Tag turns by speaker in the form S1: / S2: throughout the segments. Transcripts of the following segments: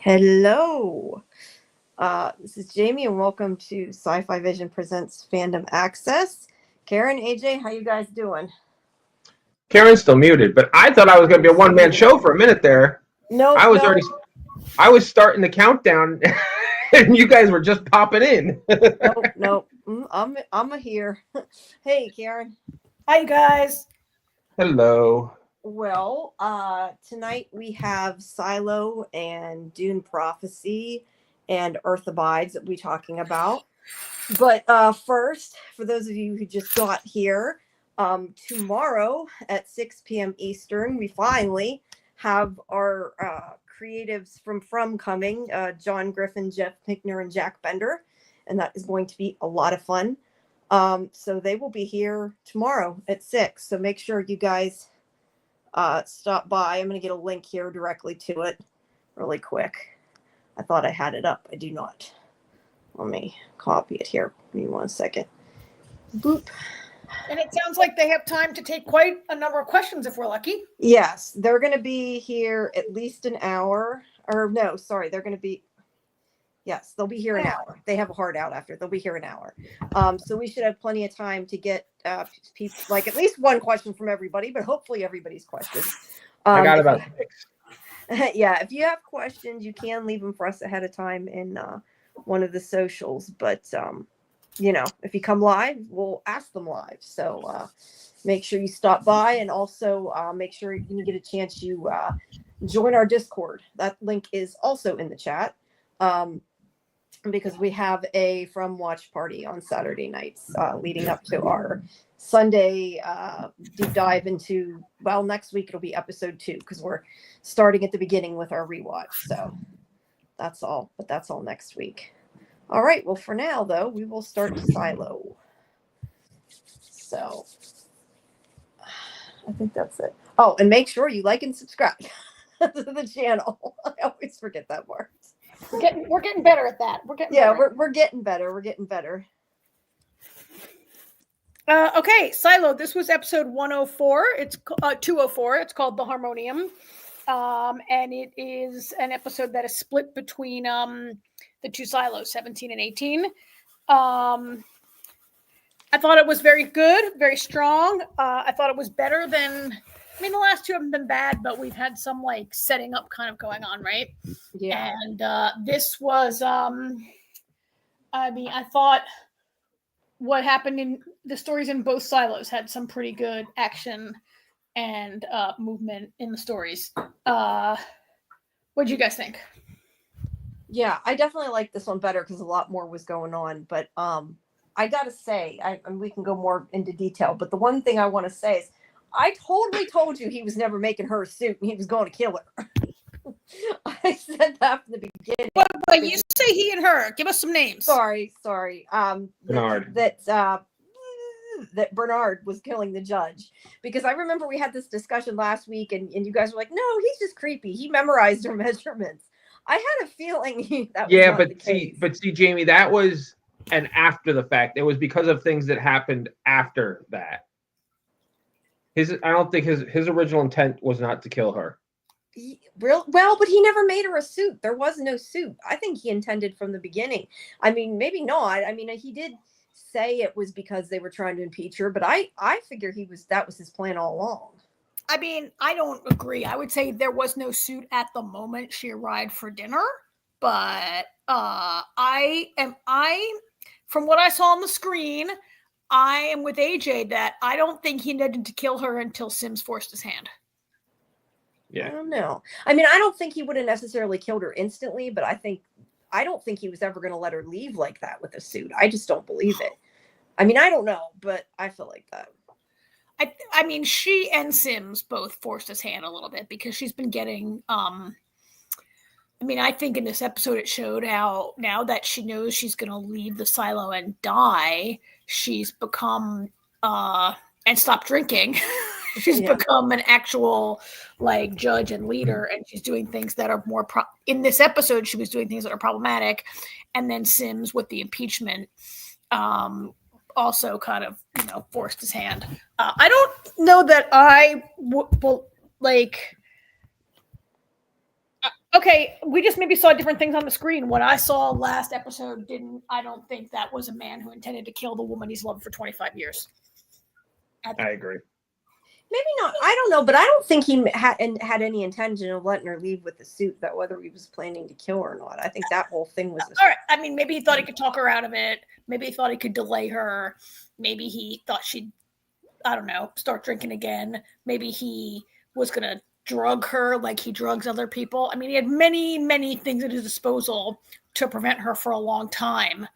S1: Hello. This is Jamie, and welcome to SciFi Vision Presents Fandom Access. Karen, AJ, how you guys doing?
S2: Karen's still muted, but I thought I was going to be a one-man show for a minute there.
S1: No,
S2: I was starting the countdown, and you guys were just popping in.
S1: No. I'm here. Hey, Karen.
S3: Hi, guys.
S2: Hello.
S1: Well, tonight we have Silo and Dune Prophecy and Earth Abides that we're talking about. But first, for those of you who just got here, tomorrow at 6 p.m. Eastern, we finally have our creatives from coming, John Griffin, Jeff Pinkner, and Jack Bender. And that is going to be a lot of fun. So they will be here tomorrow at 6. So make sure you guys stop by. I'm going to get a link here directly to it really quick. I thought I had it up. I do not. Let me copy it here. Give me 1 second. Boop.
S3: And it sounds like they have time to take quite a number of questions if we're lucky.
S1: Yes, they're going to be here at least an hour. Or no, sorry, they're going to be. Yes, they'll be here an hour. They have a hard out after. They'll be here an hour. So we should have plenty of time to get people, like at least one question from everybody, but hopefully everybody's questions.
S2: I got about 6.
S1: Yeah, if you have questions, you can leave them for us ahead of time in one of the socials. But, if you come live, we'll ask them live. So make sure you stop by, and also make sure when you get a chance, you join our Discord. That link is also in the chat. Because we have a From Watch party on Saturday nights leading up to our Sunday deep dive into, well, next week it'll be episode 2 because we're starting at the beginning with our rewatch. So that's all, but that's all next week. All right. Well, for now, though, we will start Silo. So I think that's it. Oh, and make sure you like and subscribe to the channel. I always forget that part.
S3: We're getting better at that. We're getting better.
S1: We're getting better.
S3: Okay, Silo. This was episode 104. It's 204. It's called the Harmonium, and it is an episode that is split between the two silos, 17 and 18. I thought it was very good, very strong. I thought it was better than. I mean, the last two haven't been bad, but we've had some like setting up kind of going on, right?
S1: Yeah.
S3: And this was, I thought what happened in the stories in both silos had some pretty good action and movement in the stories. What'd you guys think?
S1: Yeah, I definitely like this one better because a lot more was going on. But I got to say, and we can go more into detail, but the one thing I want to say is, I totally told you he was never making her a suit and he was going to kill her. I said that from the beginning.
S3: But you say he and her. Give us some names.
S1: Sorry.
S2: Bernard.
S1: That Bernard was killing the judge. Because I remember we had this discussion last week and you guys were like, no, he's just creepy. He memorized her measurements. I had a feeling that was not the case.
S2: But see, Jamie, that was an after the fact. It was because of things that happened after that. I don't think his original intent was not to kill her.
S1: Well, but he never made her a suit. There was no suit. I think he intended from the beginning. I mean, maybe not. I mean, he did say it was because they were trying to impeach her, but I figure that was his plan all along.
S3: I mean, I don't agree. I would say there was no suit at the moment she arrived for dinner, but from what I saw on the screen, I am with AJ that I don't think he needed to kill her until Sims forced his hand.
S2: Yeah.
S1: I don't know. I mean, I don't think he would have necessarily killed her instantly, but I don't think he was ever going to let her leave like that with a suit. I just don't believe it. I mean, I don't know, but I feel like that.
S3: I mean, she and Sims both forced his hand a little bit because she's been getting I mean, I think in this episode it showed how now that she knows she's going to leave the silo and die, she's become and stop drinking. She's become an actual like judge and leader, and she's doing things that are more in this episode. She was doing things that are problematic, and then Sims with the impeachment also kind of forced his hand. I don't know that I will like. Okay, we just maybe saw different things on the screen. What I saw last episode I don't think that was a man who intended to kill the woman he's loved for 25 years.
S2: I agree.
S1: Maybe not. I don't know, but I don't think he had any intention of letting her leave with the suit. That whether he was planning to kill her or not. I think that whole thing was.
S3: All right. I mean, maybe he thought he could talk her out of it. Maybe he thought he could delay her. Maybe he thought she'd, I don't know, start drinking again. Maybe he was gonna drug her like he drugs other people. I mean, he had many, many things at his disposal to prevent her for a long time.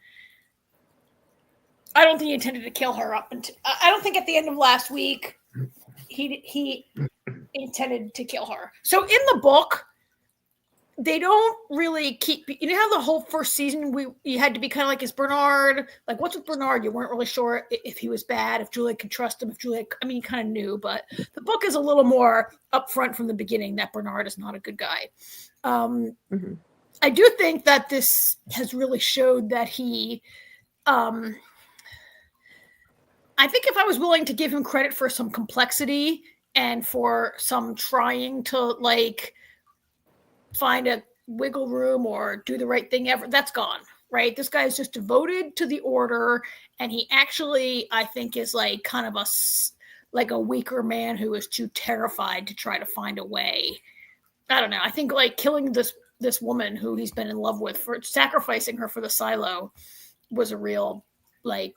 S3: I don't think he intended to kill her up until. I don't think at the end of last week. He intended to kill her. So in the book, they don't really keep. You know how the whole first season you had to be kind of like, is Bernard like, what's with Bernard? You weren't really sure if he was bad, if Julia could trust him, if Julia. I mean, you kind of knew, but the book is a little more upfront from the beginning that Bernard is not a good guy. I do think that this has really showed that he. I think if I was willing to give him credit for some complexity and for some trying to like find a wiggle room or do the right thing ever, that's gone, right? This guy is just devoted to the order. And he actually, I think, is like kind of a weaker man who is too terrified to try to find a way. I don't know. I think like killing this woman who he's been in love with, for sacrificing her for the silo, was a real like,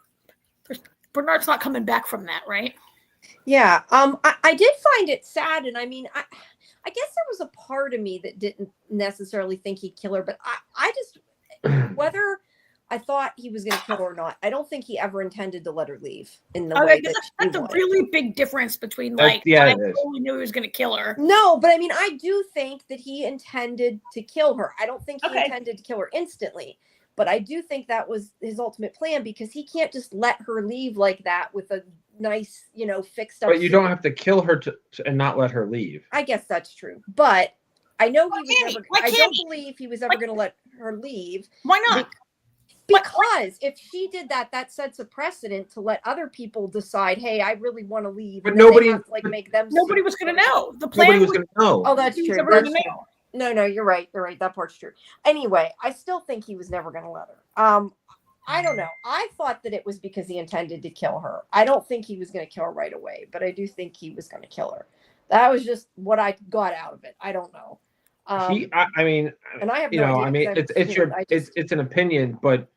S3: Bernard's not coming back from that, right?
S1: Yeah. I did find it sad. And I mean, I guess there was a part of me that didn't necessarily think he'd kill her, but I just, whether I thought he was going to kill her or not, I don't think he ever intended to let her leave in the way
S3: that's a really big difference between I totally knew he was going to kill her.
S1: No, but I mean, I do think that he intended to kill her. I don't think he intended to kill her instantly. But I do think that was his ultimate plan, because he can't just let her leave like that with a nice, fixed up.
S2: But you don't have to kill her and not let her leave.
S1: I guess that's true. But I know he was never. I don't believe he was ever going to let her leave.
S3: Why not?
S1: Because if she did that, that sets a precedent to let other people decide, hey, I really want to leave.
S2: But nobody
S1: make them.
S3: Nobody was going to know. The plan
S2: nobody was going to know.
S1: Oh, that's true. That's true. No, you're right. You're right. That part's true. Anyway, I still think he was never going to let her. I don't know. I thought that it was because he intended to kill her. I don't think he was going to kill her right away, but I do think he was going to kill her. That was just what I got out of it. I don't know.
S2: I mean,
S1: and I have no idea,
S2: it's an opinion, but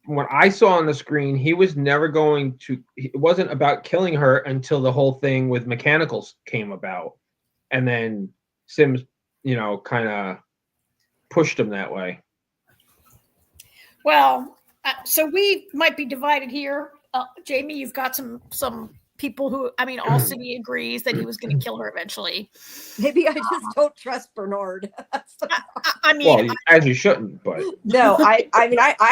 S2: what I saw on the screen, he was never going to. It wasn't about killing her until the whole thing with mechanicals came about, and then Sims, kind of pushed him that way.
S3: Well, so we might be divided here. Jamie, you've got some people who, all city agrees that he was going to kill her eventually.
S1: Maybe I just don't trust Bernard.
S2: As you shouldn't, but
S1: no, I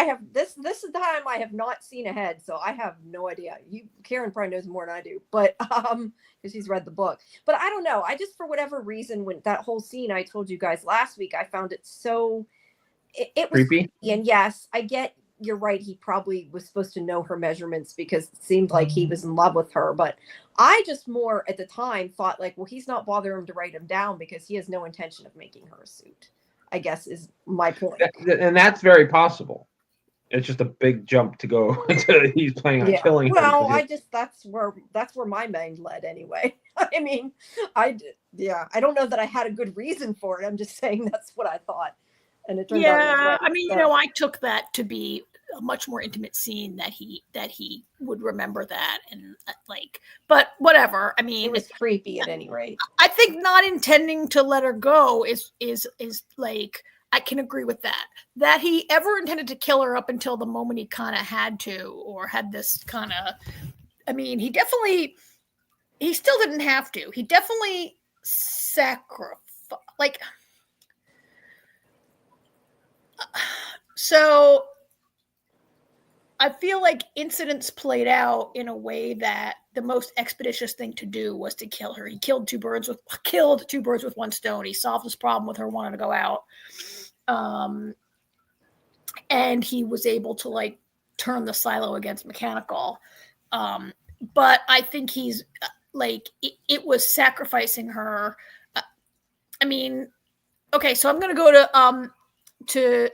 S1: have this is the time I have not seen ahead, so I have no idea. Karen probably knows more than I do, but because she's read the book. But I don't know. I just, for whatever reason, when that whole scene I told you guys last week, I found it so it was creepy. And yes, I get. You're right. He probably was supposed to know her measurements because it seemed like he was in love with her. But I just more at the time thought like, well, he's not bothering to write him down because he has no intention of making her a suit, I guess is my point.
S2: And that's very possible. It's just a big jump to go to he's planning on killing her.
S1: Well, that's where my mind led anyway. I don't know that I had a good reason for it. I'm just saying that's what I thought. And it turned out
S3: I took that to be a much more intimate scene that he would remember that and but whatever.
S1: It was creepy at any rate.
S3: I think not intending to let her go is like, I can agree with that. That he ever intended to kill her up until the moment he kind of had to, or had this kind of, he still didn't have to. He definitely sacrificed, so I feel like incidents played out in a way that the most expeditious thing to do was to kill her. He killed two birds with one stone. He solved this problem with her wanting to go out. And he was able to turn the silo against mechanical. But I think he's it was sacrificing her. Okay, so I'm gonna go to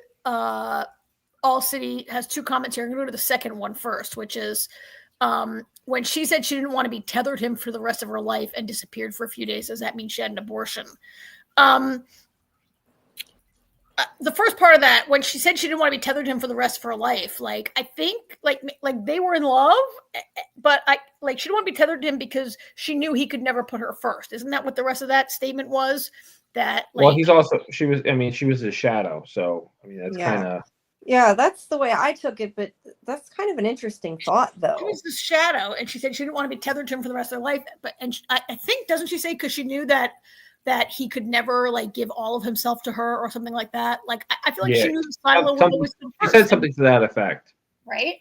S3: All City has 2 comments here. I'm gonna go to the second one first, which is when she said she didn't want to be tethered him for the rest of her life and disappeared for a few days. Does that mean she had an abortion? The first part of that, when she said she didn't want to be tethered to him for the rest of her life, like I think like they were in love, but she didn't want to be tethered to him because she knew he could never put her first. Isn't that what the rest of that statement was? That
S2: well, he's also she was his shadow, so I mean that's kind of
S1: that's the way I took it, but that's kind of an interesting thought, though.
S3: She was the shadow, and she said she didn't want to be tethered to him for the rest of her life. But I think, doesn't she say, because she knew that he could never like give all of himself to her or something like that. Like I feel like she knew Silo would always come first.
S2: She said something to that effect,
S3: right?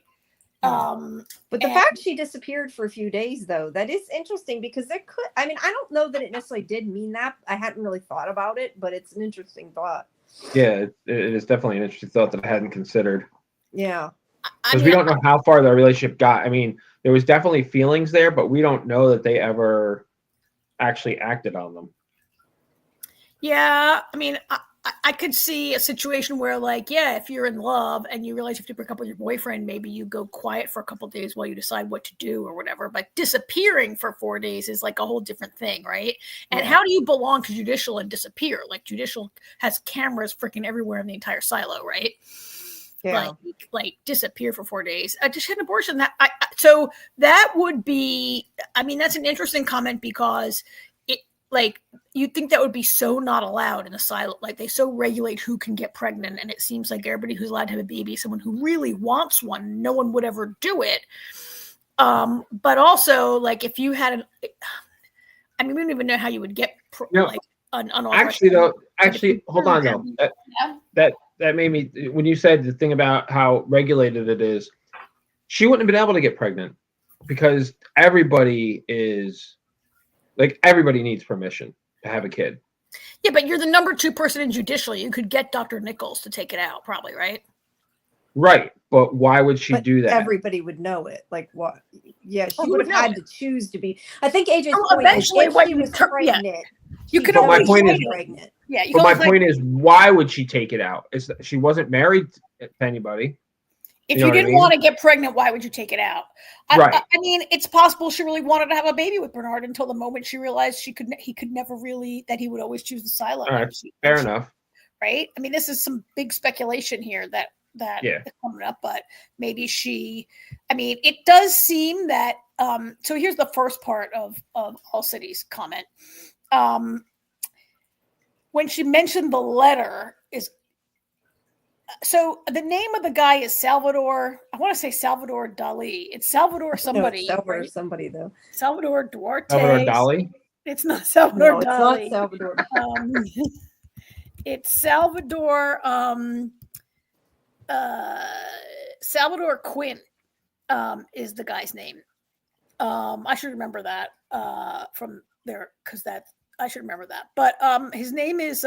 S1: But the fact she disappeared for a few days, though, that is interesting because there could. I mean, I don't know that it necessarily did mean that. I hadn't really thought about it, but it's an interesting thought.
S2: Yeah, it is definitely an interesting thought that I hadn't considered.
S1: Yeah,
S2: because we don't know how far the relationship got. I mean, there was definitely feelings there, but we don't know that they ever actually acted on them.
S3: Yeah, I mean, I could see a situation where, like, yeah, if you're in love and you realize you have to break up with your boyfriend, maybe you go quiet for a couple of days while you decide what to do or whatever. But disappearing for 4 days is like a whole different thing, right? And how do you belong to Judicial and disappear? Like, Judicial has cameras freaking everywhere in the entire silo, right?
S1: Yeah.
S3: Like disappear for 4 days. I just had an abortion. So that would be. I mean, that's an interesting comment because like you'd think that would be so not allowed in a silo. Like they so regulate who can get pregnant, and it seems like everybody who's allowed to have a baby is someone who really wants one. No one would ever do it. But also, like if you had I mean, we don't even know how you would get like an unauthorized.
S2: Actually, hold on though. That made me, when you said the thing about how regulated it is, she wouldn't have been able to get pregnant because everybody needs permission to have a kid.
S3: Yeah, but you're the number 2 person in Judicial. You could get Dr. Nichols to take it out, probably, right?
S2: Right, but why would she do that?
S1: Everybody would know it. Like what? Yeah, she would have had to choose to be. I think AJ's point
S3: eventually,
S1: is if she was pregnant,
S3: you could always
S2: my point is
S1: pregnant.
S3: Yeah,
S2: but my point is, why would she take it out? She wasn't married to anybody.
S3: If you didn't want to get pregnant, why would you take it out?
S2: Right.
S3: I mean, it's possible she really wanted to have a baby with Bernard until the moment she realized he could never really, that he would always choose the silo.
S2: All right, fair enough.
S3: Right? I mean, this is some big speculation here that is coming up, but maybe it does seem that, so here's the first part of All City's comment. When she mentioned the letter so the name of the guy is Salvador. I want to say Salvador Dali. It's Salvador somebody.
S1: No, it's Salvador somebody though.
S3: Salvador Duarte.
S2: Salvador Dali.
S3: It's not Salvador Dali.
S1: It's not Salvador.
S3: It's Salvador. Salvador Quinn is the guy's name. I should remember that from there because I should remember that. But his name is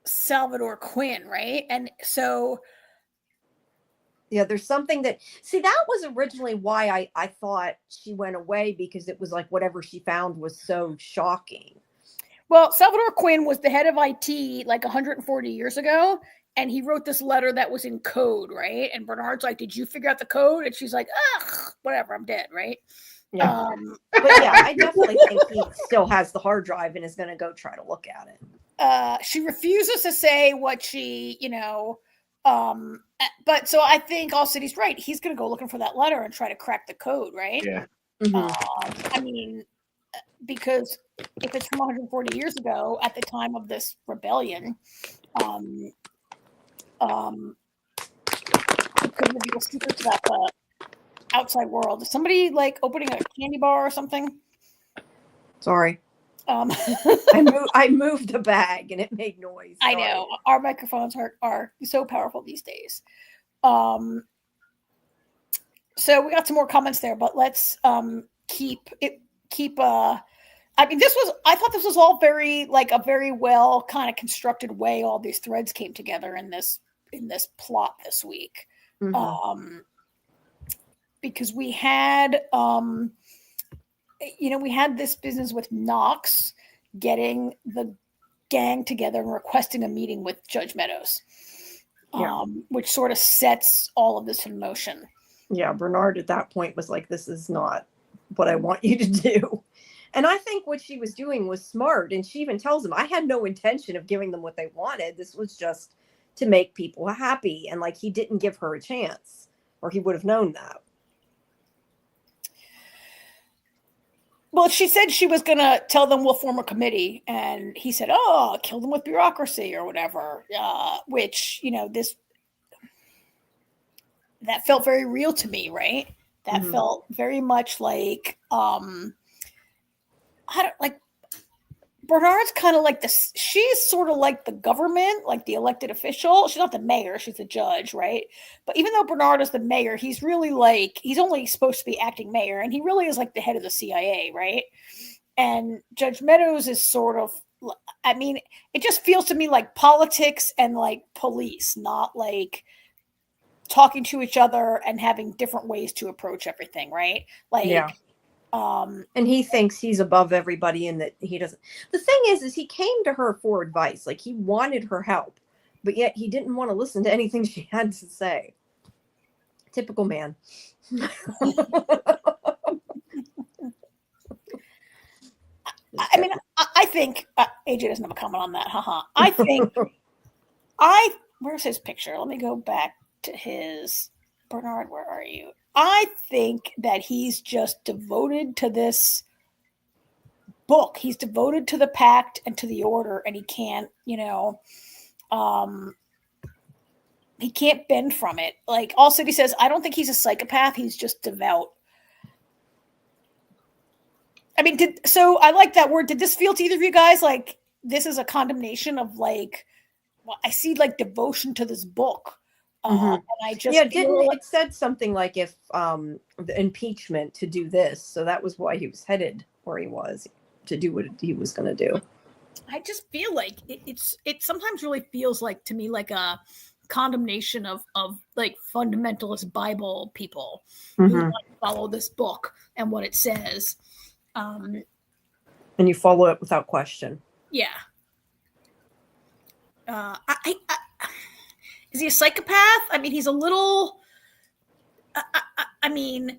S3: Salvador Quinn, right? And so
S1: yeah, there's something that was originally why I thought she went away, because it was like whatever she found was so shocking.
S3: Well, Salvador Quinn was the head of IT like 140 years ago, and he wrote this letter that was in code, right? And Bernard's like, "Did you figure out the code?" And she's like, "Ugh, whatever, I'm dead," right?
S1: Yeah. But yeah, I definitely think he still has the hard drive and is going to go try to look at it.
S3: She refuses to say what she, but so I think All City's right. He's going to go looking for that letter and try to crack the code, right?
S2: Yeah.
S1: Mm-hmm.
S3: I mean, because if it's from 140 years ago at the time of this rebellion, it could reveal secrets about the outside world. Is somebody like opening a candy bar or something?
S1: Sorry. I moved the bag and it made noise.
S3: Sorry. I know our microphones are so powerful these days. So we got some more comments there, but let's keep. I mean, I thought this was all very like a very well kind of constructed way all these threads came together in this plot this week. Mm-hmm. Because we had we had this business with Knox getting the gang together and requesting a meeting with Judge Meadows, which sort of sets all of this in motion.
S1: Yeah, Bernard at that point was like, this is not what I want you to do. And I think what she was doing was smart. And she even tells him, I had no intention of giving them what they wanted. This was just to make people happy. And like, he didn't give her a chance, or he would have known that.
S3: Well, she said she was going to tell them we'll form a committee. And he said, oh, kill them with bureaucracy or whatever, which, that felt very real to me, right? That felt very much like, Bernard's kind of like this. She's sort of like the government, like the elected official. She's not the mayor. She's the judge, right? But even though Bernard is the mayor, he's really like, he's only supposed to be acting mayor. And he really is like the head of the CIA, right? And Judge Meadows is sort of, I mean, it just feels to me like politics and like police, not like talking to each other and having different ways to approach everything, right? Like,
S1: yeah. And he thinks he's above everybody and that he doesn't. The thing is he came to her for advice. Like, he wanted her help, but yet he didn't want to listen to anything she had to say. Typical man.
S3: I mean, I think AJ doesn't have a comment on that. Haha. I think where's his picture? Let me go back to his Bernard. Where are you? I think that he's just devoted to this book. He's devoted to the pact and to the order, and he can't, he can't bend from it. Like, also he says, I don't think he's a psychopath. He's just devout. I mean, I like that word. Did this feel to either of you guys like this is a condemnation of like, well, I see like devotion to this book. And I just
S1: it said something like if the impeachment to do this, so that was why he was headed where he was to do what he was going to do.
S3: I just feel like it sometimes really feels like to me like a condemnation of like fundamentalist Bible people who want to follow this book and what it says,
S1: and you follow it without question.
S3: Yeah. Is he a psychopath? I mean, he's a little. I mean,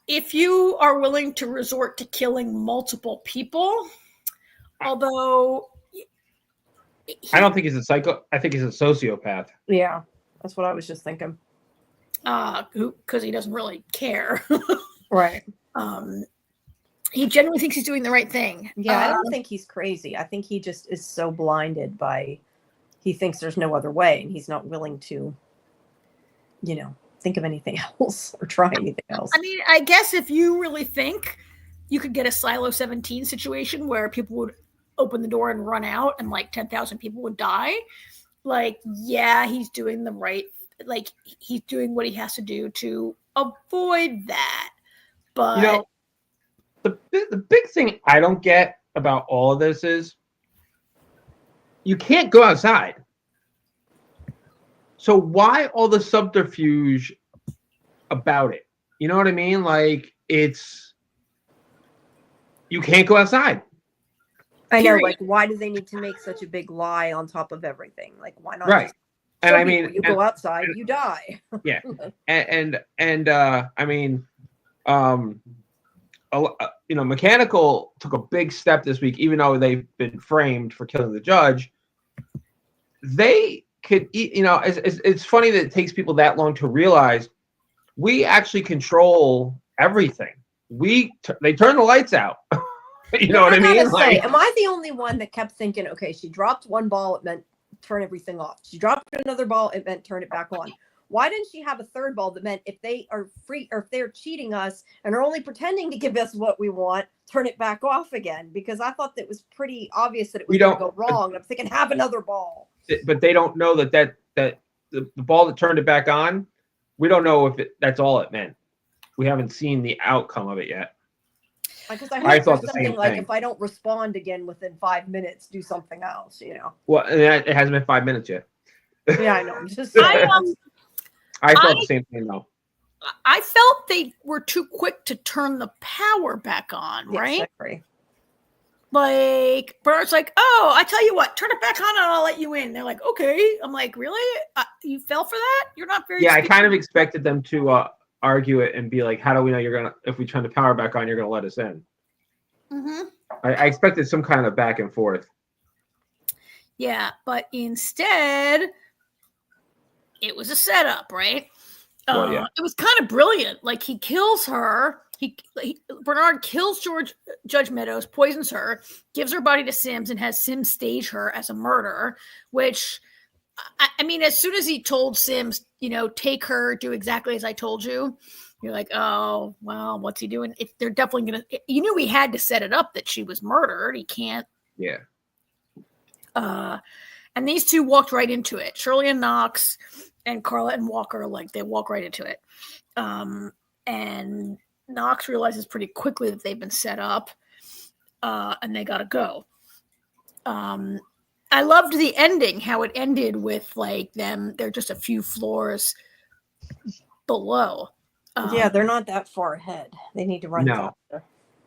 S3: if you are willing to resort to killing multiple people, although
S2: I don't think he's a psycho. I think he's a sociopath.
S1: Yeah, that's what I was just thinking.
S3: Because he doesn't really care,
S1: right?
S3: He genuinely thinks he's doing the right thing.
S1: Yeah, I don't think he's crazy. I think he just is so blinded by. He thinks there's no other way, and he's not willing to, think of anything else or try anything else.
S3: I mean, I guess if you really think you could get a Silo 17 situation where people would open the door and run out and like 10,000 people would die, like, yeah, he's doing the right, like he's doing what he has to do to avoid that. But
S2: the big thing I don't get about all of this is you can't go outside. So why all the subterfuge about it? You know what I mean? Like, you can't go outside.
S1: I know, like, why do they need to make such a big lie on top of everything? Like, why not?
S2: Right. And I mean,
S1: you go outside, you die.
S2: Yeah. And I mean, Mechanical took a big step this week, even though they've been framed for killing the judge. They could, it's funny that it takes people that long to realize we actually control everything. They turn the lights out. You know what I mean?
S1: Say, am I the only one that kept thinking, okay, she dropped one ball, it meant turn everything off. She dropped another ball, it meant turn it back on. Why didn't she have a third ball that meant if they are free or if they're cheating us and are only pretending to give us what we want, turn it back off again? Because I thought that was pretty obvious that it was going to go wrong. I'm thinking, have another ball.
S2: But they don't know that the ball that turned it back on, we don't know if that's all it meant. We haven't seen the outcome of it yet.
S1: Because I thought something like, if I don't respond again within 5 minutes, do something else,
S2: Well, it hasn't been 5 minutes yet.
S1: Yeah, I know. I'm just
S2: I thought the same thing, though.
S3: I felt they were too quick to turn the power back on, right?
S1: Yes, I agree.
S3: like Bernard's like, oh, I tell you what, turn it back on and I'll let you in. They're like, okay. I'm like, really? You fell for that? You're not very.
S2: Yeah, I kind of expected them to argue it and be like, how do we know if we turn the power back on, you're gonna let us in?
S3: Mm-hmm.
S2: I expected some kind of back and forth.
S3: Yeah, but instead, it was a setup, right?
S2: Well, yeah.
S3: It was kind of brilliant. Like he kills her. Bernard kills Judge Meadows, poisons her, gives her body to Sims, and has Sims stage her as a murder. Which, I mean, as soon as he told Sims, take her, do exactly as I told you, you're like, oh, well, what's he doing? They're definitely gonna. You knew he had to set it up that she was murdered. He can't.
S2: Yeah.
S3: And these two walked right into it. Shirley and Knox and Carla and Walker, like they walk right into it. And Knox realizes pretty quickly that they've been set up, and they gotta go. I loved the ending, how it ended with like them. They're just a few floors below.
S1: Yeah, they're not that far ahead. They need to run faster.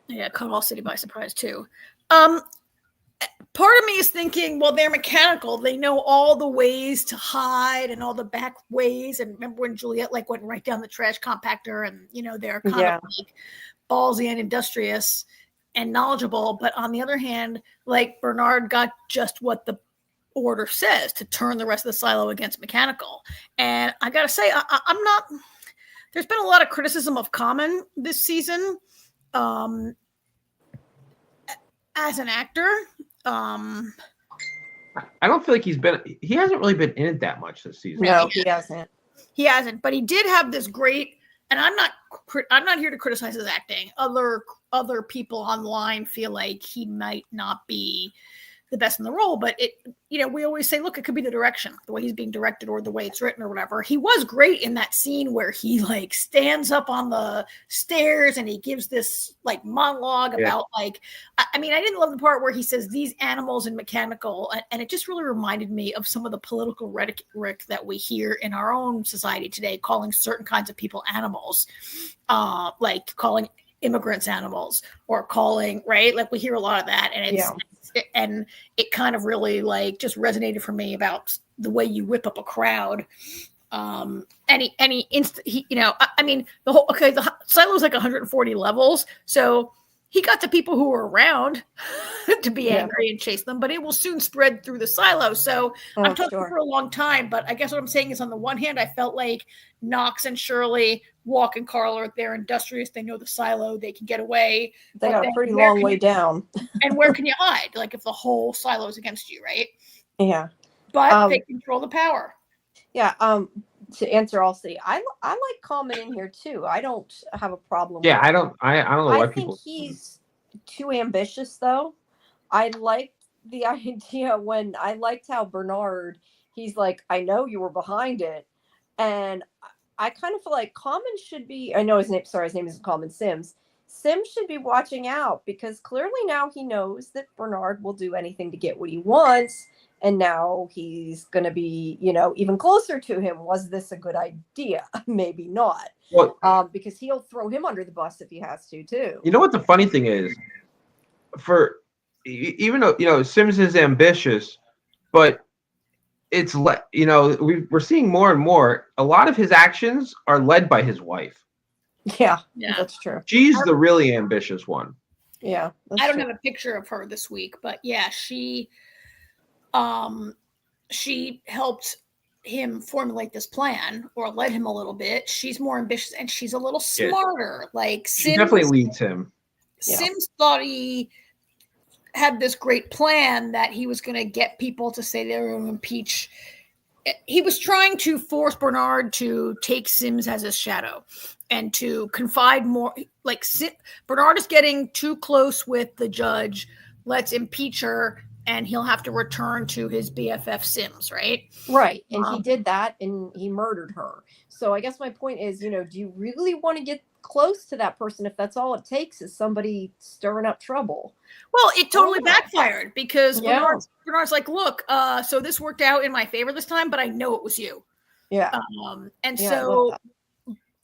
S3: Yeah, caught all city by surprise too. Part of me is thinking, well, they're mechanical. They know all the ways to hide and all the back ways. And remember when Juliet like went right down the trash compactor, and they're kind of like ballsy and industrious and knowledgeable. But on the other hand, like Bernard got just what the order says, to turn the rest of the silo against mechanical. And I gotta say, I'm not. There's been a lot of criticism of Common this season as an actor.
S2: I don't feel like he hasn't really been in it that much this season.
S1: No, he hasn't.
S3: He hasn't, but he did have this great, and I'm not here to criticize his acting. Other people online feel like he might not be the best in the role, but we always say, look, it could be the direction, the way he's being directed or the way it's written or whatever. He was great in that scene where he like stands up on the stairs and he gives this like monologue about like, I mean, I didn't love the part where he says these animals and mechanical, and it just really reminded me of some of the political rhetoric that we hear in our own society today, calling certain kinds of people animals, like calling immigrants animals, or calling, right? Like we hear a lot of that, and and it kind of really like just resonated for me about the way you whip up a crowd. I mean, the silo is like 140 levels, so he got the people who were around to be angry and chase them, but it will soon spread through the silo. So I'm talking for a long time, but I guess what I'm saying is, on the one hand, I felt like Knox and Shirley, Walk and Carla, they're industrious. They know the silo. They can get away.
S1: They got a pretty long way down.
S3: And where can you hide? Like if the whole silo is against you, right?
S1: Yeah.
S3: But they control the power.
S1: Yeah. To answer also, I like Common in here too. I don't have a problem.
S2: Yeah, I don't know why people.
S1: I think he's too ambitious, though. I liked the idea when I liked how Bernard, he's like, I know you were behind it, and I kind of feel like Common should be. I know his name. Sorry, his name isn't Common. Sims. Sims should be watching out, because clearly now he knows that Bernard will do anything to get what he wants. And now he's going to be, even closer to him. Was this a good idea? Maybe not.
S2: Well,
S1: because he'll throw him under the bus if he has to, too.
S2: You know what the funny thing is? Even though, Sims is ambitious, but it's, we're seeing more and more, a lot of his actions are led by his wife.
S1: Yeah, that's true.
S2: She's the really ambitious one.
S1: Yeah.
S3: I don't have a picture of her this week, but yeah, she helped him formulate this plan, or led him a little bit. She's more ambitious, and she's a little smarter. Like
S2: she definitely leads him.
S3: Sims thought he had this great plan that he was going to get people to say they were going to impeach. He was trying to force Bernard to take Sims as his shadow and to confide more. Like Bernard is getting too close with the judge. Let's impeach her, and he'll have to return to his BFF Sims, right?
S1: Right. And he did that, and he murdered her. So I guess my point is, do you really want to get close to that person if that's all it takes is somebody stirring up trouble?
S3: Well, it totally backfired, because Bernard's like, look, so this worked out in my favor this time, but I know it was you.
S1: Yeah.
S3: So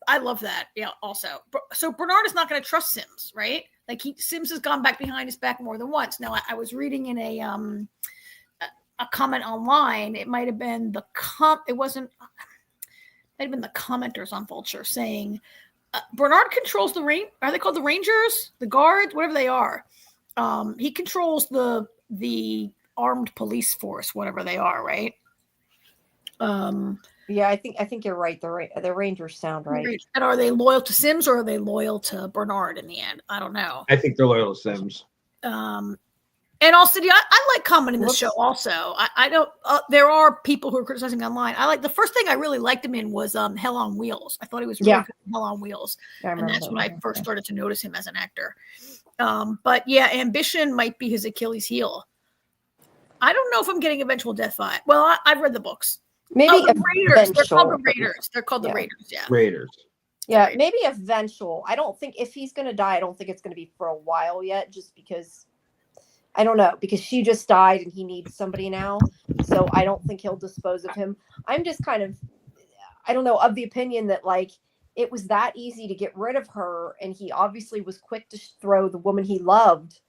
S3: I love that. Yeah. Also, so Bernard is not going to trust Sims, right? Like Sims has gone back behind his back more than once. Now I was reading in a comment online. It might have been it wasn't. Might have been the commenters on Vulture saying Bernard controls the Are they called the Rangers, the guards, whatever they are? He controls the armed police force, whatever they are, right?
S1: Yeah, I think you're right. The Rangers sound right.
S3: And are they loyal to Sims or are they loyal to Bernard in the end? I don't know.
S2: I think they're loyal to Sims.
S3: And also, I like commenting this show. Also, I don't. There are people who are criticizing online. I like the first thing I really liked him in was Hell on Wheels. I thought he was really good in Hell on Wheels, and that's when I first started to notice him as an actor. But yeah, ambition might be his Achilles heel. I don't know if I'm getting eventual death vibe. Well, I've read the books.
S1: Maybe
S3: the Raiders. They're called the Raiders. They're called the Raiders. Yeah,
S2: Raiders.
S1: Yeah, maybe eventual. I don't think if he's going to die, I don't think it's going to be for a while yet, just because. I don't know, because she just died and he needs somebody now. So I don't think he'll dispose of him. I'm just kind of, I don't know, of the opinion that like it was that easy to get rid of her. And he obviously was quick to throw the woman he loved,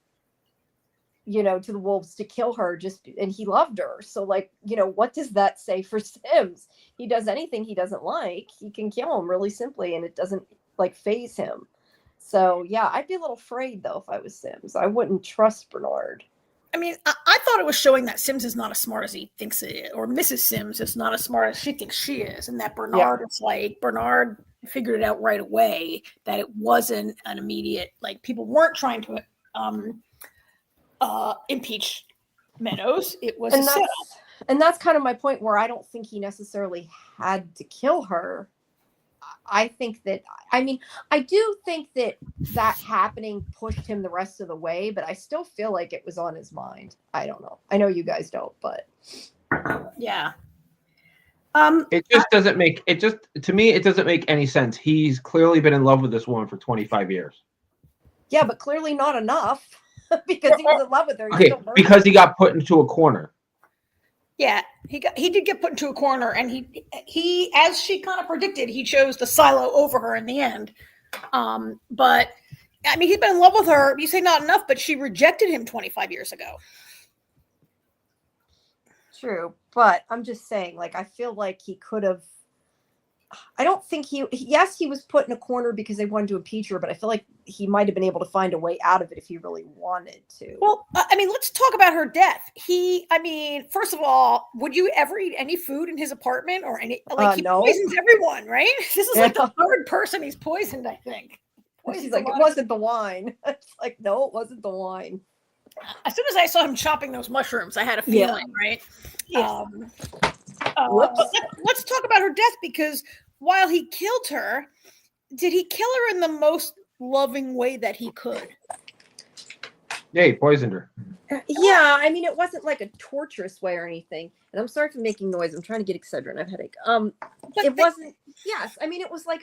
S1: to the wolves to kill her and he loved her. So like, what does that say for Sims? He does anything he doesn't like. He can kill him really simply and it doesn't like phase him. So, yeah, I'd be a little afraid, though, if I was Sims. I wouldn't trust Bernard.
S3: I mean, I thought it was showing that Sims is not as smart as he thinks it is, or Mrs. Sims is not as smart as she thinks she is, and that Bernard is like, Bernard figured it out right away that it wasn't an immediate, like, people weren't trying to impeach Meadows. It was
S1: and that's kind of my point where I don't think he necessarily had to kill her. I think that, I do think that happening pushed him the rest of the way, but I still feel like it was on his mind. I don't know. I know you guys don't, but.
S3: Yeah.
S2: It just doesn't make, to me, it doesn't make any sense. He's clearly been in love with this woman for 25 years.
S1: Yeah, but clearly not enough because he was in love with her.
S2: Okay, because he got put into a corner.
S3: Yeah, he did get put into a corner, and he as she kind of predicted, he chose the silo over her in the end. But I mean, he's been in love with her. You say not enough, but she rejected him 25 years ago.
S1: True, but I'm just saying, like, I feel like he could have. I don't think he was put in a corner because they wanted to impeach her, but I feel like he might have been able to find a way out of it if he really wanted to.
S3: Well, I mean, let's talk about her death. First of all, would you ever eat any food in his apartment or any, like, he poisons everyone, right? This is like the third person he's poisoned, I think.
S1: She's like, it wasn't the wine. It's like, no, it wasn't the wine.
S3: As soon as I saw him chopping those mushrooms, I had a feeling, right?
S1: Yeah.
S3: Let's talk about her death, because while he killed her, did he kill her in the most loving way that he could?
S2: Yeah, he poisoned her.
S1: Yeah, I mean, it wasn't like a torturous way or anything. And I'm sorry for making noise. I'm trying to get Excedrin. I have a headache. It wasn't. Yes, I mean, it was like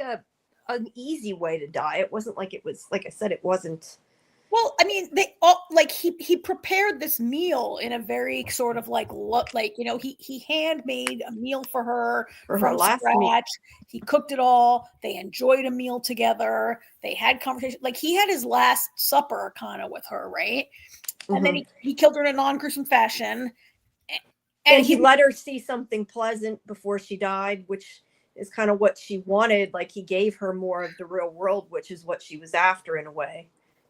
S1: an easy way to die. It wasn't like it was. Like I said, it wasn't.
S3: Well, I mean, they all like he prepared this meal in a very sort of like he handmade a meal for her from
S1: last
S3: scratch.
S1: meal.
S3: He cooked it all. They enjoyed a meal together. They had conversation. Like, he had his last supper kind of with her, right? Mm-hmm. And then he killed her in a non-gruesome fashion.
S1: And he let her see something pleasant before she died, which is kind of what she wanted. Like, he gave her more of the real world, which is what she was after in a way.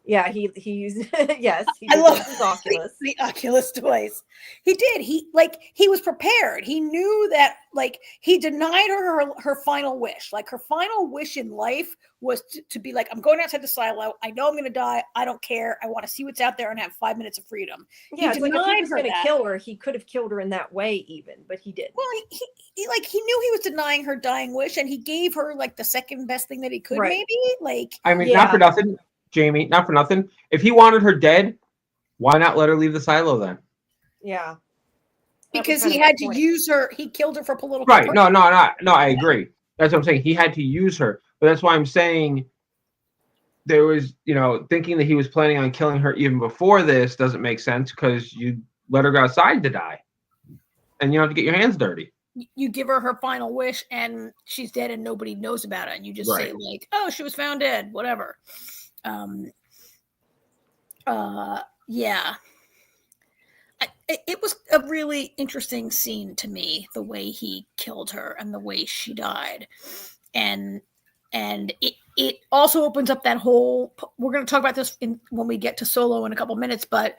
S1: Yeah, he used yes.
S3: I love his Oculus. The Oculus toys. He did. He was prepared. He knew that, like, he denied her final wish. Like, her final wish in life was to be like, I'm going outside the silo. I know I'm going to die. I don't care. I want to see what's out there and have 5 minutes of freedom.
S1: Yeah, it's like if he was going to kill her, he could have killed her in that way even, but he didn't.
S3: Well, he knew he was denying her dying wish, and he gave her like the second best thing that he could, maybe. Like,
S2: I mean, not for nothing. Jamie, not for nothing. If he wanted her dead, why not let her leave the silo then?
S1: Yeah.
S3: Because he had to use her. He killed her for political
S2: purposes. No, I agree. That's what I'm saying. He had to use her. But that's why I'm saying there was, thinking that he was planning on killing her even before this doesn't make sense, because you let her go outside to die. And you don't have to get your hands dirty.
S3: You give her final wish and she's dead and nobody knows about it. And you just say, like, oh, she was found dead, whatever. Yeah. It was a really interesting scene to me, the way he killed her and the way she died. And it also opens up that whole, we're going to talk about this when we get to Solo in a couple minutes, but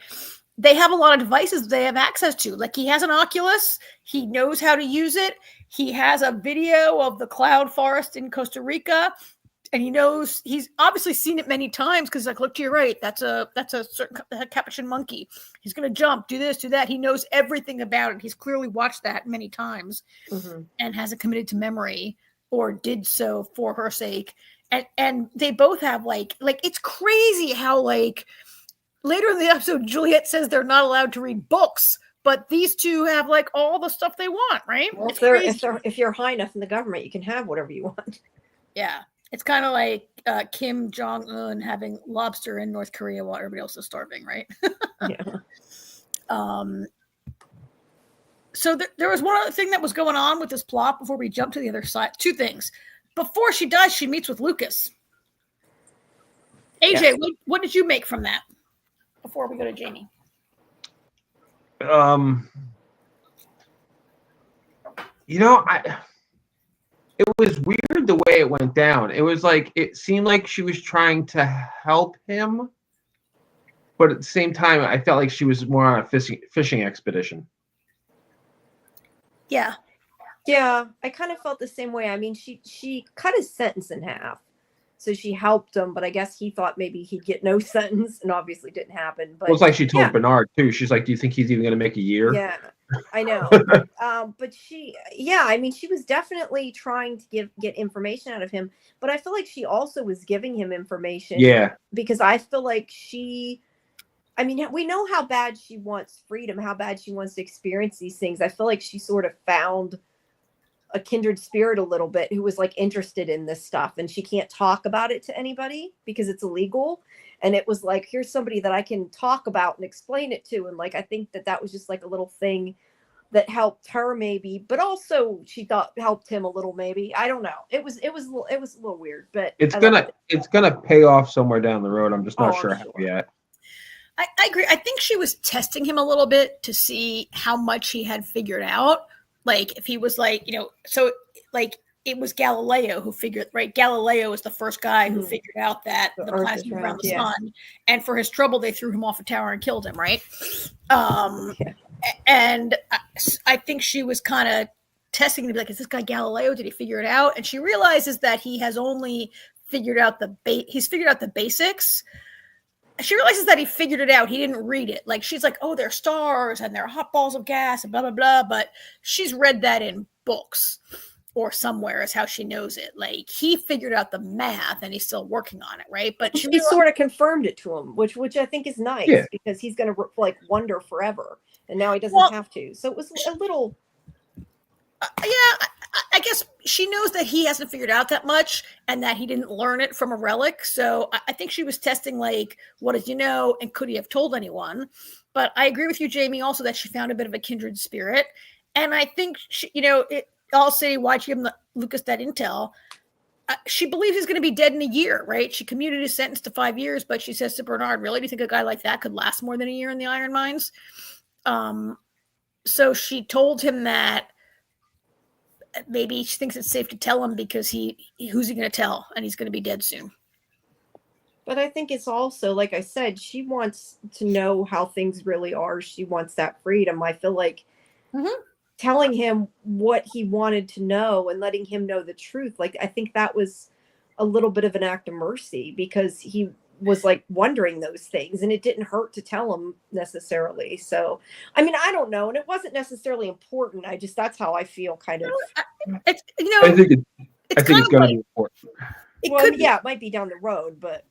S3: they have a lot of devices they have access to. Like, he has an Oculus, he knows how to use it, he has a video of the cloud forest in Costa Rica, and he knows, he's obviously seen it many times, because like, look to your right, that's a certain capuchin monkey, he's going to jump, do this, do that. He knows everything about it. He's clearly watched that many times, and has it committed to memory, or did so for her sake. And they both have like it's crazy how, like, later in the episode, Juliet says they're not allowed to read books, but these two have like all the stuff they want, right?
S1: Well,
S3: It's
S1: if you're high enough in the government, you can have whatever you want.
S3: Yeah. It's kind of like Kim Jong-un having lobster in North Korea while everybody else is starving, right?
S1: Yeah.
S3: So there was one other thing that was going on with this plot before we jump to the other side. Two things. Before she dies, she meets with Lucas. AJ,
S1: Yes.
S3: what did you make from that before we go to Jamie?
S2: It was weird the way it went down. It was like, it seemed like she was trying to help him, but at the same time, I felt like she was more on a fishing expedition.
S3: Yeah.
S1: Yeah, I kind of felt the same way. I mean, she cut his sentence in half. So she helped him, but I guess he thought maybe he'd get no sentence, and obviously didn't happen. But
S2: It was like she told Bernard too. She's like, "Do you think he's even going to make a year?"
S1: Yeah, I know. But I mean, she was definitely trying to get information out of him. But I feel like she also was giving him information.
S2: Yeah.
S1: Because I feel like I mean, we know how bad she wants freedom, how bad she wants to experience these things. I feel like she sort of found a kindred spirit a little bit who was like interested in this stuff, and she can't talk about it to anybody because it's illegal. And it was like, here's somebody that I can talk about and explain it to. And like, I think that was just like a little thing that helped her maybe, but also she thought helped him a little, maybe. I don't know. It was a little weird, but
S2: it's gonna pay off somewhere down the road. I'm just not sure how yet.
S3: I agree. I think she was testing him a little bit to see how much he had figured out. Like, if he was like, so like it was Galileo who figured, right? Galileo was the first guy who figured out that the planets move around the sun. And for his trouble, they threw him off a tower and killed him, right? And I think she was kind of testing to be like, is this guy Galileo? Did he figure it out? And she realizes that he has only figured out he's figured out the basics. She realizes that he figured it out. He didn't read it. Like, she's like, oh, they're stars and they're hot balls of gas and blah, blah, blah. But she's read that in books or somewhere is how she knows it. Like, he figured out the math and he's still working on it, right? But
S1: she sort of confirmed it to him, which I think is nice, because he's going to like wonder forever. And now he doesn't have to. So it was a little...
S3: I guess she knows that he hasn't figured out that much and that he didn't learn it from a relic. So I think she was testing, like, what does he know and could he have told anyone? But I agree with you, Jamie, also that she found a bit of a kindred spirit. And I think, I'll say why she gave Lucas that intel. She believes he's going to be dead in a year, right? She commuted his sentence to 5 years, but she says to Bernard, really, do you think a guy like that could last more than a year in the iron mines? So she told him that maybe she thinks it's safe to tell him because who's he going to tell? And he's going to be dead soon.
S1: But I think it's also, like I said, she wants to know how things really are. She wants that freedom. I feel like telling him what he wanted to know and letting him know the truth. Like, I think that was a little bit of an act of mercy, because he was like wondering those things and it didn't hurt to tell him necessarily. So, I mean, I don't know. And it wasn't necessarily important. That's how I feel, kind of.
S2: I think it's going to be important.
S1: It might be down the road, but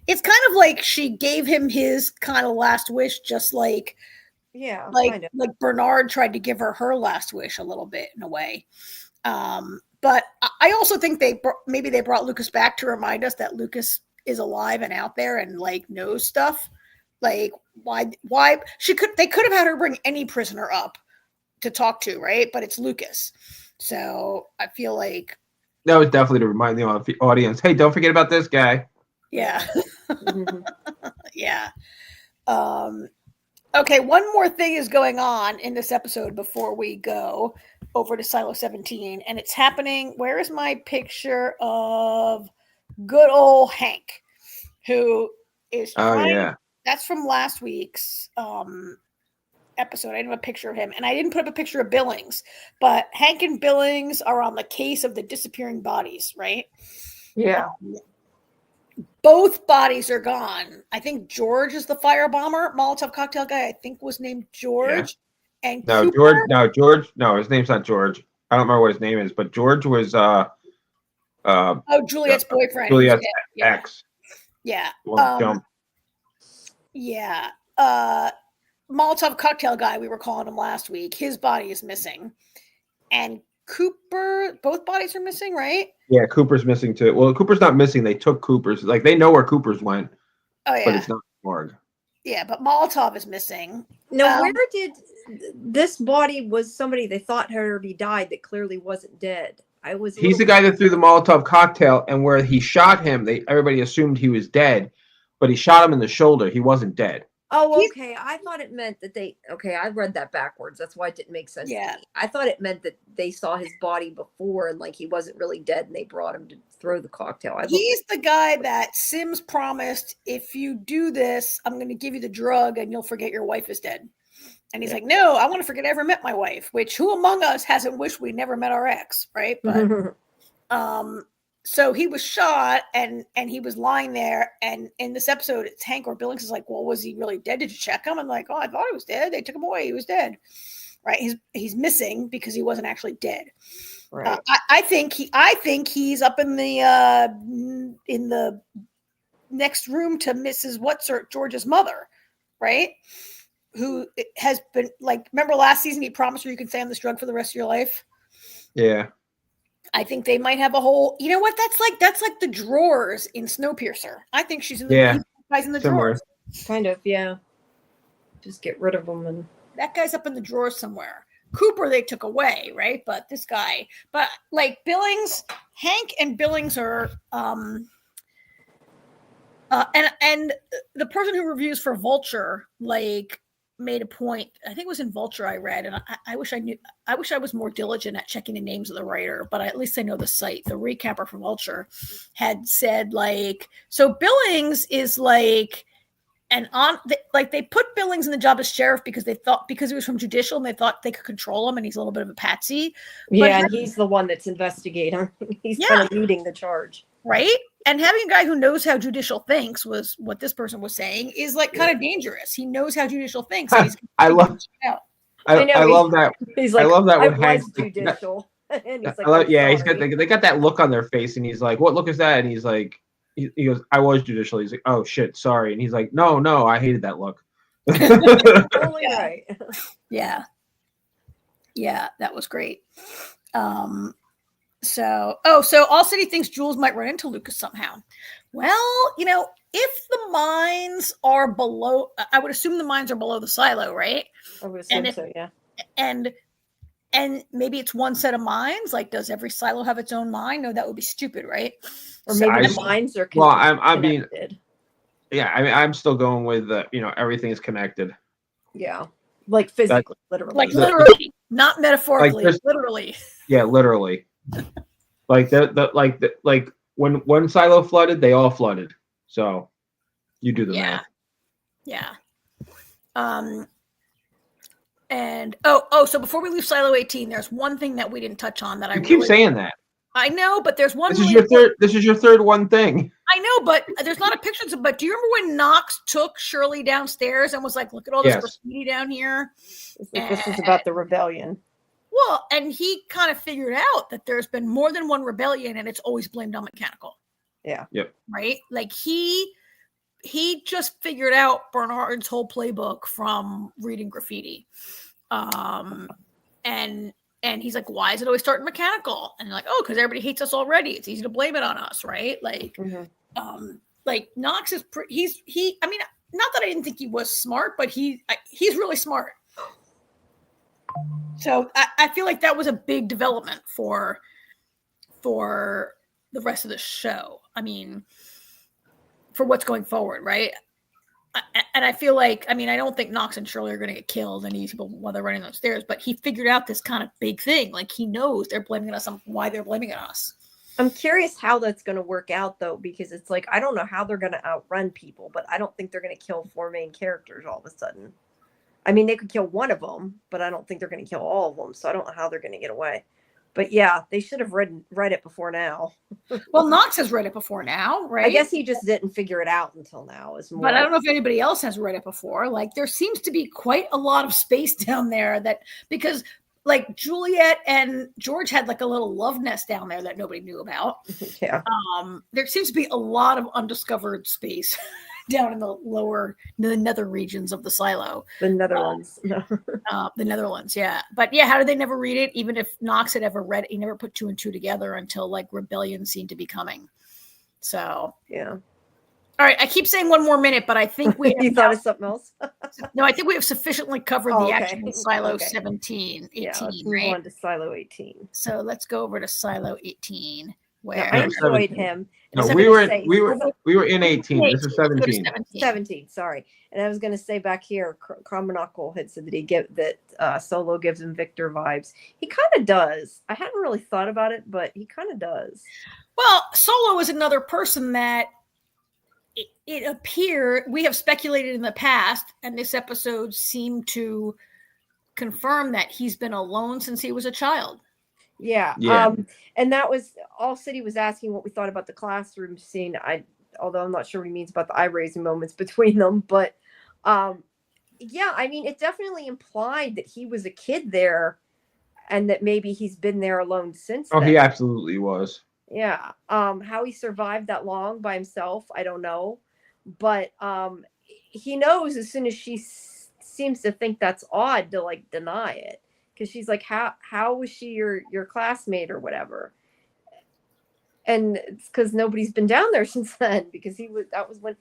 S3: it's kind of like she gave him his kind of last wish, just like, like Bernard tried to give her last wish a little bit in a way. But I also think maybe they brought Lucas back to remind us that Lucas is alive and out there and like knows stuff. Like, why they could have had her bring any prisoner up to talk to, right? But it's Lucas. So I feel like
S2: that was definitely to remind the audience, hey, don't forget about this guy.
S3: Yeah. Yeah. Okay, one more thing is going on in this episode before we go over to Silo 17, and it's happening. Where is my picture of good old Hank, who is trying?
S2: yeah.
S3: That's from last week's episode. I didn't have a picture of him, and I didn't put up a picture of Billings, but Hank and Billings are on the case of the disappearing bodies, right?
S1: Yeah.
S3: Both bodies are gone. I think George is the firebomber. Molotov cocktail guy, I think, was named George. Yeah. And
S2: no,
S3: Cooper,
S2: George. No, his name's not George. I don't remember what his name is, but George was
S3: Juliet's boyfriend.
S2: Juliet's ex.
S3: Yeah.
S2: Jump.
S3: Yeah. Molotov cocktail guy, we were calling him last week. His body is missing. And Cooper, both bodies are missing, right?
S2: Yeah, Cooper's missing too. Well, Cooper's not missing. They took Cooper's. Like, they know where Cooper's went.
S3: Oh, yeah.
S2: But it's not morgue.
S3: Yeah, but Molotov is missing.
S1: Now, where did this body was somebody they thought had already died that clearly wasn't dead?
S2: He's the guy that threw the Molotov cocktail, and where he shot him, everybody assumed he was dead, but he shot him in the shoulder. He wasn't dead.
S1: Oh, okay. I thought it meant that I read that backwards. That's why it didn't make sense to me. I thought it meant that they saw his body before and like he wasn't really dead and they brought him to throw the cocktail.
S3: He's the guy that Sims promised, if you do this, I'm going to give you the drug and you'll forget your wife is dead. And he's like, no, I want to forget I ever met my wife, which who among us hasn't wished we never met our ex, right? But so he was shot and he was lying there. And in this episode, it's Hank or Billings is like, well, was he really dead? Did you check him? I'm like, oh, I thought he was dead. They took him away. He was dead. Right. He's missing because he wasn't actually dead. Right. I think he's up in the next room to Mrs. George's mother. Right. Who has been like, remember last season, he promised her you could stay on this drug for the rest of your life.
S2: Yeah.
S3: I think they might have a whole, you know what? That's like the drawers in Snowpiercer. I think she's in the guy's in the drawers.
S1: Kind of, yeah. Just get rid of them and
S3: that guy's up in the drawers somewhere. Cooper they took away, right? But this guy, but like Billings, Hank and Billings are and the person who reviews for Vulture like made a point. I think it was in Vulture I read, and I wish I was more diligent at checking the names of the writer, but at least I know the site. The recapper from Vulture had said like, so Billings is like, and they put Billings in the job as sheriff because he was from judicial and they thought they could control him, and he's a little bit of a patsy.
S1: Yeah, and he's the one that's investigating. He's kind of leading the charge,
S3: right? And having a guy who knows how judicial thinks was what this person was saying is like kind of dangerous. He knows how judicial thinks.
S2: I love that.
S1: He's like,
S2: I love that when
S1: Hank judicial.
S2: And he's like, he's got they got that look on their face, and he's like, "What look is that?" And he's like, he goes, "I was judicial." He's like, "Oh shit, sorry." And he's like, "No, I hated that look."
S1: Totally right.
S3: Yeah, that was great. So All City thinks Jules might run into Lucas somehow. Well, if the mines are below, I would assume the mines are below the silo, right?
S1: I would assume so, yeah.
S3: And maybe it's one set of mines. Like, does every silo have its own mine? No, that would be stupid, right?
S1: Or maybe the mines are connected.
S2: Well, I mean, yeah, I mean, I'm still going with everything is connected.
S1: Yeah, like physically, literally,
S3: like literally, not metaphorically, like literally.
S2: Yeah, literally. Like like when one silo flooded, they all flooded. So you do the math.
S3: Yeah. And so before we leave Silo 18, there's one thing that we didn't touch on that I
S2: keep saying that.
S3: I know, but there's one.
S2: This is your third one thing.
S3: I know, but there's not a picture. But do you remember when Knox took Shirley downstairs and was like, "Look at all this graffiti down here"?
S1: This is about the rebellion.
S3: Well, and he kind of figured out that there's been more than one rebellion, and it's always blamed on mechanical.
S1: Yeah.
S2: Yep.
S3: Right. Like he just figured out Bernard's whole playbook from reading graffiti, and he's like, why is it always starting mechanical? And you're like, oh, because everybody hates us already. It's easy to blame it on us, right? Like, like Knox is I mean, not that I didn't think he was smart, but he's really smart. So I feel like that was a big development for the rest of the show. I mean, for what's going forward, right? And I feel like, I mean, I don't think Knox and Shirley are going to get killed and these people while they're running upstairs, but he figured out this kind of big thing. Like he knows they're blaming us on why they're blaming us.
S1: I'm curious how that's going to work out though, because it's like, I don't know how they're going to outrun people, but I don't think they're going to kill 4 main characters all of a sudden. I mean, they could kill one of them, but I don't think they're going to kill all of them. So I don't know how they're going to get away. But yeah, they should have read it before now.
S3: Well, Knox has read it before now, right?
S1: I guess he just didn't figure it out until now.
S3: But I don't know if anybody else has read it before. Like there seems to be quite a lot of space down there because like Juliet and George had like a little love nest down there that nobody knew about.
S1: Yeah.
S3: There seems to be a lot of undiscovered space down in the nether regions of the silo.
S1: The Netherlands.
S3: The Netherlands, yeah. But yeah, how did they never read it? Even if Knox had ever read it, he never put 2 and 2 together until like rebellion seemed to be coming. So
S1: yeah.
S3: All right, I keep saying 1 more minute, but I think we have
S1: you thought of something else?
S3: No, I think we have sufficiently covered the actual Silo 17, 18,
S1: yeah, let's
S3: right?
S1: move on to Silo 18.
S3: So let's go over to Silo 18. Where
S1: I enjoyed him.
S2: No, we were in 18. This is 17.
S1: 17, sorry. And I was going to say back here, Carmichael had said that Solo gives him Victor vibes. He kind of does. I hadn't really thought about it, but he kind of does.
S3: Well, Solo is another person that it appeared, we have speculated in the past, and this episode seemed to confirm that he's been alone since he was a child.
S1: Yeah. And that was all City was asking what we thought about the classroom scene. Although I'm not sure what he means about the eye-raising moments between them, but yeah, I mean, it definitely implied that he was a kid there and that maybe he's been there alone since then.
S2: He absolutely was.
S1: Yeah. How he survived that long by himself, I don't know. But he knows as soon as she seems to think that's odd to like deny it. Because she's like, how was she your classmate or whatever? And it's because nobody's been down there since then. Because that was when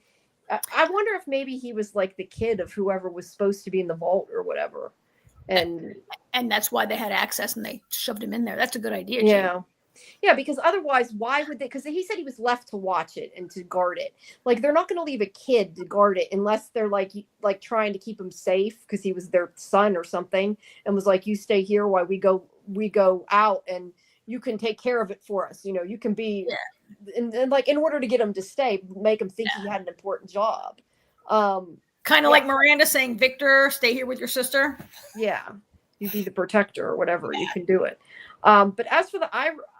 S1: I wonder if maybe he was like the kid of whoever was supposed to be in the vault or whatever. And
S3: that's why they had access and they shoved him in there. That's a good idea.
S1: Yeah.
S3: Jim.
S1: Yeah, because otherwise, why would they? Because he said he was left to watch it and to guard it. Like, they're not going to leave a kid to guard it unless they're like trying to keep him safe because he was their son or something, and was like, "You stay here while we go out, and you can take care of it for us. You know, you can be." Yeah. And like in order to get him to stay, make him think he had an important job.
S3: Kind of like Miranda saying, "Victor, stay here with your sister."
S1: Yeah, you be the protector or whatever. Yeah. You can do it. But as for the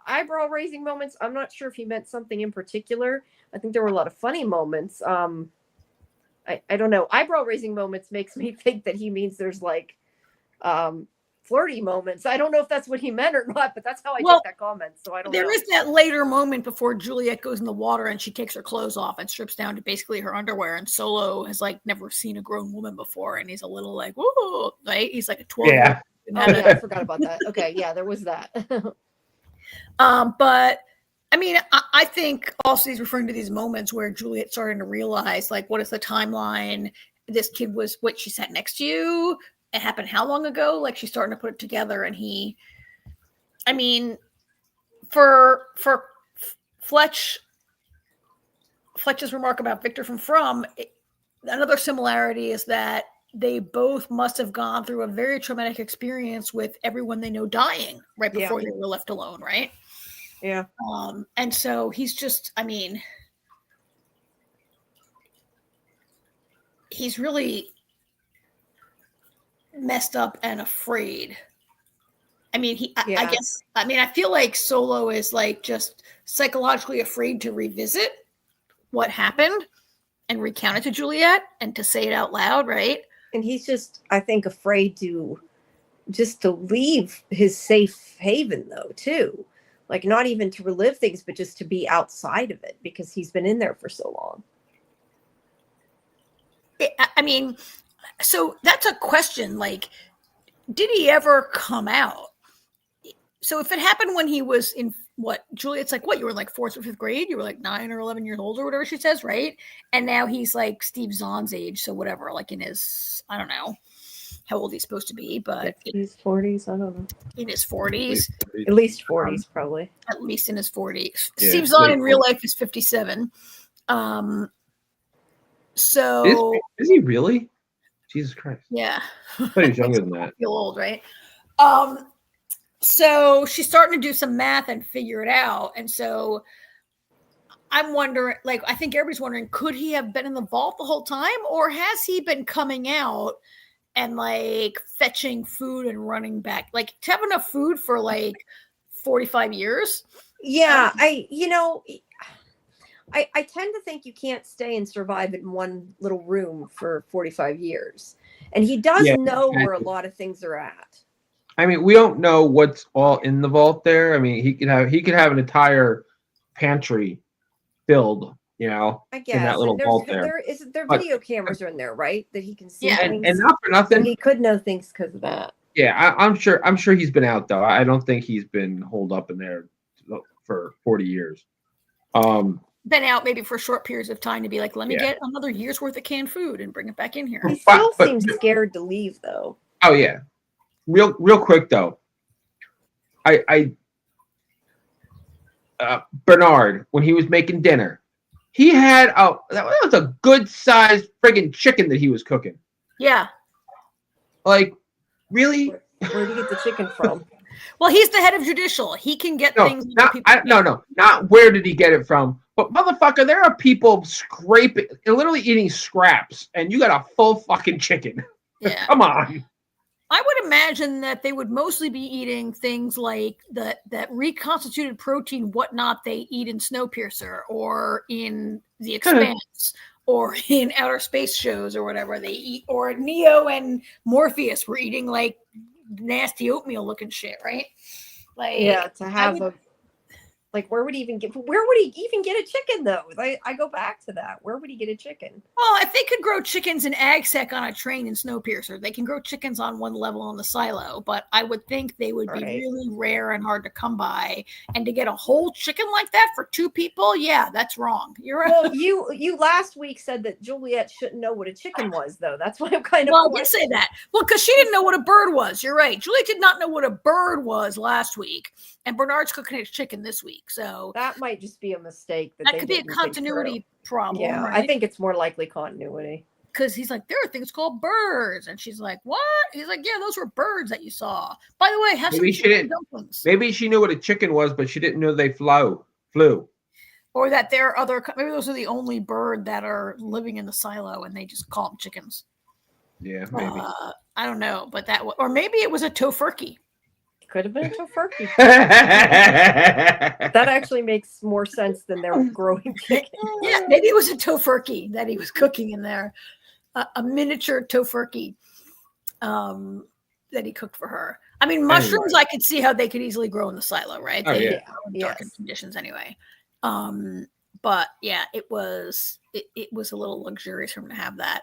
S1: eyebrow raising moments, I'm not sure if he meant something in particular. I think there were a lot of funny moments. I don't know. Eyebrow raising moments makes me think that he means there's like flirty moments. I don't know if that's what he meant or not, but that's how I take that comment. So I don't know.
S3: There is that later moment before Juliet goes in the water and she takes her clothes off and strips down to basically her underwear. And Solo has like never seen a grown woman before. And he's a little like, whoa, right? He's like a 12.
S2: Yeah.
S1: Oh, yeah, I forgot about that. Okay. Yeah, there was that.
S3: But I mean, I think also he's referring to these moments where Juliet's starting to realize, like, what is the timeline? This kid was what she sat next to you. It happened how long ago? Like, she's starting to put it together. And I mean, for Fletch's remark about Victor from another similarity is that they both must have gone through a very traumatic experience with everyone they know dying right before they were left alone, right?
S1: Yeah.
S3: And so he's just, I mean, he's really messed up and afraid. I mean, I guess, I mean, I feel like Solo is like just psychologically afraid to revisit what happened and recount it to Juliet and to say it out loud, right?
S1: And he's just, I think, afraid to leave his safe haven, though, too. Like, not even to relive things, but just to be outside of it because he's been in there for so long.
S3: I mean, so that's a question. Like, did he ever come out? So if it happened when he was in Juliet's like, what, you were like 4th or 5th grade? You were like 9 or 11 years old or whatever she says, right? And now he's like Steve Zahn's age. So whatever, like in his, I don't know how old he's supposed to be, but
S1: his 40s. I don't know.
S3: In his 40s.
S1: At least 40s, probably.
S3: At least in his 40s.
S2: Yeah,
S3: Steve Zahn in real life is 57. So
S2: is he really? Jesus Christ.
S3: yeah.
S2: I thought he was younger than that.
S3: I feel old, right? So she's starting to do some math and figure it out. And so I'm wondering, like, I think everybody's wondering, could he have been in the vault the whole time? Or has he been coming out and like fetching food and running back? Like, to have enough food for like 45 years?
S1: Yeah, I tend to think you can't stay and survive in one little room for 45 years. And he does know where a lot of things are at.
S2: I mean, we don't know what's all in the vault there. I mean, he could have an entire pantry filled, you know,
S1: I guess.
S2: in that little vault there.
S1: There video cameras are in there, right? That he can see things.
S2: And not for nothing.
S1: So he could know things because of that.
S2: Yeah, I'm sure he's been out though. I don't think he's been holed up in there for 40 years.
S3: Been out maybe for short periods of time to be like, let me get another year's worth of canned food and bring it back in here.
S1: He still seems scared to leave though.
S2: Oh yeah. Real quick though. Bernard, when he was making dinner, he had that was a good sized friggin' chicken that he was cooking.
S3: Yeah.
S2: Like, really?
S1: Where'd he get the chicken from?
S3: Well, he's the head of judicial. He can get things.
S2: Not where did he get it from? But motherfucker, there are people scraping, literally eating scraps, and you got a full fucking chicken.
S3: Yeah.
S2: Come on.
S3: I would imagine that they would mostly be eating things like that reconstituted protein, whatnot they eat in Snowpiercer or in The Expanse or in outer space shows or whatever they eat, or Neo and Morpheus were eating like nasty oatmeal looking shit, right? Like,
S1: yeah, to have where would he even get a chicken though? I go back to that. Where would he get a chicken?
S3: Well, if they could grow chickens in AgSec on a train in Snowpiercer, they can grow chickens on one level on the silo, but I would think they would be really rare and hard to come by. And to get a whole chicken like that for two people, yeah, that's wrong. You're right.
S1: Well, you last week said that Juliet shouldn't know what a chicken was, though. That's why I'm kind of.
S3: Well, I did say that. Well, because she didn't know what a bird was. You're right. Juliet did not know what a bird was last week, and Bernard's cooking his chicken this week. So
S1: that might just be a mistake.
S3: That could be a continuity problem.
S1: Yeah,
S3: right?
S1: I think it's more likely continuity.
S3: Because he's like, there are things called birds. And she's like, what? He's like, yeah, those were birds that you saw. By the way, have some chicken dumplings.
S2: Maybe she knew what a chicken was, but she didn't know they flew.
S3: Or that there are maybe those are the only bird that are living in the silo and they just call them chickens.
S2: Yeah, maybe.
S3: I don't know, but or maybe it was a tofurkey.
S1: Could have been a tofurkey. That actually makes more sense than they're growing chicken.
S3: Yeah, maybe it was a tofurkey that he was cooking in there, a miniature tofurkey that he cooked for her. I mean, mushrooms, I could see how they could easily grow in the silo, right? They darkened conditions anyway. But yeah, it was a little luxurious for him to have that.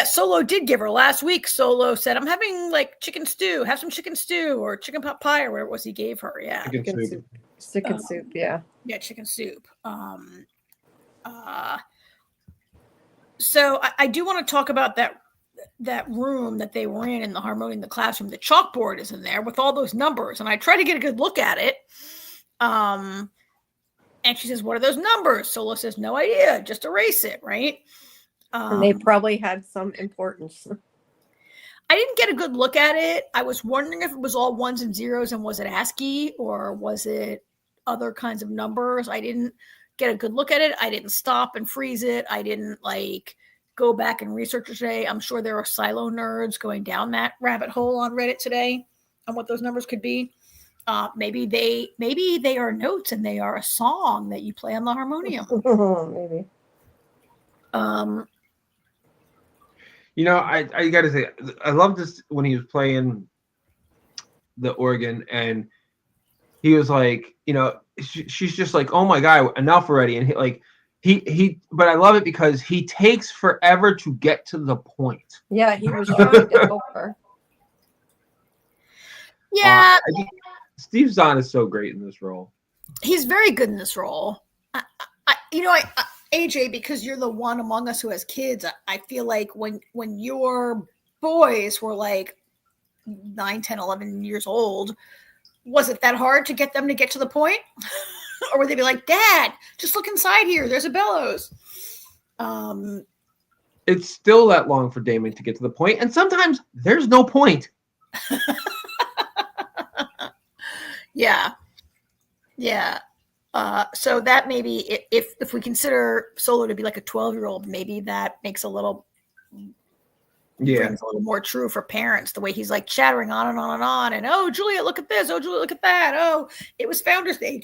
S3: Solo did give her last week. Solo said, I'm having like chicken stew, have some chicken stew or chicken pot pie or whatever it was he gave her. Yeah.
S1: Chicken soup. Yeah.
S3: Yeah. Chicken soup. So I do want to talk about that room that they were in the Harmonium, the classroom. The chalkboard is in there with all those numbers. And I tried to get a good look at it. And she says, what are those numbers? Solo says, no idea. Just erase it. Right.
S1: And they probably had some importance.
S3: I didn't get a good look at it. I was wondering if it was all ones and zeros and was it ASCII or was it other kinds of numbers? I didn't get a good look at it. I didn't stop and freeze it. I didn't go back and research it today. I'm sure there are silo nerds going down that rabbit hole on Reddit today on what those numbers could be. Maybe they are notes and they are a song that you play on the harmonium.
S1: Maybe.
S2: You know, I got to say, I love this when he was playing the organ and he was like, you know, she's just like, oh my God, enough already. And he, but I love it because he takes forever to get to the point.
S1: Yeah, he was trying to help her.
S3: Yeah.
S2: Steve Zahn is so great in this role.
S3: He's very good in this role. AJ, because you're the one among us who has kids, I feel like when your boys were like 9, 10, 11 years old, was it that hard to get them to get to the point? Or would they be like, Dad, just look inside here. There's a bellows.
S2: It's still that long for Damon to get to the point, and sometimes there's no point.
S3: Yeah. So that maybe if we consider Solo to be like a 12-year-old, maybe that makes a little rings a little more true for parents, the way he's like chattering on and on and on. And oh, Juliet, look at this. Oh, Juliet, look at that. Oh, it was Founders Day.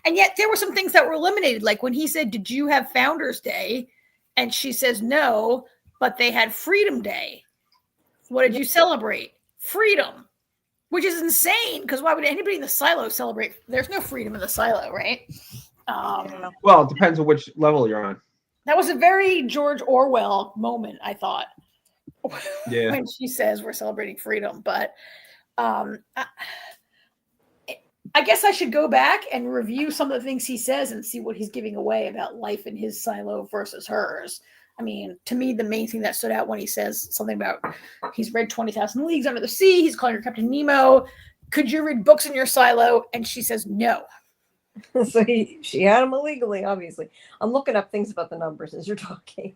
S3: And yet there were some things that were eliminated. Like when he said, did you have Founders Day? And she says, no, but they had Freedom Day. What did you celebrate? Freedom, which is insane. Because why would anybody in the silo celebrate? There's no freedom in the silo, right?
S2: Well, it depends on which level you're on.
S3: That was a very George Orwell moment, I thought.
S2: Yeah.
S3: When she says we're celebrating freedom. But I guess I should go back and review some of the things he says and see what he's giving away about life in his silo versus hers. I mean, to me, the main thing that stood out when he says something about he's read 20,000 Leagues Under the Sea, he's calling her Captain Nemo. Could you read books in your silo? And she says no.
S1: So she had him illegally, obviously. I'm looking up things about the numbers as you're talking.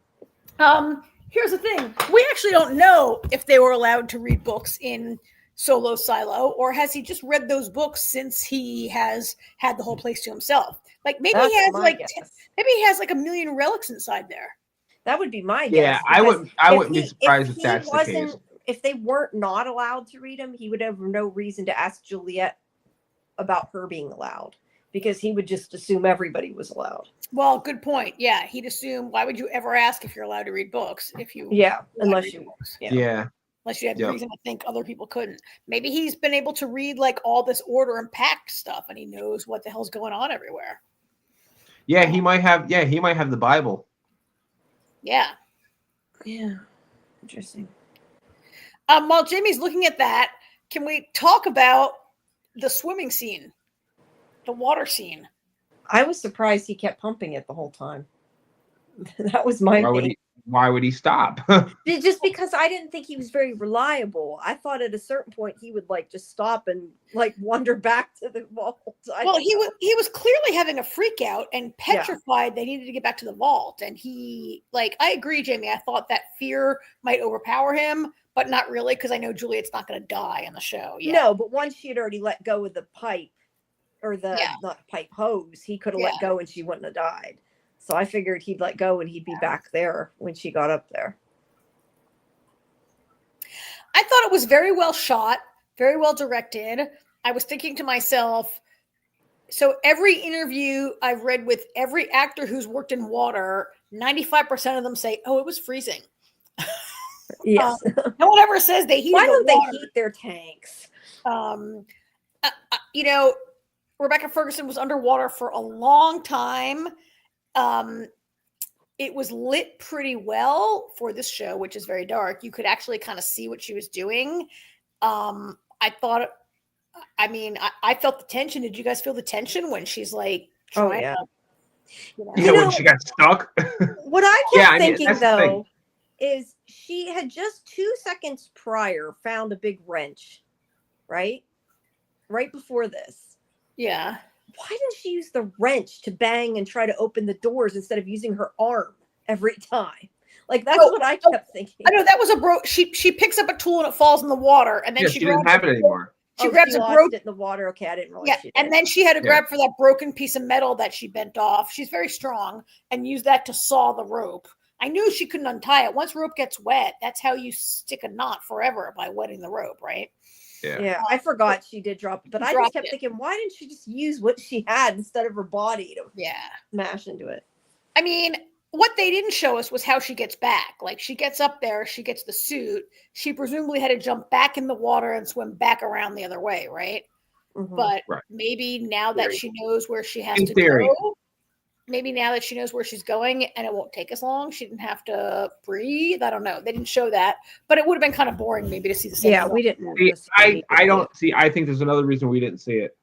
S3: Here's the thing. We actually don't know if they were allowed to read books in Solo silo, or has he just read those books since he has had the whole place to himself? Like maybe he has maybe he has like a million relics inside there.
S1: That would be my guess.
S2: Yeah, I wouldn't be surprised if that's the case.
S1: If they weren't not allowed to read him, he would have no reason to ask Juliet about her being allowed, because he would just assume everybody was allowed.
S3: Well, good point. Yeah, he'd assume, why would you ever ask if you're allowed to read books?
S1: Unless you
S3: books. Unless you had reason to think other people couldn't. Maybe he's been able to read like all this Order and Pact stuff, and he knows what the hell's going on everywhere.
S2: Yeah, he might have. Yeah, he might have the Bible.
S3: Yeah.
S1: Interesting.
S3: While Jamie's looking at that, can we talk about the swimming scene, the water scene?
S1: I was surprised he kept pumping it the whole time. That was my thing.
S2: Why would he stop?
S1: Just because I didn't think he was very reliable. I thought at a certain point he would like just stop and like wander back to the vault.
S3: Well, he was clearly having a freak out and petrified they needed to get back to the vault. And he, like, I agree, Jamie. I thought that fear might overpower him, but not really, because I know Juliet's not going to die in the show.
S1: No, but once she had already let go of the pipe, or not pipe hose, he could have let go and she wouldn't have died. So I figured he'd let go and he'd be back there when she got up there.
S3: I thought it was very well shot, very well directed. I was thinking to myself, so every interview I've read with every actor who's worked in water, 95% of them say, oh, it was freezing.
S1: Yes.
S3: No one ever says they heated
S1: Why don't
S3: the water.
S1: they heat their tanks?
S3: Rebecca Ferguson was underwater for a long time. It was lit pretty well for this show, which is very dark. You could actually kind of see what she was doing. I felt the tension. Did you guys feel the tension when she's like trying to,
S2: when she got stuck?
S1: What I kept thinking though is she had just 2 seconds prior found a big wrench, right before this.
S3: Yeah.
S1: Why didn't she use the wrench to bang and try to open the doors instead of using her arm every time? Like, that's what I kept thinking.
S3: I know that was she picks up a tool and it falls in the water, and then she
S2: didn't have it anymore.
S3: She grabs
S1: it in the water. Okay, I didn't realize.
S3: And then she had to grab for that broken piece of metal that she bent off. She's very strong, and use that to saw the rope. I knew she couldn't untie it. Once rope gets wet, that's how you stick a knot forever, by wetting the rope, right?
S1: Yeah, I forgot she did drop it, but I just kept thinking, why didn't she just use what she had instead of her body to smash into it?
S3: I mean, what they didn't show us was how she gets back. Like, she gets up there, she gets the suit. She presumably had to jump back in the water and swim back around the other way, right? Mm-hmm. But maybe now that she knows where she has to go, maybe now that she knows where she's going and it won't take as long, she didn't have to breathe. I don't know. They didn't show that, but it would have been kind of boring maybe to see the same.
S1: Yeah, we didn't.
S2: I don't see. I think there's another reason we didn't see it.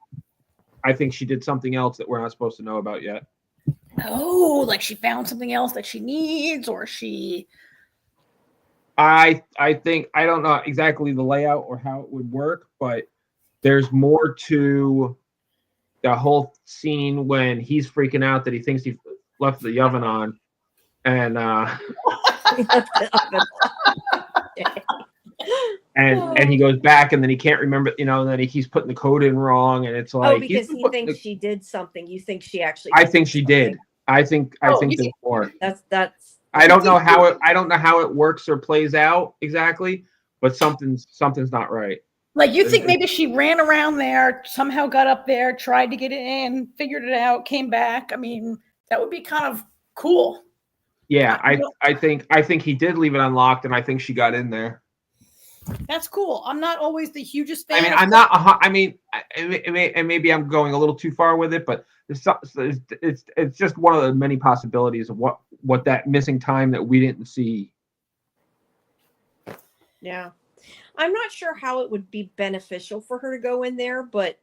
S2: I think she did something else that we're not supposed to know about yet.
S3: Oh, like she found something else that she needs, or she.
S2: I think, I don't know exactly the layout or how it would work, but there's more to the whole scene when he's freaking out that he thinks he left the oven on, and and he goes back, and then he can't remember, and then he's putting the code in wrong, and it's like
S1: because he thinks she did something. You think she actually?
S2: I think she did. I think there's more.
S1: That's.
S2: I don't know how it works or plays out exactly, but something's not right.
S3: Like, you think maybe she ran around there, somehow got up there, tried to get it in, figured it out, came back. I mean, that would be kind of cool.
S2: Yeah, I think he did leave it unlocked, and I think she got in there.
S3: That's cool. I'm not always the hugest fan.
S2: I mean, I'm not. I mean, and maybe I'm going a little too far with it, but it's just one of the many possibilities of what that missing time that we didn't see.
S1: Yeah, I'm not sure how it would be beneficial for her to go in there, but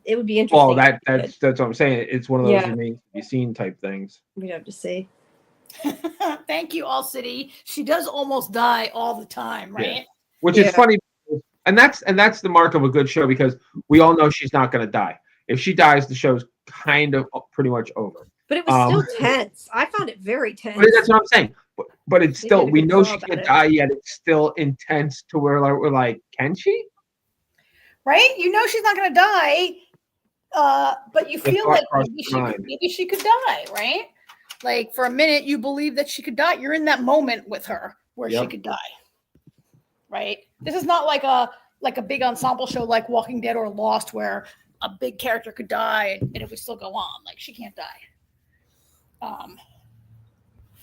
S1: it would be interesting.
S2: Oh, that's what I'm saying. It's one of those remains to be seen type things.
S1: We'd have to see.
S3: Thank you, All City. She does almost die all the time, right?
S2: Yeah. Which is funny, and that's the mark of a good show, because we all know she's not going to die. If she dies, the show's kind of pretty much over.
S1: But it was still tense. I found it very tense.
S2: But that's what I'm saying. But it's still, we know she can't die yet. It's still intense to where we're like, can she?
S3: Right? You know she's not going to die, but you feel like maybe she could die, right? Like, for a minute, you believe that she could die. You're in that moment with her where she could die. Right? This is not like a big ensemble show like Walking Dead or Lost, where a big character could die and it would still go on. Like, she can't die.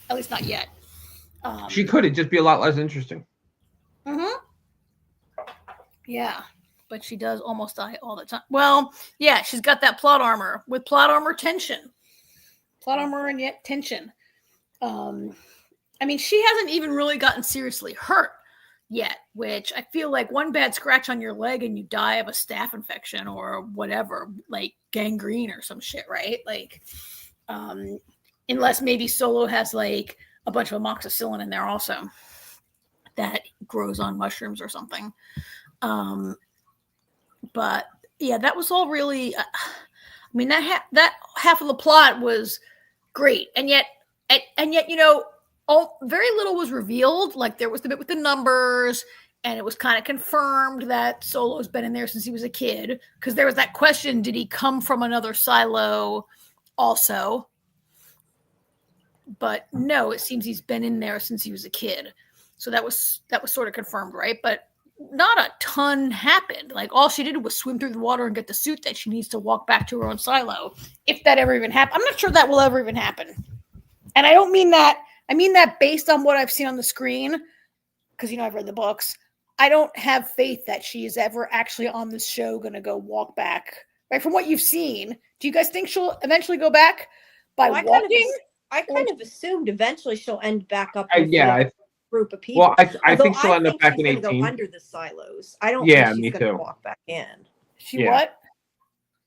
S3: At least not yet.
S2: She could. It'd just be a lot less interesting.
S3: Mm-hmm. Yeah, but she does almost die all the time. Well, yeah, she's got that plot armor with plot armor tension. Plot armor and yet tension. I mean, she hasn't even really gotten seriously hurt yet, which I feel like one bad scratch on your leg and you die of a staph infection or whatever, like gangrene or some shit, right? Like, unless maybe Solo has like a bunch of amoxicillin in there also that grows on mushrooms or something. But yeah, that was all really, I mean, that half of the plot was great. And yet, very little was revealed. Like, there was the bit with the numbers, and it was kind of confirmed that Solo's been in there since he was a kid. Because there was that question, did he come from another silo also? But no, it seems he's been in there since he was a kid. So that was sort of confirmed, right? But not a ton happened. Like, all she did was swim through the water and get the suit that she needs to walk back to her own silo. If that ever even happened. I'm not sure that will ever even happen. And I don't mean that. I mean that based on what I've seen on the screen, because, I've read the books. I don't have faith that she is ever actually on this show going to go walk back. Right? From what you've seen, do you guys think she'll eventually go back by walking?
S1: I kind of assumed eventually she'll end back up with group of people.
S2: Well, I think she'll end up back in 18.
S1: Go under the silos. I don't think she's going to walk back in.
S3: What?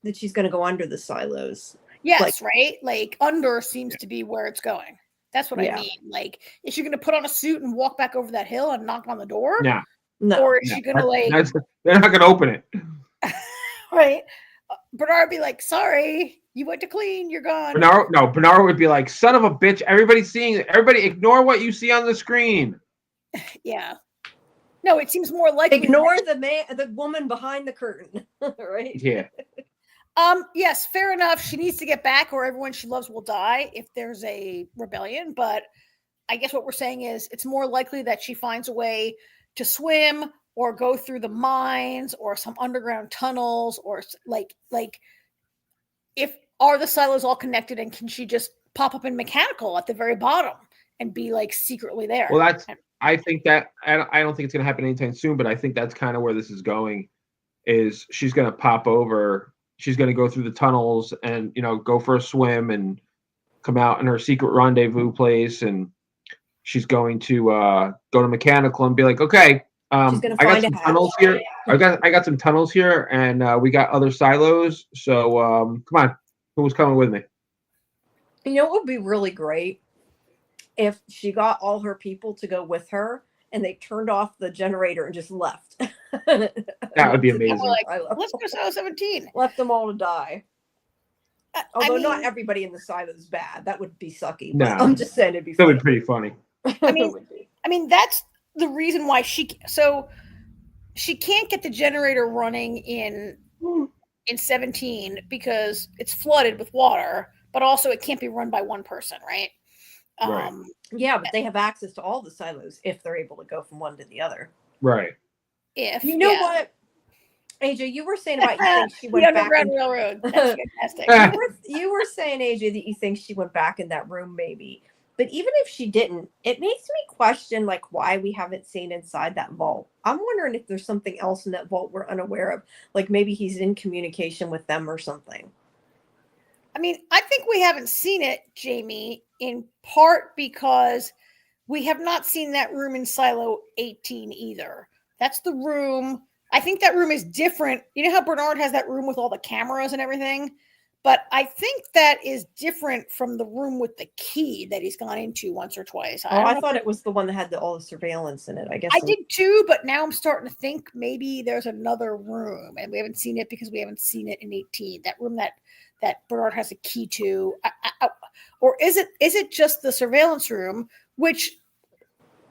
S1: That she's going to go under the silos.
S3: Yes, right? Like, under seems to be where it's going. That's what I mean. Like, is she going to put on a suit and walk back over that hill and knock on the door?
S2: No.
S3: Or is she going to,
S2: they're not going to open it.
S3: Right? Bernard would be like, sorry, you went to clean, you're gone.
S2: Bernard would be like, son of a bitch, everybody's seeing it. Everybody ignore what you see on the screen.
S3: Yeah. No, it seems more likely.
S1: Ignore the woman behind the curtain. Right?
S2: Yeah.
S3: Yes, fair enough. She needs to get back or everyone she loves will die if there's a rebellion. But I guess what we're saying is it's more likely that she finds a way to swim or go through the mines or some underground tunnels or like if are the silos all connected and can she just pop up in mechanical at the very bottom and be like secretly there?
S2: Well, I think that I don't think it's going to happen anytime soon, but I think that's kind of where this is going. Is she's going to pop over. She's going to go through the tunnels and, go for a swim and come out in her secret rendezvous place. And she's going to go to mechanical and be like, okay, I got some tunnels here. I got some tunnels here and we got other silos. So come on, who's coming with me?
S1: It would be really great if she got all her people to go with her and they turned off the generator and just left.
S2: That would be amazing.
S3: Like, let's go Silo 17.
S1: Left them all to die. Although not everybody in the silo is bad. That would be sucky.
S2: No.
S1: I'm just saying it'd be
S2: That
S1: funny.
S2: would be pretty funny.
S3: I mean, that's the reason why she can't get the generator running in 17 because it's flooded with water, but also it can't be run by one person, right?
S2: Right.
S1: Yeah, but they have access to all the silos if they're able to go from one to the other.
S2: Right.
S3: If
S1: you know what, AJ, you were saying about you think she went
S3: the
S1: back
S3: Underground
S1: in...
S3: Railroad. That's fantastic.
S1: you were saying, AJ, that you think she went back in that room, maybe. But even if she didn't, it makes me question like why we haven't seen inside that vault. I'm wondering if there's something else in that vault we're unaware of. Like maybe he's in communication with them or something.
S3: I mean, I think we haven't seen it, Jamie, in part because we have not seen that room in Silo 18 either. That's the room. I think that room is different. You know how Bernard has that room with all the cameras and everything? But I think that is different from the room with the key that he's gone into once or twice.
S1: I thought it was the one that had all the surveillance in it. I guess
S3: I did too, but now I'm starting to think maybe there's another room and we haven't seen it because we haven't seen it in 18. That room that Bernard has a key to, or is it just the surveillance room? Which,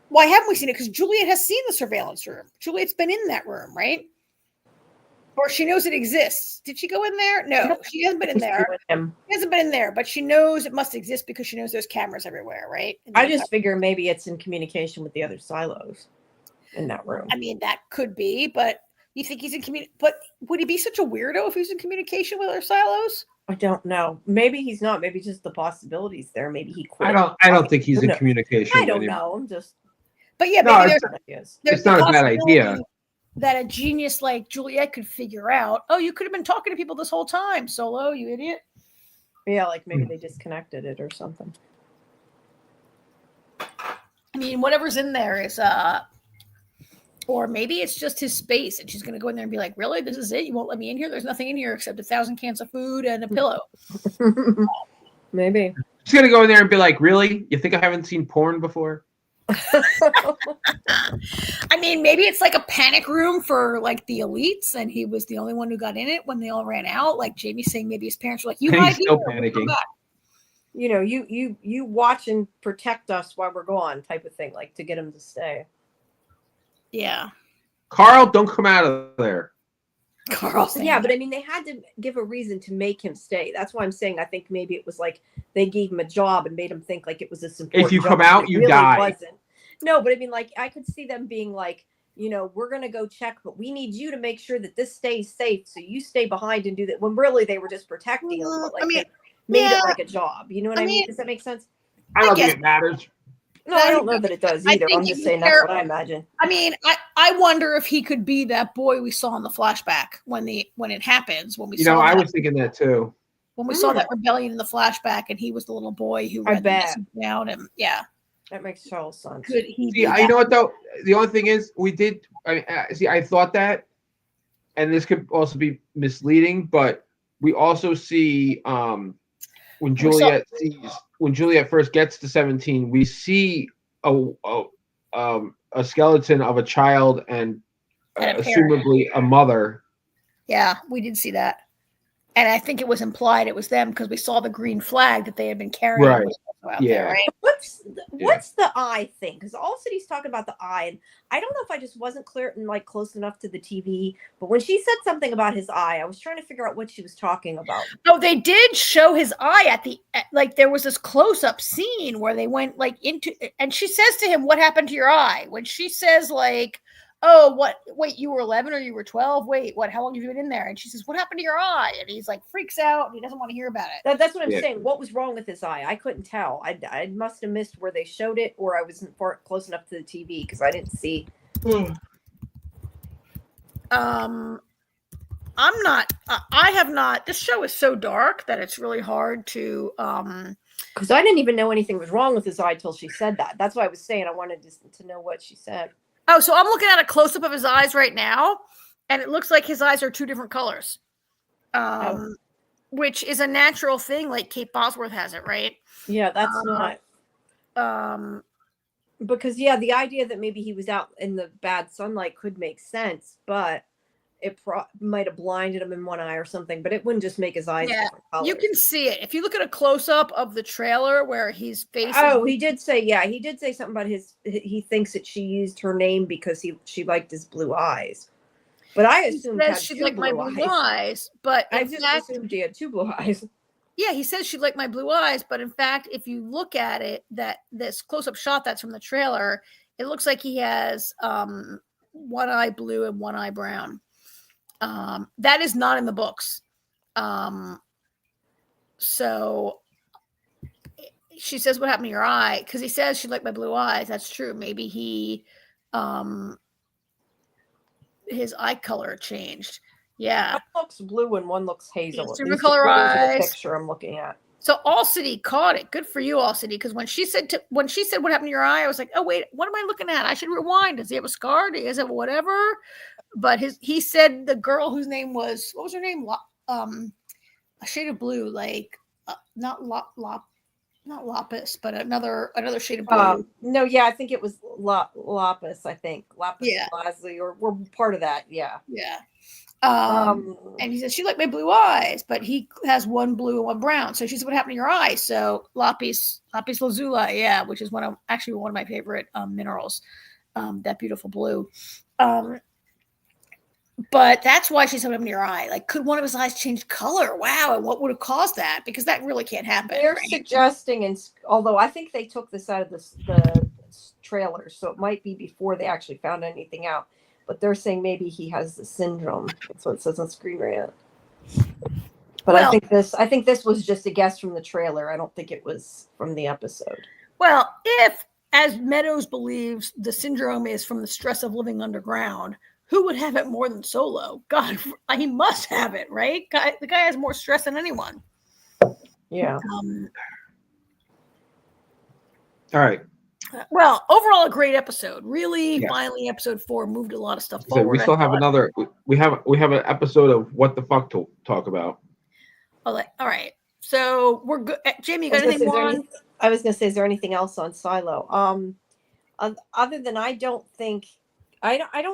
S3: why haven't we seen it? Because Juliet has seen the surveillance room. Juliet's been in that room, right? Or she knows it exists. Did she go in there? No, she hasn't been in there. She hasn't been in there, but she knows it must exist because she knows there's cameras everywhere, right?
S1: I just figure maybe it's in communication with the other silos in that room.
S3: I mean, that could be, but you think he's in communication? But would he be such a weirdo if he's in communication with other silos?
S1: I don't know. Maybe he's not. Maybe just the possibilities there. Maybe he quit.
S2: I don't think he's in communication.
S1: I don't know. I'm just.
S3: But yeah, maybe
S2: it's not a bad idea.
S3: That a genius like Juliet could figure out. Oh, you could have been talking to people this whole time, Solo, you idiot.
S1: Yeah, like maybe they disconnected it or something.
S3: I mean, whatever's in there is or maybe it's just his space and she's going to go in there and be like, really, this is it? You won't let me in here? There's nothing in here except 1,000 cans of food and a pillow.
S1: Maybe.
S2: She's going to go in there and be like, really? You think I haven't seen porn before?
S3: I mean, maybe it's like a panic room for like the elites and he was the only one who got in it when they all ran out. Like Jamie's saying, maybe his parents were like, you hide here,
S2: panicking.
S1: You know, you watch and protect us while we're gone type of thing, like to get him to stay.
S3: Yeah.
S2: Carl, don't come out of there.
S3: Carl.
S1: Yeah, but I mean, they had to give a reason to make him stay. That's why I'm saying I think maybe it was like they gave him a job and made him think like it was this important
S2: if you
S1: job,
S2: come out, you
S1: really
S2: die.
S1: Wasn't. No, but I mean, like I could see them being like, you know, we're going to go check, but we need you to make sure that this stays safe. So you stay behind and do that. When really they were just protecting him. But like they made it like a job. You know what I mean? Does that make sense?
S2: I don't think it matters.
S1: No, I don't know that it does either. I'm just saying that's what I imagine.
S3: I mean, I wonder if he could be that boy we saw in the flashback when it happens. When we saw
S2: I was thinking that too.
S3: When we saw that rebellion in the flashback, and he was the little boy who read the message down, and
S1: that makes total sense.
S3: Could he?
S2: See, you know what though? The only thing is, we did. I thought that, and this could also be misleading, but we also see when Juliet first gets to 17, we see a skeleton of a child and assumably a mother.
S3: Yeah, we did see that. And I think it was implied it was them because we saw the green flag that they had been carrying.
S2: Right.
S3: There, right?
S1: What's the eye thing? Because all city's talking about the eye, and I don't know if I just wasn't clear and like close enough to the TV. But when she said something about his eye, I was trying to figure out what she was talking about.
S3: No, they did show his eye like there was this close-up scene where they went like into, and she says to him, "What happened to your eye?" When she says like, "Oh, what? Wait, you were 11 or you were 12? Wait, what? How long have you been in there?" And she says, "What happened to your eye?" And he's like, freaks out. And he doesn't want to hear about it.
S1: That's what I'm saying. What was wrong with his eye? I couldn't tell. I must have missed where they showed it, or I wasn't close enough to the TV because I didn't see.
S3: I'm not. I have not. This show is so dark that it's really hard to.
S1: Because I didn't even know anything was wrong with his eye till she said that. That's why I was saying I wanted to know what she said.
S3: Oh, so I'm looking at a close-up of his eyes right now, and it looks like his eyes are two different colors, which is a natural thing. Like Kate Bosworth has it, right?
S1: Yeah, that's not. Because the idea that maybe he was out in the bad sunlight could make sense, but it might have blinded him in one eye or something, but it wouldn't just make his eyes different colors.
S3: You can see it if you look at a close up of the trailer where his face.
S1: Oh, he did say something about he thinks that she used her name because she liked his blue eyes. But I assumed
S3: she liked my blue eyes, but
S1: I just assumed he had two blue eyes.
S3: Yeah, he says she liked my blue eyes, but in fact, if you look at it, this close up shot that's from the trailer, it looks like he has one eye blue and one eye brown. That is not in the books. So she says, "What happened to your eye?" Because he says she liked my blue eyes. That's true. Maybe his eye color changed. Yeah,
S1: one looks blue and one looks hazel.
S3: Different color eyes.
S1: The picture I'm looking at.
S3: So All City caught it. Good for you, All City. Because when she said what happened to your eye, I was like, oh wait, what am I looking at? I should rewind. Does he have a scar? Does he have whatever? But he said the girl whose name was, what was her name? A shade of blue, like not lapis, but another shade of blue.
S1: No, yeah, I think it was lapis. I think lapis lazuli, or we're part of that. Yeah.
S3: And he says she liked my blue eyes, but he has one blue and one brown. So she said, "What happened to your eyes?" So lapis lazuli, which is one of my favorite minerals. That beautiful blue. But that's why she said, "What happened to your eye?" Like, could one of his eyes change color? Wow, and what would have caused that? Because that really can't happen.
S1: They're suggesting, and although I think they took this out of the trailer, so it might be before they actually found anything out. But they're saying maybe he has the syndrome. That's what it says on screen right now. But I think this was just a guess from the trailer. I don't think it was from the episode.
S3: Well, if, as Meadows believes, the syndrome is from the stress of living underground, who would have it more than Solo? God, he must have it, right? The guy has more stress than anyone.
S1: Yeah.
S2: All right.
S3: Well, overall, a great episode. Really, finally, episode 4 moved a lot of stuff forward.
S2: We still have another. We have an episode of What the Fuck to talk about.
S3: All right. So we're good. Jamie, you got anything more?
S1: I was going to say, is there anything else on Silo? Other than I don't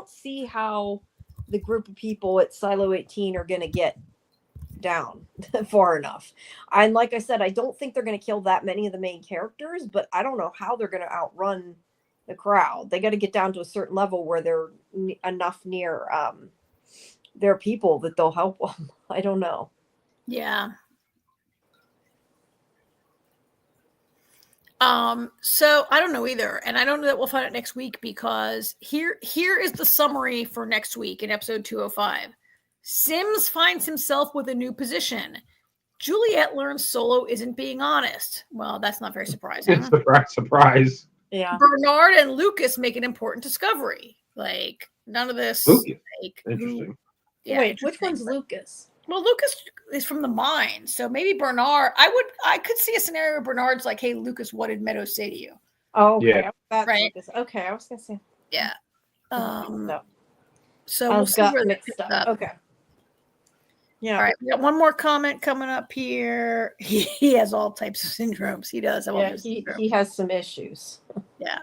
S1: see how the group of people at Silo 18 are going to get down far enough. And like I said, I don't think they're going to kill that many of the main characters, but I don't know how they're going to outrun the crowd. They got to get down to a certain level where they're enough near their people that they'll help them. I don't know.
S3: Yeah. So I don't know either, and I don't know that we'll find it next week, because here is the summary for next week in episode 205. Sims finds himself with a new position. Juliet learns Solo isn't being honest. Well, that's not very surprising.
S2: Surprise.
S1: Yeah.
S3: Bernard and Lucas make an important discovery. Like, none of this.
S2: Lucas.
S3: Like,
S2: interesting.
S1: Wait, which one's Lucas?
S3: Well, Lucas is from the mine, so maybe Bernard. I could see a scenario where Bernard's like, "Hey, Lucas, what did Meadows say to you?"
S1: Oh, okay.
S2: Yeah.
S1: That's
S3: right.
S1: Lucas. Okay, I was gonna say.
S3: Yeah.
S1: No.
S3: So we'll see where that picks up.
S1: Okay. Yeah.
S3: All right. We got one more comment coming up here. He has all types of syndromes. He does.
S1: He has some issues.
S3: Yeah.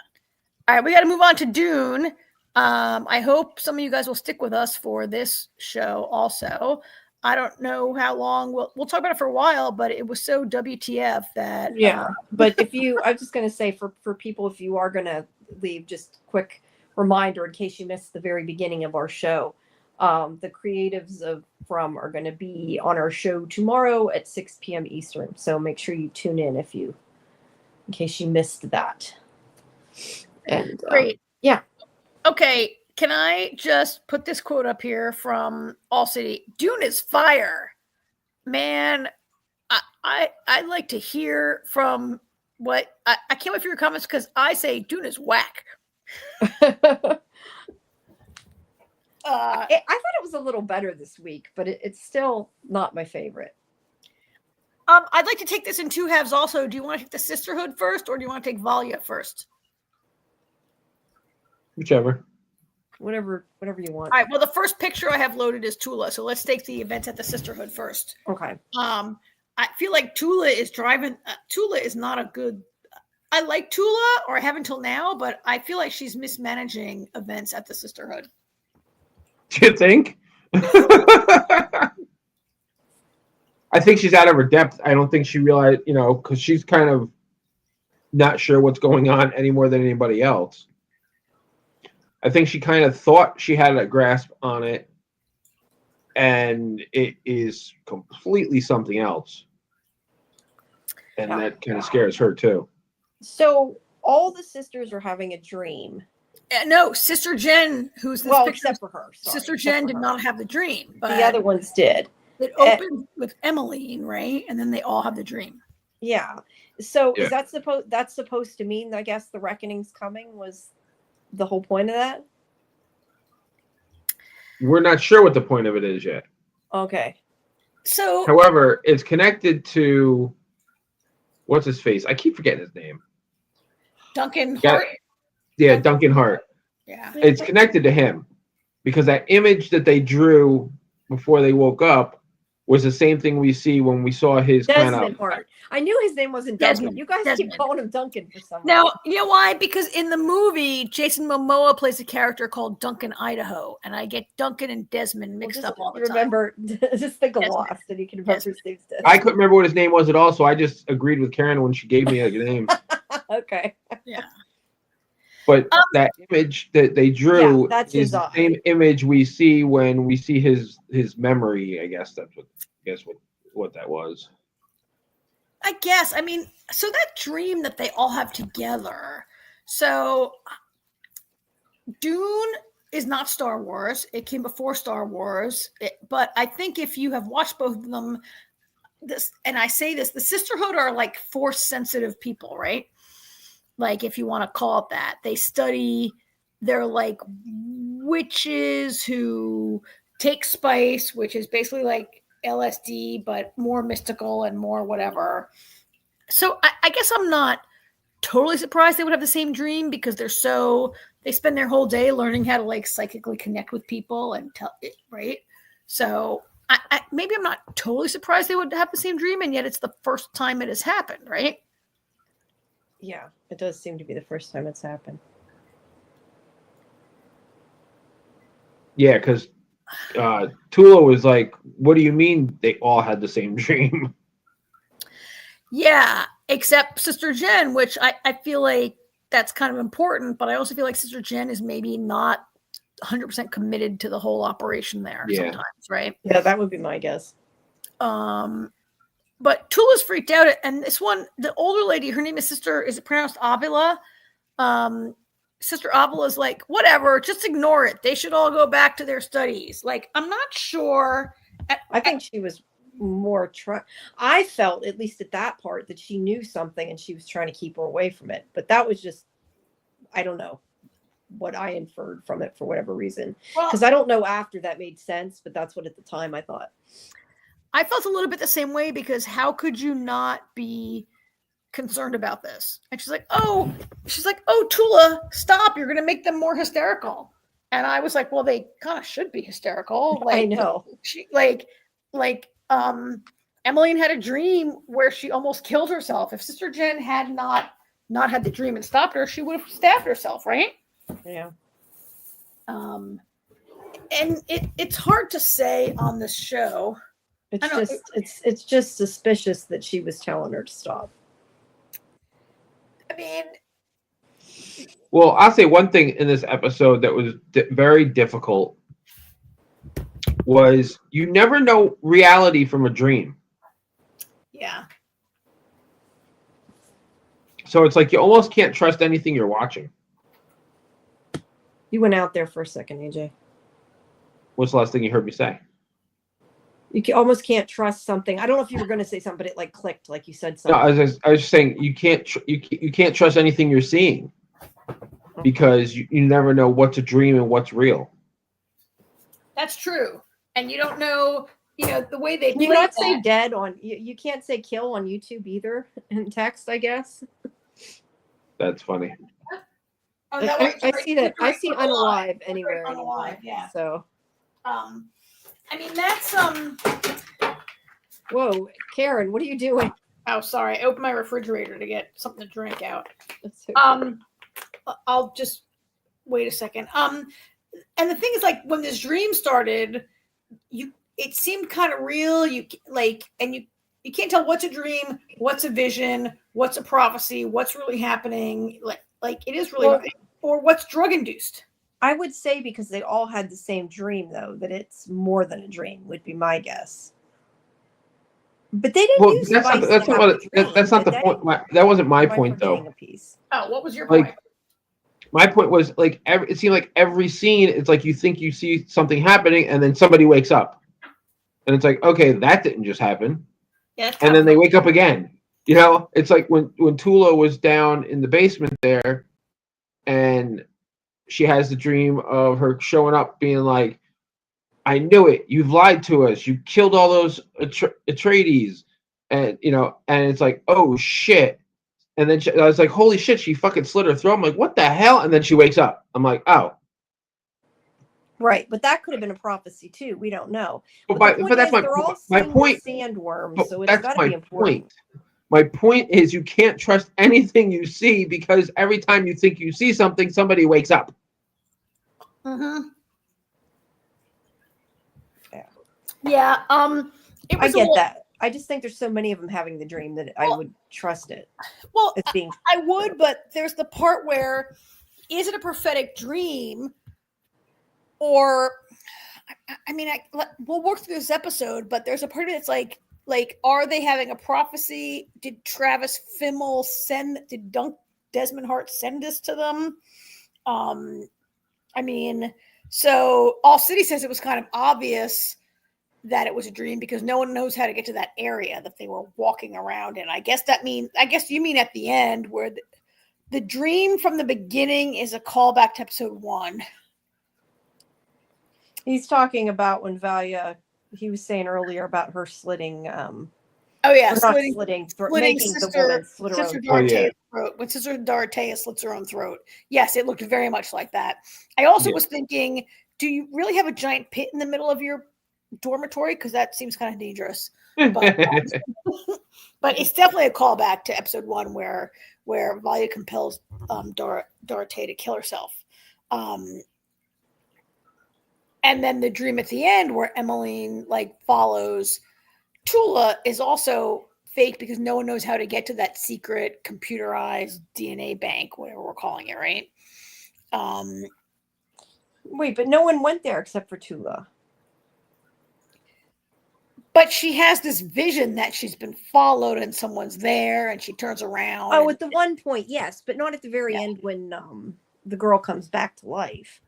S3: All right. We got to move on to Dune. I hope some of you guys will stick with us for this show also. I don't know how long we'll talk about it for a while, but it was so WTF that
S1: but I was just going to say for people, if you are going to leave, just quick reminder in case you missed the very beginning of our show, the creatives from are going to be on our show tomorrow at 6 p.m. Eastern, so make sure you tune in in case you missed that. And
S3: great.
S1: Yeah.
S3: Okay, can I just put this quote up here from All City? Dune is fire. Man, I'd like to hear from what... I can't wait for your comments, because I say Dune is whack.
S1: I thought it was a little better this week, but it's still not my favorite.
S3: I'd like to take this in two halves also. Do you want to take the Sisterhood first, or do you want to take Valia first?
S2: Whichever.
S1: Whatever you want.
S3: All right. Well, the first picture I have loaded is Tula, so let's take the events at the Sisterhood first.
S1: Okay.
S3: I feel like Tula is driving. Tula is not a good. I like Tula, or I have until now, but I feel like she's mismanaging events at the Sisterhood.
S2: Do you think? I think she's out of her depth. I don't think she realized, because she's kind of not sure what's going on any more than anybody else. I think she kind of thought she had a grasp on it, and it is completely something else. And that kind of scares her too.
S1: So all the sisters are having a dream.
S3: No, Sister Jen, who's this picture,
S1: except for her. Sorry,
S3: Sister Jen did not have the dream, but
S1: the other ones did.
S3: It opened with Emmeline, right? And then they all have the dream.
S1: Yeah. So is that supposed to mean, I guess, the reckoning's coming was the whole point of that?
S2: We're not sure what the point of it is yet.
S1: Okay.
S3: So,
S2: however, it's connected to what's his face? I keep forgetting his name.
S3: Duncan Hart.
S2: Yeah, Duncan Hart.
S3: Yeah.
S2: It's connected to him because that image that they drew before they woke up was the same thing we see when we saw his
S1: Desmond Hart. I knew his name wasn't Duncan.
S3: Desmond.
S1: You guys keep calling him Duncan for some reason.
S3: Now, you know why? Because in the movie, Jason Momoa plays a character called Duncan Idaho, and I get Duncan and Desmond mixed up all the time.
S1: Remember, just think of Lost, and you can remember his name's Desmond.
S2: I couldn't remember what his name was at all, so I just agreed with Karen when she gave me a name.
S1: Okay.
S3: Yeah.
S2: But that image that they drew is the same image we see when we see his memory. I guess that's what that was.
S3: I guess. I mean, so that dream that they all have together. So Dune is not Star Wars. It came before Star Wars. But I think if you have watched both of them, and I say this, the Sisterhood are like force sensitive people, right? Like, if you want to call it that. They study, they're like witches who take spice, which is basically like LSD, but more mystical and more whatever. So I guess I'm not totally surprised they would have the same dream because they spend their whole day learning how to like psychically connect with people and tell it, right? So maybe I'm not totally surprised they would have the same dream, and yet it's the first time it has happened, right?
S1: Yeah, it does seem to be the first time it's happened.
S2: Yeah, because Tula was like, what do you mean they all had the same dream?
S3: Yeah, except Sister Jen, which I feel like that's kind of important, but I also feel like Sister Jen is maybe not 100% committed to the whole operation there sometimes, right?
S1: Yeah, that would be my guess.
S3: But Tula's freaked out, and this one, the older lady, her name is is it pronounced Avila? Sister Avila is like, whatever, just ignore it. They should all go back to their studies. Like, I'm not sure.
S1: I think she was more I felt, at least at that part, that she knew something and she was trying to keep her away from it. But that was just, I don't know what I inferred from it for whatever reason. Because I don't know after that made sense, but that's what at the time I thought.
S3: I felt a little bit the same way because how could you not be concerned about this? And she's like, oh, Tula, stop. You're going to make them more hysterical. And I was like, well, they kind of should be hysterical. Like,
S1: I know.
S3: She Emmeline had a dream where she almost killed herself. If Sister Jen had not had the dream and stopped her, she would have stabbed herself, right?
S1: Yeah.
S3: And it's hard to say on this show.
S1: It's just suspicious that she was telling her to stop.
S3: I mean,
S2: well, I'll say one thing in this episode that was very difficult was you never know reality from a dream.
S3: Yeah.
S2: So it's like you almost can't trust anything you're watching.
S1: You went out there for a second, AJ.
S2: What's the last thing you heard me say?
S1: You almost can't trust something. I don't know if you were going to say something, but it like clicked, like you said something.
S2: No, I was just saying you can't trust anything you're seeing because you never know what's a dream and what's real.
S3: That's true, and you don't know. The way they.
S1: You not say dead on. You can't say kill on YouTube either in text. I guess.
S2: That's funny.
S3: Oh,
S1: I see that. I see unalive anywhere.
S3: Unalive, yeah.
S1: So.
S3: I mean, that's
S1: Whoa, Karen, what are you doing?
S3: Oh, sorry. I opened my refrigerator to get something to drink out.
S1: That's so
S3: I'll just wait a second. And the thing is, like, when this dream started, it seemed kind of real. You can't tell what's a dream, what's a vision, what's a prophecy, what's really happening. Like it is really, or what's drug induced.
S1: I would say because they all had the same dream, though, that it's more than a dream would be my guess. But they didn't use
S2: that's not the point. That wasn't my point, though.
S3: Oh, what was your point?
S2: My point was like it seemed like every scene, it's like you think you see something happening, and then somebody wakes up, and it's like, okay, that didn't just happen.
S3: Yeah,
S2: and then they wake up again. You know, it's like when Tula was down in the basement there, and she has the dream of her showing up, being like, "I knew it. You've lied to us. You killed all those Atreides," and and it's like, "Oh shit." And then I was like, holy shit, she fucking slit her throat. I'm like, what the hell? And then she wakes up. I'm like, oh.
S1: Right, but that could have been a prophecy too. We don't know.
S2: But that's my point.
S1: Sandworms, so it's got to be important.
S2: My point is you can't trust anything you see because every time you think you see something, somebody wakes up.
S3: Mm-hmm. Yeah.
S1: I get that. I just think there's so many of them having the dream that I would trust it.
S3: Well, I would, but there's the part where, is it a prophetic dream? Or, we'll work through this episode, but there's a part of it's like, are they having a prophecy? Did Travis Fimmel did Desmond Hart send this to them? So All City says it was kind of obvious that it was a dream because no one knows how to get to that area that they were walking around in. I guess you mean at the end where the dream from the beginning is a callback to episode 1.
S1: He's talking about when Valia, he was saying earlier about her slitting. Making the woman slit her own
S3: throat. When Sister Dorothea slits her own throat. Yes, it looked very much like that. I also was thinking, do you really have a giant pit in the middle of your dormitory? Because that seems kind of dangerous. But, but it's definitely a callback to episode 1 where Valia compels Dorothea to kill herself. And then the dream at the end where Emmeline follows Tula is also fake because no one knows how to get to that secret computerized DNA bank, whatever we're calling it, right?
S1: Wait, but no one went there except for Tula.
S3: But she has this vision that she's been followed and someone's there and she turns around.
S1: Oh, at the one point, yes, but not at the very end when the girl comes back to life.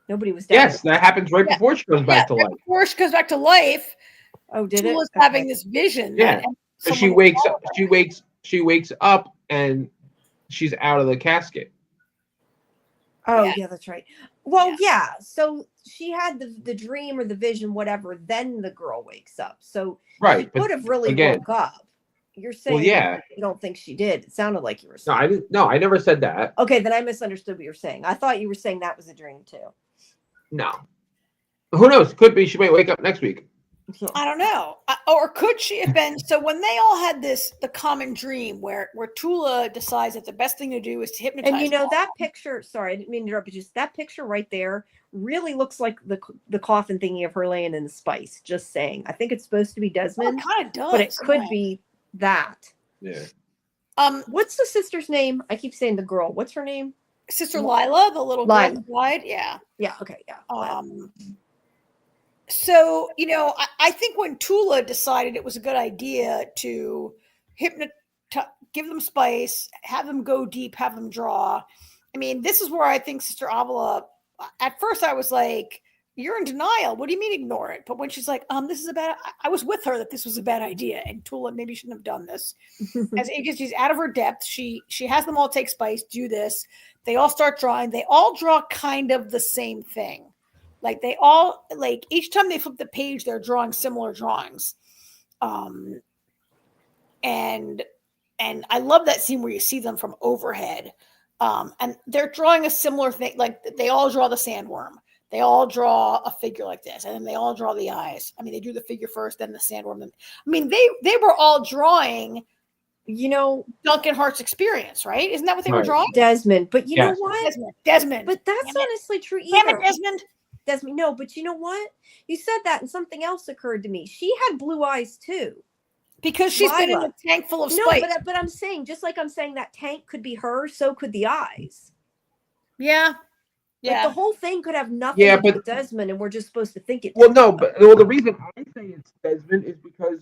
S1: Nobody was down.
S2: Yes, that happens right before she goes back to life.
S3: Before she goes back to life.
S1: Oh, did
S3: Tula's having this vision.
S2: Yeah. So she wakes up. She wakes up and she's out of the casket.
S1: Oh, yeah, that's right. Well, yeah. So she had the dream or the vision, whatever. Then the girl wakes up. So she could have really woke up. You're saying you don't think she did. It sounded like you were saying.
S2: No, I didn't. No, I never said that.
S1: Okay, then I misunderstood what you're saying. I thought you were saying that was a dream too.
S2: No. Who knows? Could be. She might wake up next week.
S3: I don't know. Or could she have been? So when they all had the common dream where Tula decides that the best thing to do is to hypnotize.
S1: And that picture, sorry, I didn't mean to interrupt, but just that picture right there really looks like the coffin thingy of her laying in the spice. Just saying. I think it's supposed to be Desmond.
S3: It kind of does.
S1: But it could be that.
S2: Yeah.
S1: What's the sister's name? I keep saying the girl. What's her name?
S3: Sister Lila, the little girl who died. Yeah.
S1: Yeah. Okay. Yeah.
S3: So, I think when Tula decided it was a good idea to give them spice, have them go deep, have them draw. I mean, this is where I think Sister Avila, at first I was like, you're in denial. What do you mean ignore it? But when she's like, this is I was with her that this was a bad idea. And Tula maybe shouldn't have done this. As she's out of her depth, she has them all take spice, do this. They all start drawing. They all draw kind of the same thing. They all, each time they flip the page, they're drawing similar drawings. And I love that scene where you see them from overhead. And they're drawing a similar thing. They all draw the sandworm. They all draw a figure like this. And then they all draw the eyes. I mean, they do the figure first, then the sandworm. They were all drawing, Duncan Hart's experience, right? Isn't that what they were drawing?
S1: Desmond. But you know what?
S3: Desmond.
S1: But that's honestly true
S3: either. Damn it, Desmond.
S1: Desmond. No, but you know what? You said that, and something else occurred to me. She had blue eyes too.
S3: Because she's been in a tank full of spice.
S1: No, but I'm saying, just like I'm saying that tank could be her, so could the eyes.
S3: Yeah.
S1: Like the whole thing could have nothing to do with Desmond, and we're just supposed to think it.
S2: Well, no, but the reason I say it's Desmond is because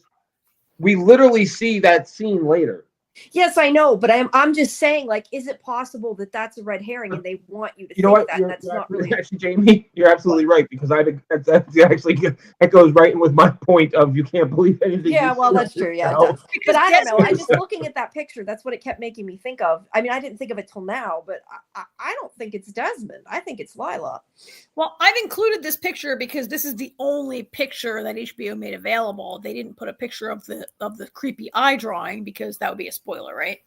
S2: we literally see that scene later.
S1: Yes, I know, but I'm just saying, like, is it possible that that's a red herring and they want you to think that? And that's not really.
S2: Actually, Jamie, you're absolutely right, because that's actually that goes right in with my point of you can't believe anything.
S1: Yeah, well, that's true. Yeah, it does. But I don't know. I just looking at that picture, that's what it kept making me think of. I mean, I didn't think of it till now, but I don't think it's Desmond. I think it's Lila.
S3: Well, I've included this picture because this is the only picture that HBO made available. They didn't put a picture of the creepy eye drawing because that would be a spoiler, right?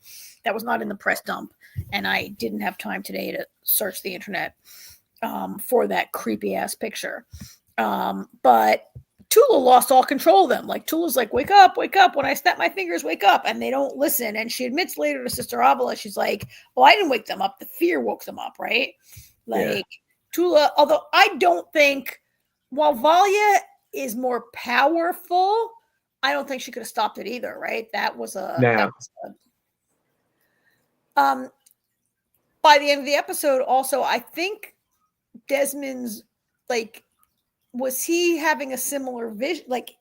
S3: That was not in the press dump, and I didn't have time today to search the internet for that creepy ass picture. But Tula lost all control of them. Like, Tula's like, wake up, when I snap my fingers, wake up, and they don't listen. And she admits later to Sister Avila, she's like, I didn't wake them up, the fear woke them up, right? Like, Tula, although I don't think, while Valia is more powerful, I don't think she could have stopped it either, right? That was a by the end of the episode, also, I think Desmond's, like, was he having a similar vision? Like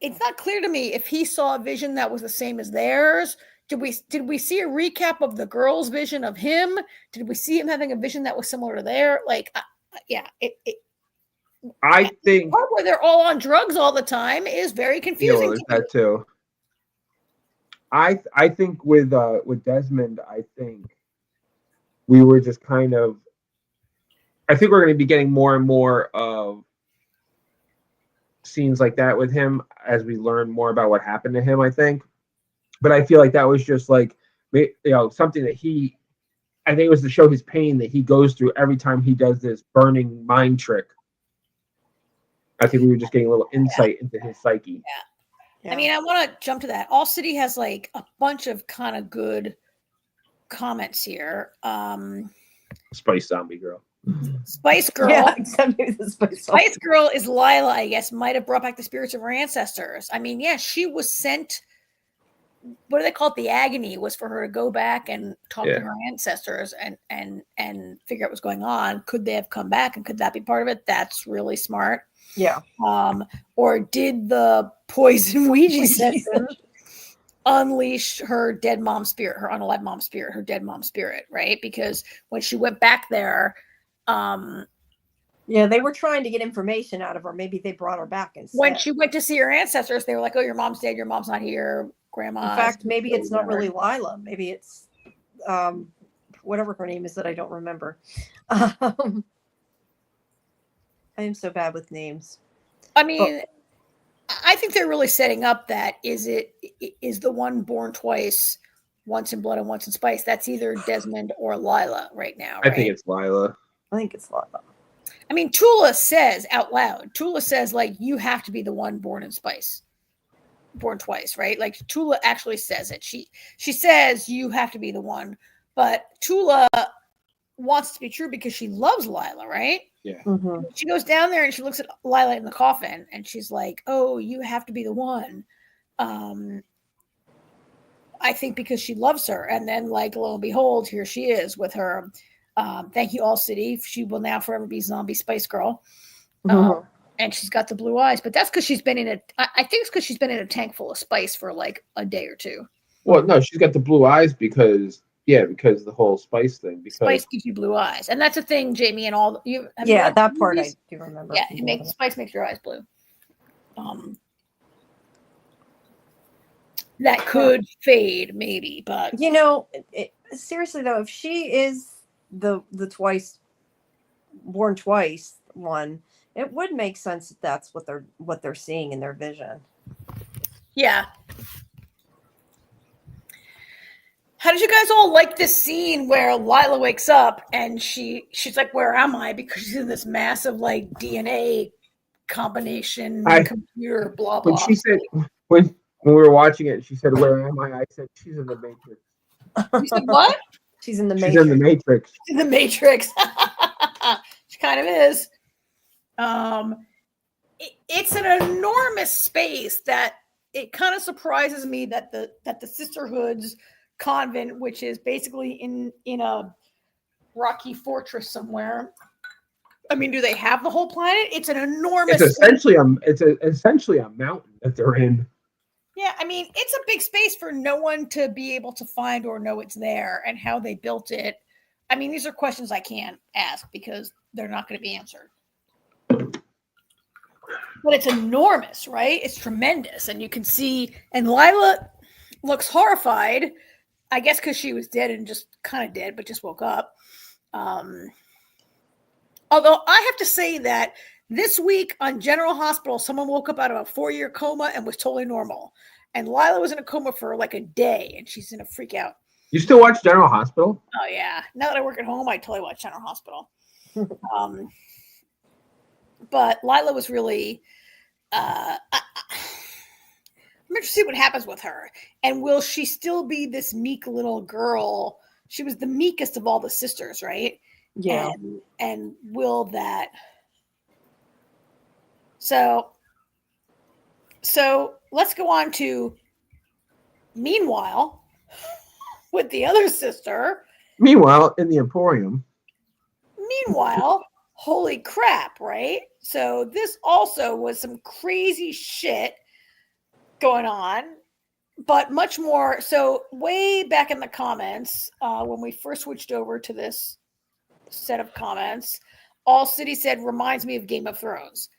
S3: it's not clear to me if he saw a vision that was the same as theirs. Did we see a recap of the girl's vision of him? Did we see him having a vision that was similar to theirs? Like,
S2: I think
S3: part where they're all on drugs all the time is very confusing.
S2: There's that too. I think with Desmond, I think we were just kind of. I think we're going to be getting more and more of scenes like that with him as we learn more about what happened to him, I think. But I feel like that was just like, something that I think it was to show his pain that he goes through every time he does this burning mind trick. I think we were just getting a little insight into his psyche.
S3: Yeah. I mean, I want to jump to that. All City has like a bunch of kind of good comments here.
S2: Spice Zombie Girl.
S3: Spice Girl.
S1: Yeah, exactly.
S3: Spice Girl is Lila, I guess, might have brought back the spirits of her ancestors. I mean, yeah, she was sent. What do they call it? The agony was for her to go back and talk to her ancestors and figure out what's going on. Could they have come back, and could that be part of it? That's really smart.
S1: Yeah.
S3: Or did the poison Ouija session unleash her dead mom spirit, her unalive mom spirit, her dead mom spirit, right? Because when she went back there,
S1: they were trying to get information out of her. Maybe they brought her back instead.
S3: When she went to see her ancestors, they were like, "Oh, your mom's dead. Your mom's not here, Grandma."
S1: In fact, maybe it's not really Lila. Maybe it's whatever her name is that I don't remember. I am so bad with names.
S3: I mean, I think they're really setting up that is the one born twice, once in blood and once in spice. That's either Desmond or Lila right now. Right?
S2: I think it's Lila.
S1: I think it's Lila.
S3: I mean, Tula says out loud, like, you have to be the one born in spice, born twice, right? Like, Tula actually says it. She says you have to be the one, but Tula wants it to be true because she loves Lila, right?
S2: Yeah.
S1: Mm-hmm.
S3: She goes down there and she looks at Lila in the coffin and she's like, "Oh, you have to be the one." I think because she loves her, and then, like, lo and behold, here she is with her. Thank you, All City. She will now forever be Zombie Spice Girl. And she's got the blue eyes, but that's because she's been in I think it's because she's been in a tank full of spice for like a day or two.
S2: Well, no, she's got the blue eyes because the whole spice thing. Because
S3: spice gives you blue eyes, and that's a thing, Jamie, and all you.
S1: That part I do remember.
S3: Yeah, spice makes your eyes blue. That could fade, maybe, but
S1: seriously though, if she is the born twice one, it would make sense that that's what they're seeing in their vision.
S3: Yeah. How did you guys all like this scene where Lila wakes up and she's like, "Where am I?" Because she's in this massive like DNA combination computer blah blah.
S2: When she said when we were watching it, she said, "Where am I?" I said, "She's in the Matrix."
S3: You said what?
S1: She's in the
S2: Matrix.
S1: Matrix.
S3: She's in the Matrix. She kind of is. It's an enormous space that it kind of surprises me that the Sisterhood's convent, which is basically in a rocky fortress somewhere. I mean, do they have the whole planet? It's an enormous.
S2: It's essentially a mountain that they're in.
S3: Yeah, I mean, it's a big space for no one to be able to find or know it's there, and how they built it. I mean, these are questions I can't ask because they're not going to be answered. But it's enormous, right? It's tremendous. And you can see, and Lila looks horrified, I guess because she was dead and just kind of dead, but just woke up. Although I have to say that this week on General Hospital, someone woke up out of a 4-year coma and was totally normal. And Lila was in a coma for like a day, and she's in a freak out.
S2: You still watch General Hospital?
S3: Oh, yeah. Now that I work at home, I totally watch General Hospital. But Lila was really... I'm interested to see what happens with her. And will she still be this meek little girl? She was the meekest of all the sisters, right?
S1: Yeah.
S3: And will that... So let's go on to meanwhile with the other sister.
S2: Meanwhile, in the Emporium.
S3: Meanwhile, holy crap, right? So this also was some crazy shit going on, but much more. So way back in the comments, when we first switched over to this set of comments, All City said, reminds me of Game of Thrones.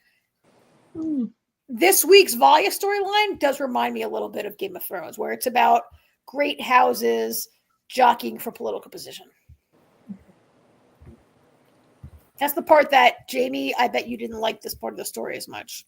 S3: This week's Valia storyline does remind me a little bit of Game of Thrones, where it's about great houses jockeying for political position. That's the part that, Jamie, I bet you didn't like this part of the story as much.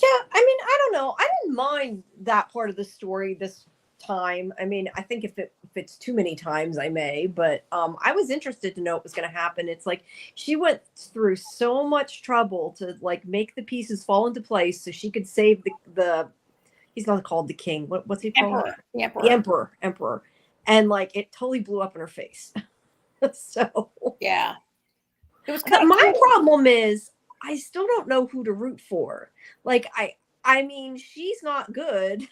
S1: Yeah, I mean, I don't know. I didn't mind that part of the story this time. I mean, I think if it's too many times, I may, but I was interested to know what was going to happen. It's like she went through so much trouble to like make the pieces fall into place so she could save the he's not called the king. What's he called? The emperor. And like it totally blew up in her face. So
S3: yeah. It was kind of
S1: my problem is I still don't know who to root for. Like I mean, she's not good.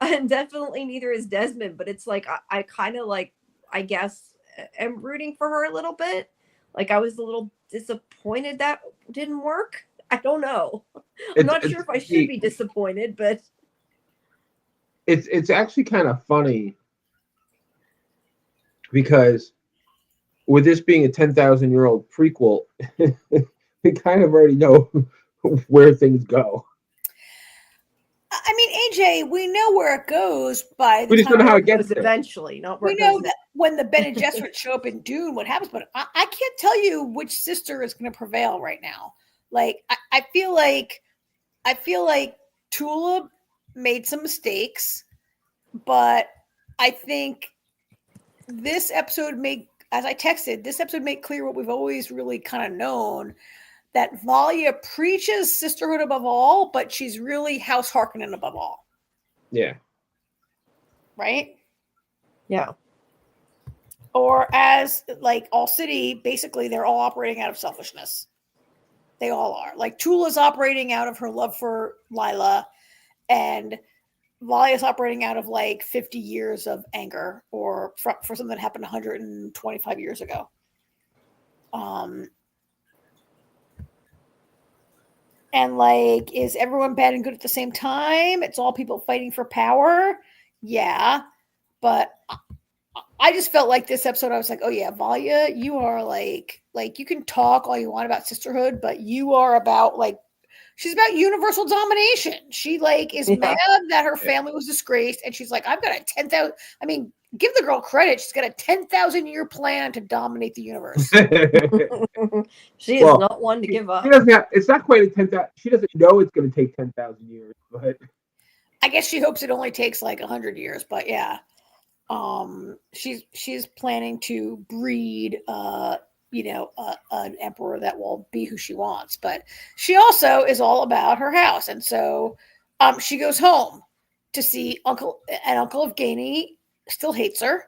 S1: And definitely neither is Desmond, but it's like I kind of like, I guess, am rooting for her a little bit. Like I was a little disappointed that didn't work. I don't know. I'm not sure if I should be disappointed, but
S2: it's actually kind of funny because with this being a 10,000-year-old prequel, we kind of already know where things go.
S3: I mean, AJ, we know where it goes by the
S2: we just
S3: time
S2: don't know how it gets
S1: eventually. Not where
S3: we know that when the Bene Gesserit show up in Dune, what happens, but I can't tell you which sister is going to prevail right now. Like, I feel like Tula made some mistakes, but I think this episode made, as I texted, this episode made clear what we've always really kind of known, that Valia preaches sisterhood above all, but she's really House Harkonnen above all.
S2: Yeah.
S3: Right?
S1: Yeah.
S3: Or as like All City, basically they're all operating out of selfishness. They all are. Like Tula's operating out of her love for Lila, and Valia's operating out of like 50 years of anger or for something that happened 125 years ago. And like, is everyone bad and good at the same time? It's all people fighting for power. Yeah. But I just felt like this episode, I was like, oh yeah, Valia, you are like you can talk all you want about sisterhood, but you are about like, she's about universal domination. She like is mad that her family was disgraced. And she's like, I've got a 10,000. I mean, give the girl credit. She's got a 10,000-year plan to dominate the universe.
S1: She is not one to give up.
S2: She doesn't have, it's not quite a 10,000. She doesn't know it's going to take 10,000 years, but
S3: I guess she hopes it only takes like 100 years. But yeah, she's planning to breed, an emperor that will be who she wants. But she also is all about her house, and so she goes home to see Uncle of Gainey. Still hates her.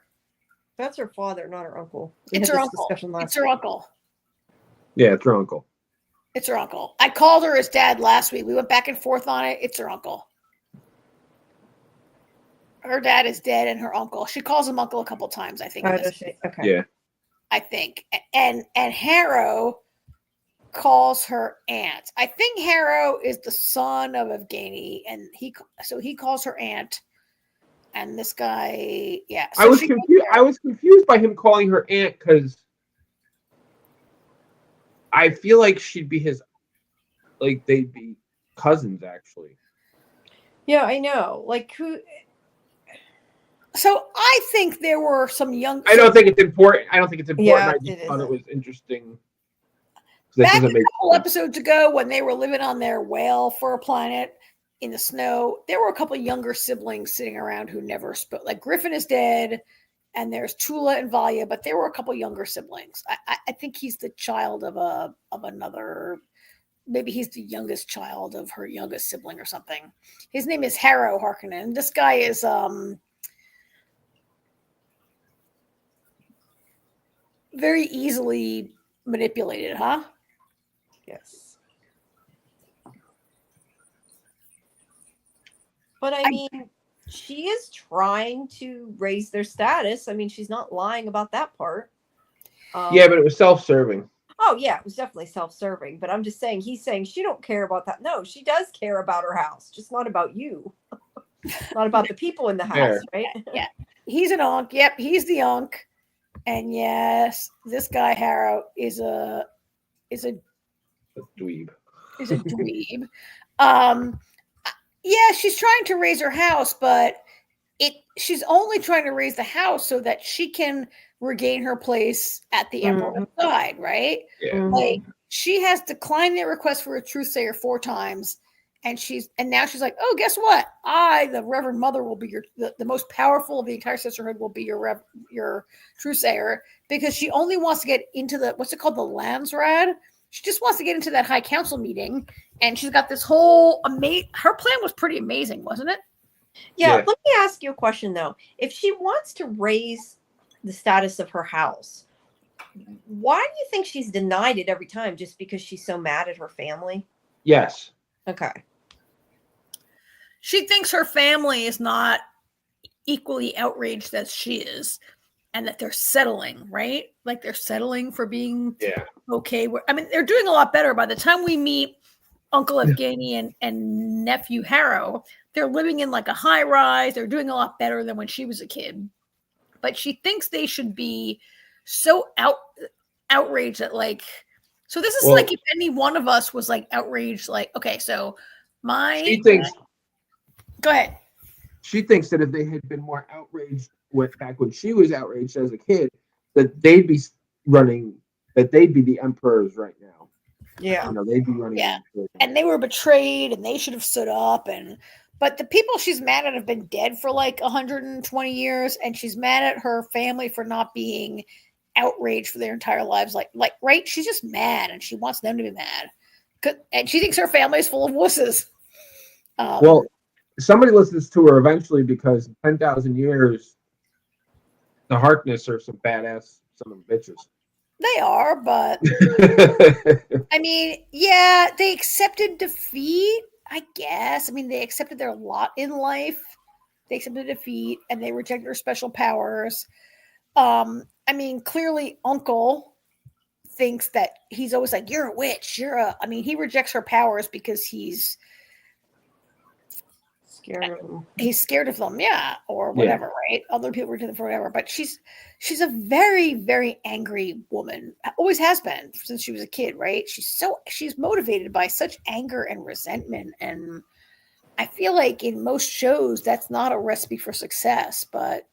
S1: That's her father, not her uncle.
S3: It's her uncle. It's her uncle.
S2: Yeah, it's her uncle.
S3: It's her uncle. I called her his dad last week. We went back and forth on it. It's her uncle. Her dad is dead, and her uncle. She calls him uncle a couple times, I think.
S1: Okay.
S2: Yeah.
S3: I think. And Harrow calls her aunt. I think Harrow is the son of Evgeny, and he calls her aunt. And this guy, yeah. So
S2: I was confused. I was confused by him calling her aunt because I feel like she'd be his, like they'd be cousins actually.
S1: Yeah, I know. Like who?
S3: So I think there were some young.
S2: I don't think it's important. I just thought it was interesting.
S3: Back a couple episodes ago, when they were living on their whale for a planet in the snow, there were a couple of younger siblings sitting around who never spoke. Like Griffin is dead, and there's Tula and Valia, but there were a couple of younger siblings. I think he's the child of another. Maybe he's the youngest child of her youngest sibling or something. His name is Harrow Harkonnen. This guy is very easily manipulated, huh?
S1: Yes. But I mean, she is trying to raise their status. I mean, she's not lying about that part.
S2: Yeah, but it was self-serving.
S1: Oh, yeah, it was definitely self-serving. But I'm just saying, he's saying she don't care about that. No, she does care about her house, just not about you. Not about the people in the house, right?
S3: Yeah. He's an Ankh. Yep, he's the Ankh. And yes, this guy Harrow is a
S2: dweeb.
S3: Is a dweeb. Yeah, she's trying to raise her house, but she's only trying to raise the house so that she can regain her place at the Emperor's side, right?
S2: Yeah.
S3: Like she has declined their request for a truthsayer 4 times, and now she's like, oh, guess what? I, the Reverend Mother, will be the most powerful of the entire sisterhood. Will be your truthsayer, because she only wants to get into the what's it called, the Landsrad. She just wants to get into that high council meeting, and she's got this whole her plan was pretty amazing, wasn't it?
S1: Yeah, let me ask you a question though. If she wants to raise the status of her house, why do you think she's denied it every time? Just because she's so mad at her family?
S2: Yes.
S1: Okay.
S3: She thinks her family is not equally outraged as she is, and that they're settling, right? Like they're settling for being okay. I mean, they're doing a lot better. By the time we meet Uncle Evgeny and nephew Harrow, they're living in like a high rise. They're doing a lot better than when she was a kid. But she thinks they should be so outraged that like, so this is like if any one of us was like outraged, like, okay, so
S2: she thinks.
S3: Go ahead.
S2: She thinks that if they had been more outraged back when she was outraged as a kid, that they'd be the emperors right now.
S1: Yeah.
S2: They'd be running.
S3: Yeah. And they were betrayed, and they should have stood up. But the people she's mad at have been dead for like 120 years, and she's mad at her family for not being outraged for their entire lives. Like, right? She's just mad, and she wants them to be mad. And she thinks her family is full of wusses.
S2: Well, somebody listens to her eventually, because 10,000 years, the Harkness are some badass son of bitches.
S3: They are, but I mean, yeah, they accepted defeat, I guess. I mean, they accepted their lot in life. They accepted defeat, and they rejected their special powers. I mean, clearly, Uncle thinks that he's always like, you're a witch. I mean, he rejects her powers because he's
S1: scared of them.
S3: He's scared of them, yeah, or whatever, right? Other people reject them for whatever. But she's a very, very angry woman. Always has been since she was a kid, right? She's motivated by such anger and resentment, and I feel like in most shows that's not a recipe for success, but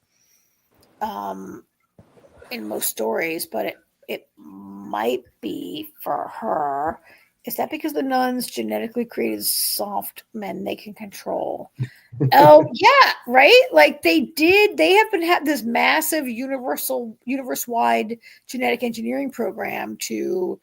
S3: in most stories, but it might be for her. Is that because the nuns genetically created soft men they can control? Oh, yeah, right? Like they have had this massive universe-wide genetic engineering program to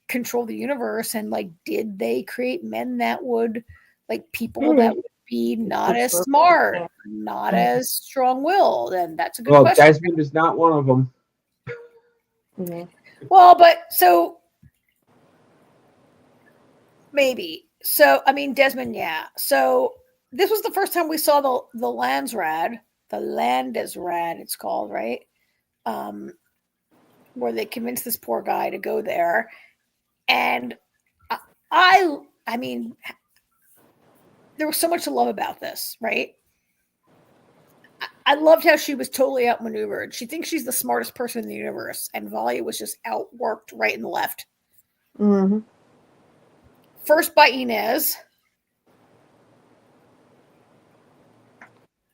S3: control the universe. And like, did they create men that would, like, people that would be not as smart, not as strong-willed? And that's a good question.
S2: Desmond is not one of them.
S1: Mm-hmm.
S3: Well, but so Maybe. So, I mean, Desmond, yeah. So this was the first time we saw the Landsrad, the Landesrad, it's called, right? Where they convinced this poor guy to go there. And I mean, there was so much to love about this, right? I loved how she was totally outmaneuvered. She thinks she's the smartest person in the universe, and Valia was just outworked right and left.
S1: Mm-hmm.
S3: First by Inez,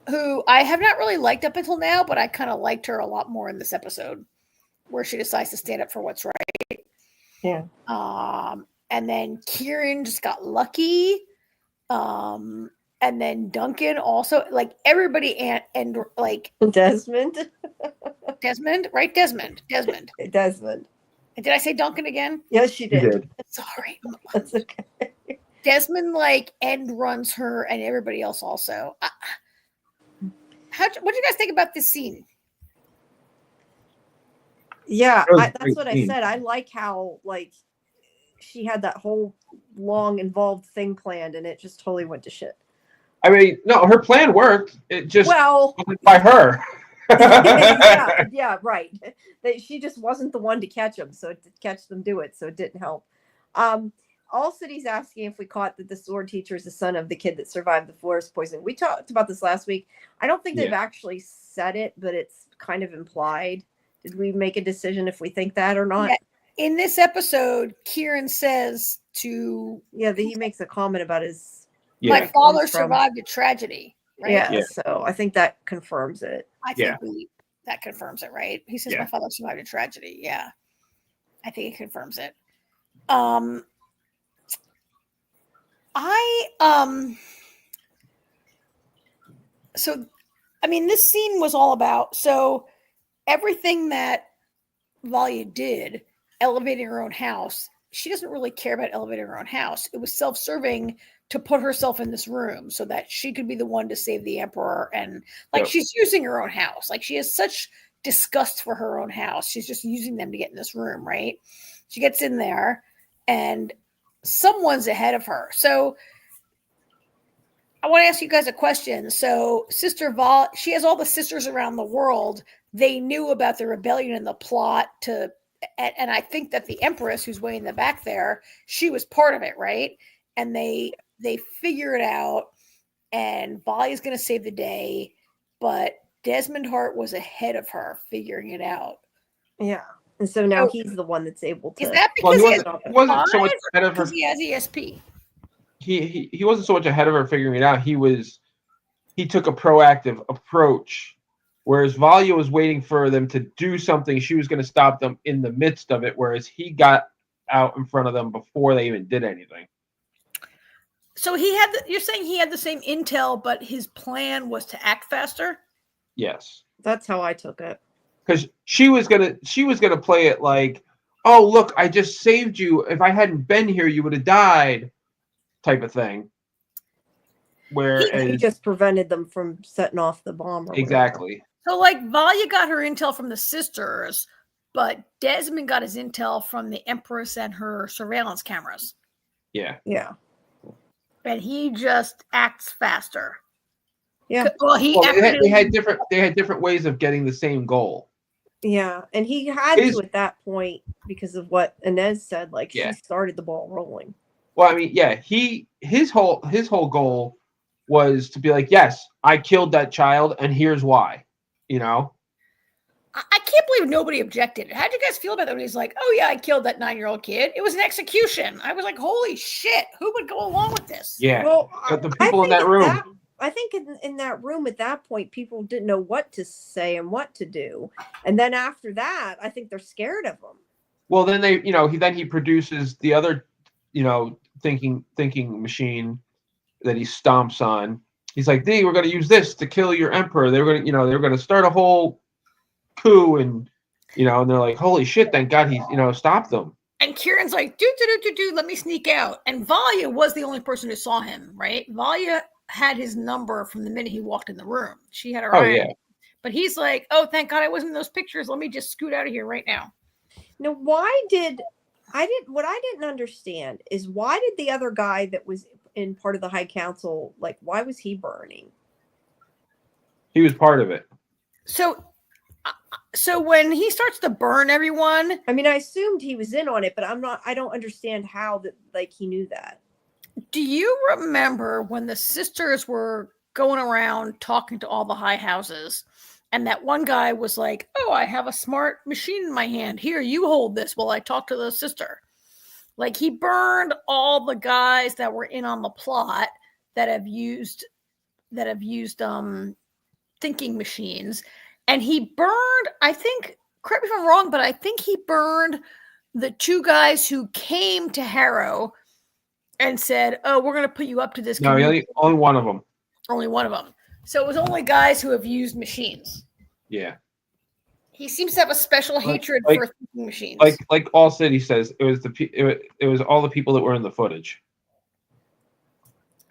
S3: who I have not really liked up until now, but I kind of liked her a lot more in this episode, where she decides to stand up for what's right.
S1: Yeah.
S3: And then Kieran just got lucky. And then Duncan also, like everybody and like
S1: Desmond,
S3: right? Desmond.
S1: Desmond.
S3: And did I say Duncan again?
S1: Yes, she
S2: You
S1: did.
S2: did.
S3: Sorry.
S1: That's okay.
S3: Desmond like end runs her and everybody else also. What do you guys think about this scene?
S1: Yeah,
S2: That was a
S1: that's
S2: great
S1: what I
S2: scene.
S1: said. I like how like she had that whole long involved thing planned, and it just totally went to shit.
S2: I mean, no, her plan worked. It just
S1: Well,
S2: wasn't by her.
S1: yeah, right. She just wasn't the one to catch them, so to catch them do it, so it didn't help. All City's asking if we caught that the sword teacher is the son of the kid that survived the forest poison. We talked about this last week. I don't think they've actually said it, but it's kind of implied. Did we make a decision if we think that or not?
S3: Yeah. In this episode, Kieran says to
S1: he makes a comment about his
S3: my father survived a tragedy, right?
S1: Yeah, so I think that confirms it.
S3: I think that confirms it, right? He says my father survived a tragedy. Yeah. I think it confirms it. So I mean, this scene was all about everything that Valia did, elevating her own house. She doesn't really care about elevating her own house. It was self-serving to put herself in this room so that she could be the one to save the emperor. And she's using her own house. Like she has such disgust for her own house. She's just using them to get in this room, right? She gets in there and someone's ahead of her. So I want to ask you guys a question. So Sister Val, she has all the sisters around the world. They knew about the rebellion and the plot and I think that the Empress, who's way in the back there, she was part of it, right? And they figure it out, and Valia's going to save the day, but Desmond Hart was ahead of her figuring it out.
S1: Yeah, and so now he's the one that's able to.
S3: Is that because
S2: he wasn't so much ahead of her?
S3: Because he has ESP.
S2: He wasn't so much ahead of her figuring it out. He took a proactive approach. Whereas Valia was waiting for them to do something, she was going to stop them in the midst of it, whereas he got out in front of them before they even did anything.
S3: So you're saying he had the same intel, but his plan was to act faster?
S2: Yes.
S1: That's how I took it.
S2: Because she was gonna play it like, oh look, I just saved you. If I hadn't been here, you would have died, type of thing. Whereas
S1: he just prevented them from setting off the bomb.
S2: Exactly.
S3: So Valia got her intel from the sisters, but Desmond got his intel from the Empress and her surveillance cameras.
S2: Yeah.
S1: Yeah.
S3: And he just acts faster.
S1: Yeah.
S3: Well,
S2: they had different ways of getting the same goal.
S1: Yeah, and he had to at that point because of what Inez said. She started the ball rolling.
S2: Well, I mean, his whole goal was to be like, yes, I killed that child, and here's why. You know,
S3: I can't believe nobody objected. How did you guys feel about that when he's like, oh yeah, I killed that 9-year-old kid. It was an execution. I was like, holy shit, who would go along with this?
S2: Yeah.
S1: Well,
S2: the people in that room.
S1: I think in that room at that point, people didn't know what to say and what to do. And then after that, I think they're scared of him.
S2: Well, then he produces the other, thinking machine that he stomps on. He's like, we're going to use this to kill your emperor. They're going to start a whole coup, and and they're like, holy shit, thank God he stopped them.
S3: And Kieran's like, do, let me sneak out. And Valia was the only person who saw him, right? Valia had his number from the minute he walked in the room. She had her eye.
S2: Yeah.
S3: But he's like, oh, thank God I wasn't in those pictures. Let me just scoot out of here right now.
S1: Now, why did What I didn't understand is why did the other guy that was in part of the High Council, like, why was he burning?
S2: He was part of it.
S3: So when he starts to burn everyone,
S1: I mean, I assumed he was in on it, but I don't understand how that, like, he knew that.
S3: do you remember when the sisters were going around talking to all the high houses, and that one guy was like, "Oh, I have a smart machine in my hand. Here, you hold this while I talk to the sister." Like, he burned all the guys that were in on the plot that have used thinking machines, and he burned, I think, correct me if I'm wrong, but I think he burned the two guys who came to Harrow and said, "Oh, we're going to put you up to this."
S2: No, only one of them.
S3: Only one of them. So it was only guys who have used machines.
S2: Yeah.
S3: He seems to have a special hatred for thinking machines.
S2: Like All City says, it was all the people that were in the footage.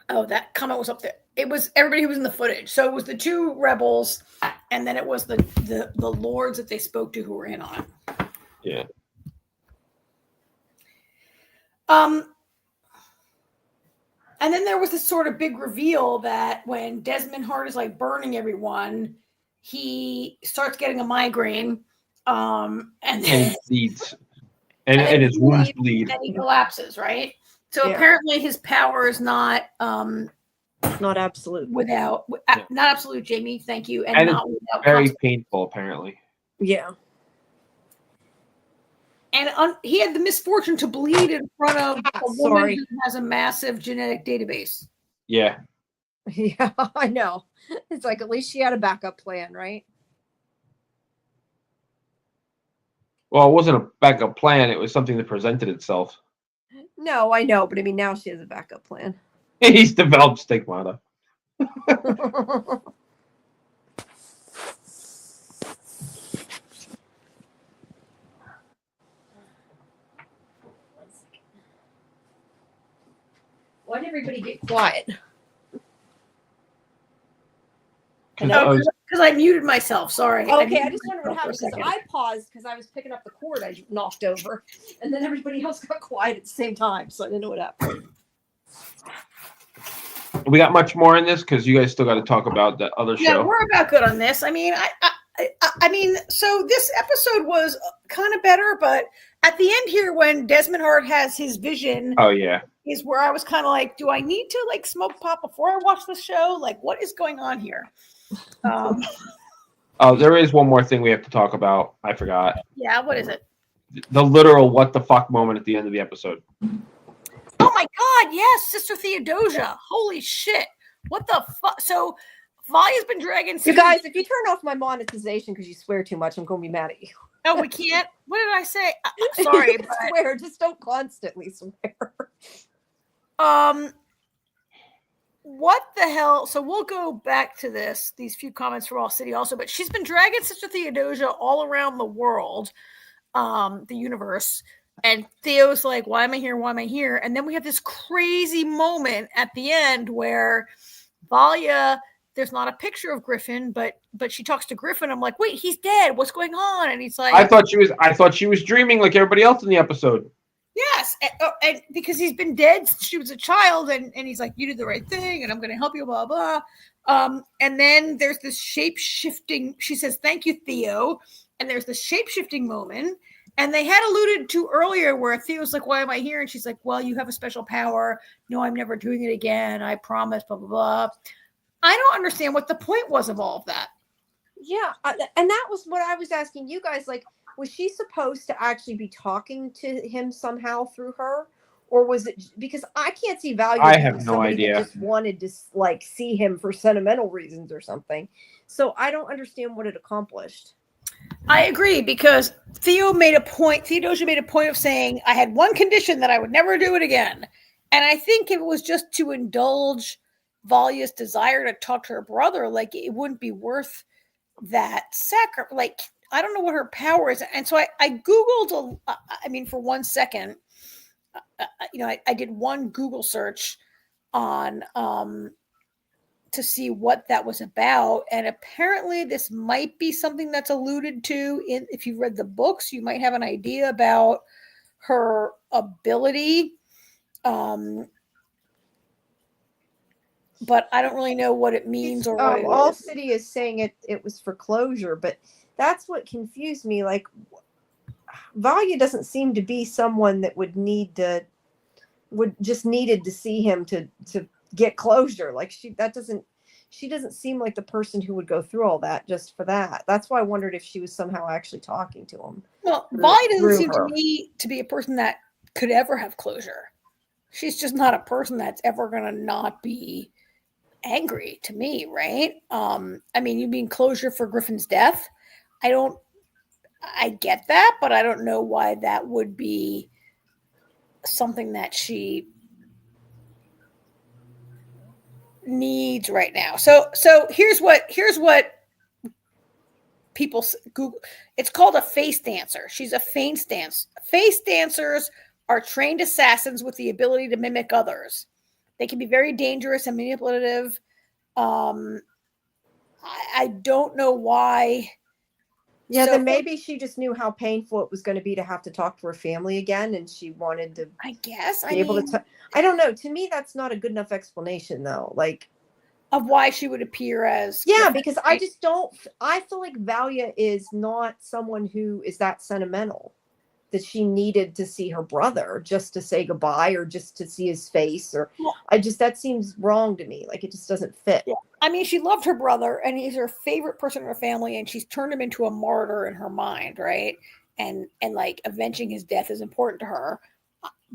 S3: Oh, that comment was up there. It was everybody who was in the footage. So it was the two rebels, and then it was the lords that they spoke to who were in on it.
S2: Yeah.
S3: And then there was this sort of big reveal that when Desmond Hart is like burning everyone, he starts getting a migraine, and
S2: he bleeds, and his wounds bleed,
S3: and he collapses. Right. So apparently his power is not
S1: absolute.
S3: Not absolute, Jamie. Thank you, and not without
S2: very painful. Apparently.
S1: Yeah.
S3: And he had the misfortune to bleed in front of a woman who has a massive genetic database.
S2: Yeah.
S1: Yeah, I know. It's like, at least she had a backup plan, right?
S2: Well, it wasn't a backup plan. It was something that presented itself.
S1: No, I know. But I mean, now she has a backup plan.
S2: He's developed stigmata.
S1: Why did everybody get quiet?
S3: Because I muted myself. Sorry.
S1: Okay, I just wondered what happened because I paused because I was picking up the cord I knocked over, and then everybody else got quiet at the same time, so I didn't know what happened.
S2: We got much more in this because you guys still got to talk about the other show.
S3: Yeah, we're about good on this. I mean, I mean, so this episode was kind of better, but at the end here, when Desmond Hart has his vision, is where I was kind of like, do I need to like smoke pot before I watch the show? Like, what is going on here?
S2: There is one more thing we have to talk about. I forgot.
S3: Yeah, what is it?
S2: The literal what the fuck moment at the end of the episode.
S3: Oh my God! Yes, Sister Theodosia. Holy shit! What the fuck? So Valia's been dragging.
S1: You guys, if you turn off my monetization because you swear too much, I'm going to be mad at you.
S3: Oh, we can't. What did I say? I'm sorry.
S1: But... swear. Just don't constantly swear.
S3: What the hell? So we'll go back to these few comments from All City also, but she's been dragging Sister Theodosia all around the world, the universe. And Theo's like, why am I here? Why am I here? And then we have this crazy moment at the end where Valia, there's not a picture of Griffin, but she talks to Griffin. I'm like, wait, he's dead. What's going on? And he's like,
S2: I thought she was dreaming like everybody else in the episode.
S3: Yes, and because he's been dead since she was a child, and he's like, you did the right thing, and I'm going to help you, blah, blah. And then there's this shape-shifting, she says, thank you, Theo, and there's this shape-shifting moment, and they had alluded to earlier where Theo's like, why am I here? And she's like, well, you have a special power. No, I'm never doing it again. I promise, blah, blah, blah. I don't understand what the point was of all of that.
S1: Yeah, and that was what I was asking you guys, like, was she supposed to actually be talking to him somehow through her, or was it because I can't see value?
S2: I have no idea.
S1: That just wanted to like see him for sentimental reasons or something. So I don't understand what it accomplished.
S3: I agree because Theodosia made a point of saying I had one condition that I would never do it again, and I think if it was just to indulge Valia's desire to talk to her brother, like it wouldn't be worth that sacrifice. Like, I don't know what her power is. And so I Googled, for 1 second, I did one Google search on to see what that was about. And apparently this might be something that's alluded to if you've read the books, you might have an idea about her ability. But I don't really know what it means or what
S1: All City is saying it was for closure, but that's what confused me. Like, Valia doesn't seem to be someone that would just needed to see him to get closure. Like, she doesn't seem like the person who would go through all that just for that. That's why I wondered if she was somehow actually talking to him.
S3: Well, Valia doesn't seem to me to be a person that could ever have closure. She's just not a person that's ever going to not be angry to me, right? I mean, you mean closure for Griffin's death? I get that, but I don't know why that would be something that she needs right now. So here's what people Google. It's called a face dancer. She's a face dancer. Face dancers are trained assassins with the ability to mimic others. They can be very dangerous and manipulative. I don't know why.
S1: Yeah, then maybe she just knew how painful it was going to be to have to talk to her family again, and she wanted to.
S3: I guess
S1: be able to. I don't know. To me, that's not a good enough explanation, though. Like,
S3: of why she would appear as.
S1: Yeah, because I just don't. I feel like Valia is not someone who is that sentimental. That she needed to see her brother just to say goodbye or just to see his face that seems wrong to me. Like, it just doesn't fit.
S3: Yeah. I mean, she loved her brother and he's her favorite person in her family, and she's turned him into a martyr in her mind, right? And like avenging his death is important to her.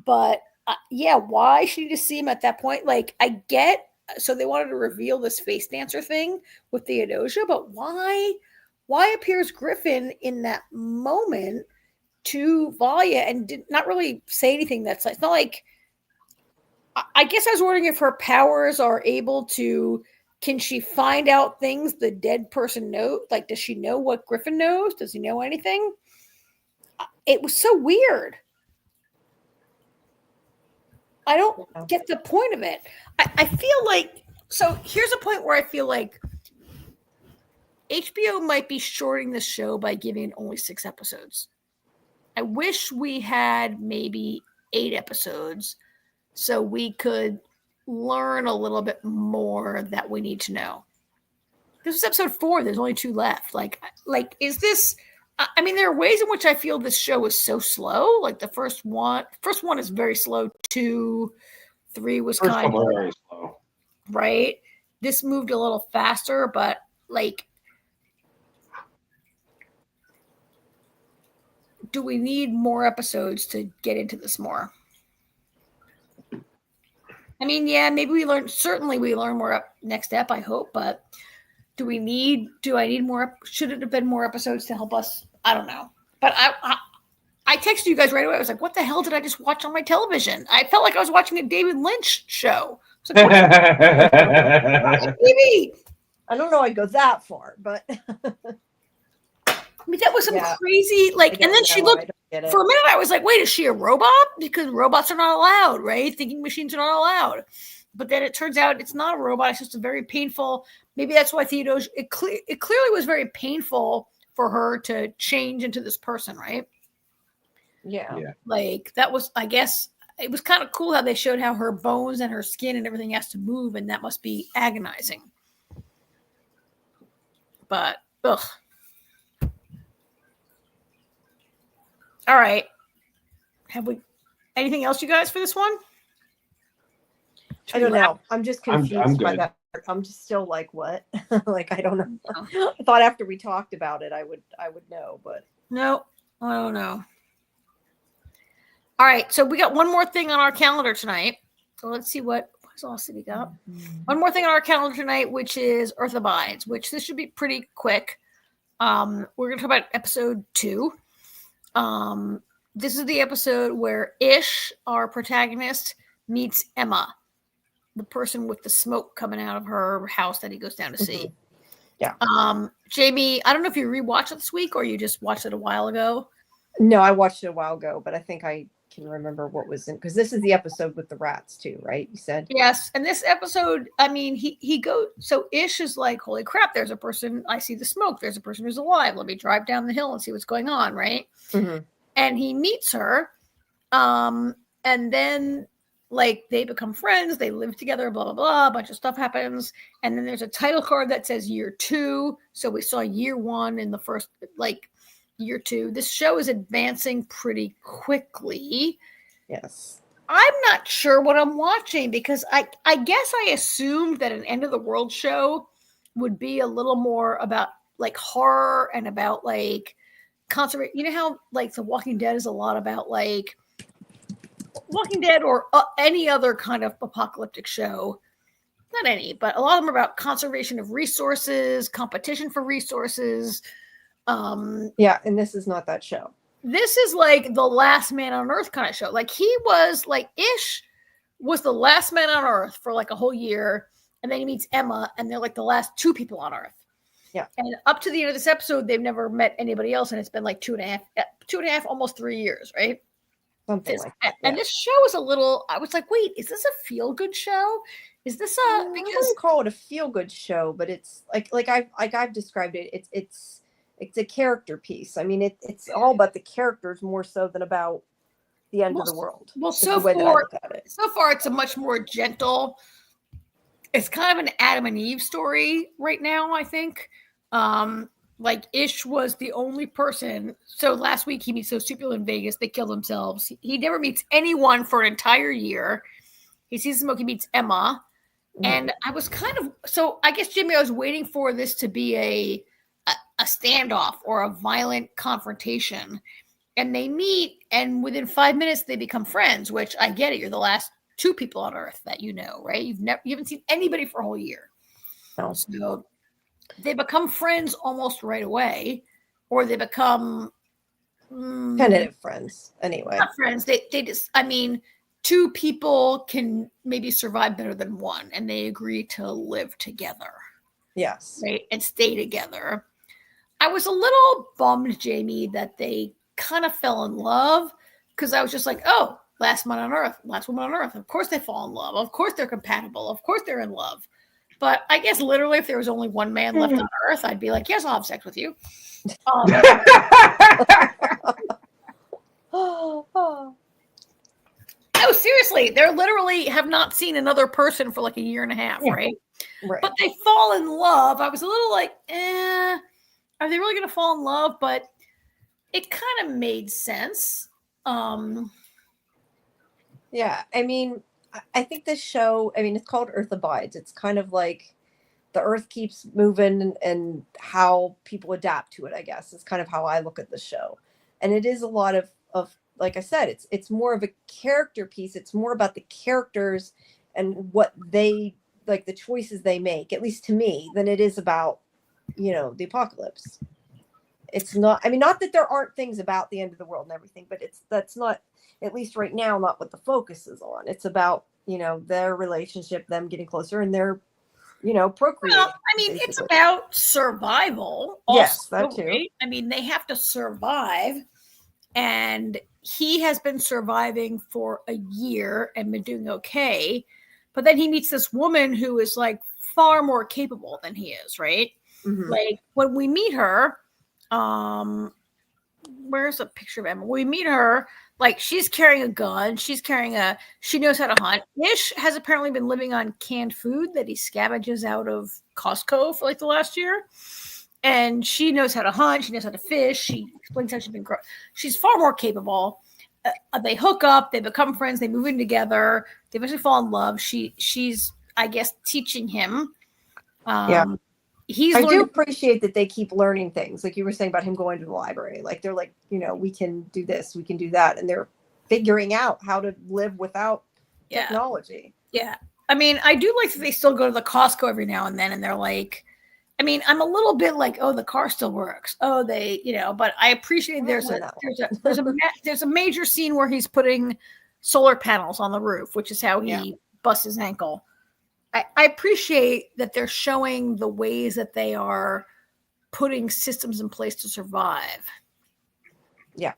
S3: But why she needed to see him at that point? Like, I get, so they wanted to reveal this face dancer thing with Theodosia, but why appears Griffin in that moment to Valia and did not really say anything that's like, it's not like, I guess I was wondering if her powers are able to, can she find out things the dead person knows? Like, does she know what Griffin knows? Does he know anything? It was so weird. I don't get the point of it. I feel like, so here's a point where I feel like HBO might be shorting the show by giving it only 6 episodes. I wish we had maybe 8 episodes so we could learn a little bit more that we need to know. This is episode 4. There's only 2 left. Like, is this, I mean, there are ways in which I feel this show is so slow. Like the first one is very slow. 2, 3 was kind of
S2: very slow.
S3: Right. This moved a little faster, but like, do we need more episodes to get into this more? I mean, yeah, maybe we learn more next ep, I hope, but do I need more? Should it have been more episodes to help us? I don't know. But I texted you guys right away. I was like, what the hell did I just watch on my television? I felt like I was watching a David Lynch show. I was like,
S1: I don't know I'd go that far, but
S3: I mean, that was some crazy, like, and then she looked, for a minute I was like, wait, is she a robot? Because robots are not allowed, right? Thinking machines are not allowed. But then it turns out it's not a robot. It's just a very painful, maybe that's why Theodosia, it clearly was very painful for her to change into this person, right?
S1: Yeah.
S3: Like, that was, I guess, it was kind of cool how they showed how her bones and her skin and everything has to move, and that must be agonizing. But, ugh. All right. Have we anything else, you guys, for this one?
S1: I don't know. I'm just confused by that. I'm just still like, what? Like, I don't know. I thought after we talked about it, I would know, but
S3: no, I don't know. All right, so we got one more thing on our calendar tonight. So let's see what else we got. One more thing on our calendar tonight, which is Earth Abides, which this should be pretty quick. We're going to talk about episode 2. This is the episode where Ish, our protagonist, meets Emma, the person with the smoke coming out of her house that he goes down to see.
S1: Yeah.
S3: Jamie, I don't know if you rewatched it this week or you just watched it a while ago.
S1: No, I watched it a while ago, but I think I can remember what was in, because this is the episode with the rats too, right? You said?
S3: Yes. And this episode, I mean, he goes, so Ish is like, holy crap, there's a person, I see the smoke. There's a person who's alive. Let me drive down the hill and see what's going on, right?
S1: Mm-hmm.
S3: And he meets her And then like they become friends, they live together, blah blah blah, a bunch of stuff happens, and then there's a title card that says year 2. So we saw year 1 in the first, like, year 2. This show is advancing pretty quickly.
S1: Yes.
S3: I'm not sure what I'm watching, because I guess I assumed that an end of the world show would be a little more about like horror and about like conservation. You know how like The Walking Dead is a lot about like Walking Dead or any other kind of apocalyptic show. Not any, but a lot of them are about conservation of resources, competition for resources.
S1: Yeah, and this is not that show.
S3: This is like the last man on earth kind of show. Like he was like Ish was the last man on earth for like a whole year, and then he meets Emma, and they're like the last 2 people on earth.
S1: Yeah.
S3: And up to the end of this episode, they've never met anybody else, and it's been like 2.5, almost 3 years, right?
S1: Something like that.
S3: And this show is a little. I was like, wait, is this a feel-good show? Is this
S1: I wouldn't call it a feel-good show, but it's like I've described it. It's a character piece. I mean, it's all about the characters more so than about the end of the world.
S3: Well,
S1: so
S3: far, it's a much more gentle. It's kind of an Adam and Eve story right now, I think. Like Ish was the only person. So last week he meets those people in Vegas. They kill themselves. He never meets anyone for an entire year. He sees smoke. He meets Emma. Mm-hmm. And I was kind of, so I guess, Jimmy, I was waiting for this to be a standoff or a violent confrontation. And they meet, and within 5 minutes they become friends, which I get it. You're the last 2 people on earth that you know, right? You haven't seen anybody for a whole year.
S1: No.
S3: So they become friends almost right away, or they become
S1: tentative friends anyway.
S3: Not friends. They just, I mean, 2 people can maybe survive better than 1, and they agree to live together.
S1: Yes.
S3: Right. And stay together. I was a little bummed, Jamie, that they kind of fell in love, because I was just like, oh, last man on earth, last woman on earth. Of course they fall in love. Of course they're compatible. Of course they're in love. But I guess literally if there was only one man left on earth, I'd be like, yes, I'll have sex with you. No, seriously, they literally have not seen another person for like a year and a half, right?
S1: Right.
S3: But they fall in love. I was a little like, are they really going to fall in love? But it kind of made sense.
S1: Yeah, I mean, I think this show, I mean, it's called Earth Abides. It's kind of like the earth keeps moving and how people adapt to it, I guess, is kind of how I look at the show. And it is a lot of like I said, it's more of a character piece. It's more about the characters and what they, like the choices they make, at least to me, than it is about, the apocalypse. It's not, I mean, not that there aren't things about the end of the world and everything, but that's not, at least right now, not what the focus is on. It's about, their relationship, them getting closer, and their, procreating.
S3: Well, I mean, basically. It's about survival. Also,
S1: yes, that too. Right?
S3: I mean, they have to survive, and he has been surviving for a year and been doing okay. But then he meets this woman who is like far more capable than he is, right? Mm-hmm. Like when we meet her, where's a picture of Emma? We meet her, like she's carrying a gun. She knows how to hunt. Ish has apparently been living on canned food that he scavenges out of Costco for like the last year. And she knows how to hunt. She knows how to fish. She explains how she's far more capable. They hook up. They become friends. They move in together. They eventually fall in love. She's, I guess, teaching him.
S1: I do appreciate that they keep learning things. Like you were saying about him going to the library. Like they're like, we can do this, we can do that. And they're figuring out how to live without technology.
S3: Yeah. I mean, I do like that they still go to the Costco every now and then. And they're like, I mean, I'm a little bit like, oh, the car still works. Oh, they, but I appreciate there's a major scene where he's putting solar panels on the roof, which is how he busts his ankle. I appreciate that they're showing the ways that they are putting systems in place to survive.
S1: Yeah.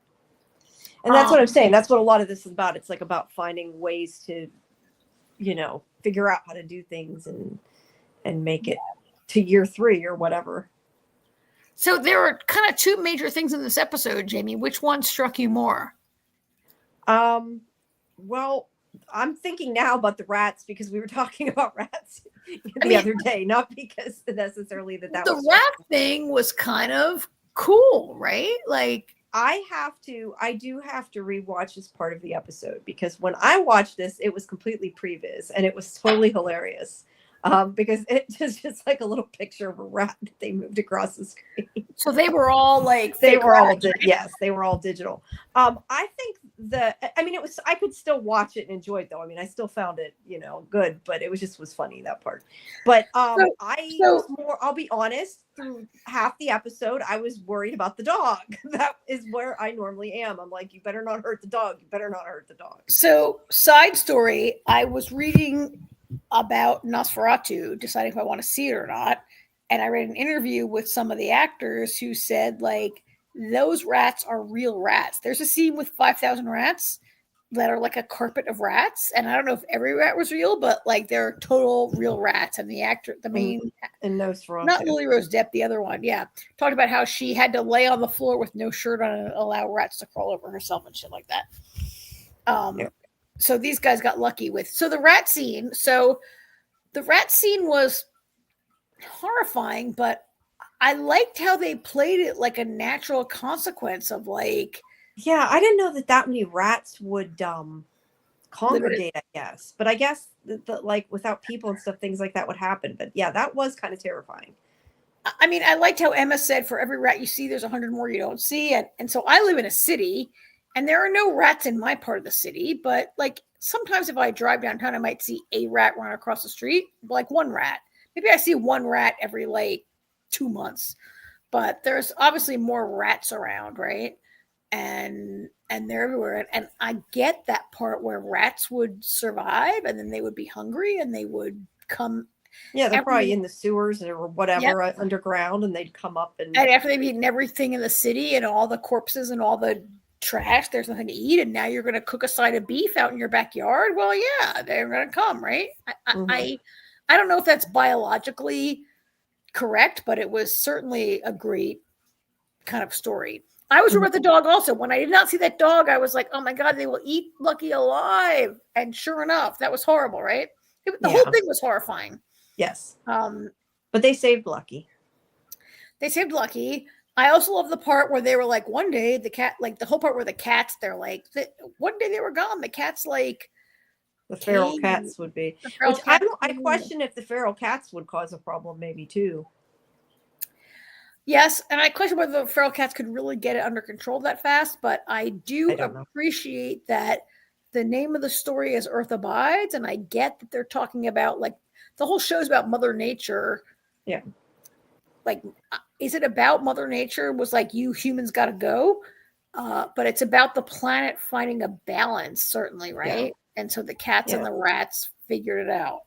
S1: And that's what I'm saying. That's what a lot of this is about. It's like about finding ways to, figure out how to do things and make it to year 3 or whatever.
S3: So there are kind of 2 major things in this episode, Jamie. Which one struck you more?
S1: Well, I'm thinking now about the rats because we were talking about rats the other day, not because necessarily that
S3: the
S1: was
S3: rat thing was kind of cool, right? Like,
S1: I do have to rewatch this part of the episode because when I watched this, it was completely previs and it was totally hilarious. Because it was just like a little picture of a rat that they moved across the screen.
S3: so they were all like
S1: They
S3: fake
S1: were all
S3: rats, right?
S1: yes, they were all digital. I think it was I could still watch it and enjoy it though. I mean, I still found it, good, but it was funny that part. But I was more, I'll be honest, through half the episode, I was worried about the dog. That is where I normally am. I'm like, you better not hurt the dog. You better not hurt the dog.
S3: So, side story, I was reading about Nosferatu, deciding if I want to see it or not. And I read an interview with some of the actors who said, like, those rats are real rats. There's a scene with 5,000 rats that are like a carpet of rats. And I don't know if every rat was real, but like they're total real rats. And the actor, the main,
S1: and Nosferatu,
S3: not Lily Rose Depp, the other one, talked about how she had to lay on the floor with no shirt on and allow rats to crawl over herself and shit like that. So these guys got lucky with the rat scene. So the rat scene was horrifying, but I liked how they played it like a natural consequence of like.
S1: Yeah, I didn't know that many rats would congregate, I guess. But I guess that like without people and stuff, things like that would happen. But yeah, that was kind of terrifying.
S3: I mean, I liked how Emma said, for every rat you see, there's 100 more you don't see. And so I live in a city, and there are no rats in my part of the city. But like sometimes if I drive downtown, I might see a rat run across the street, like one rat. Maybe I see one rat every like 2 months. But there's obviously more rats around, right? And they're everywhere. And I get that part where rats would survive and then they would be hungry and they would come.
S1: Yeah, they're probably in the sewers or whatever, underground, and they'd come up and
S3: after they've eaten everything in the city and all the corpses and all the trash, there's nothing to eat, and now you're going to cook a side of beef out in your backyard. Well, yeah, they're going to come, right? I don't know if that's biologically correct, but it was certainly a great kind of story. I was worried about the dog also. When I did not see that dog, I was like, oh my God, they will eat Lucky alive. And sure enough, that was horrible, right? The whole thing was horrifying.
S1: Yes. But they saved Lucky.
S3: They saved Lucky. I also love the part where they were like, one day the cat, like the whole part where the cats, they're like, one day they were gone. The cats like.
S1: The feral cats would be. Which I question if the feral cats would cause a problem maybe too.
S3: Yes, and I question whether the feral cats could really get it under control that fast, but I do appreciate that the name of the story is Earth Abides, and I get that they're talking about, like, the whole show's about Mother Nature.
S1: Yeah.
S3: Like, is it about Mother Nature? Was like, you humans got to go? But it's about the planet finding a balance, certainly, right? Yeah. And so the cats and the rats figured it out.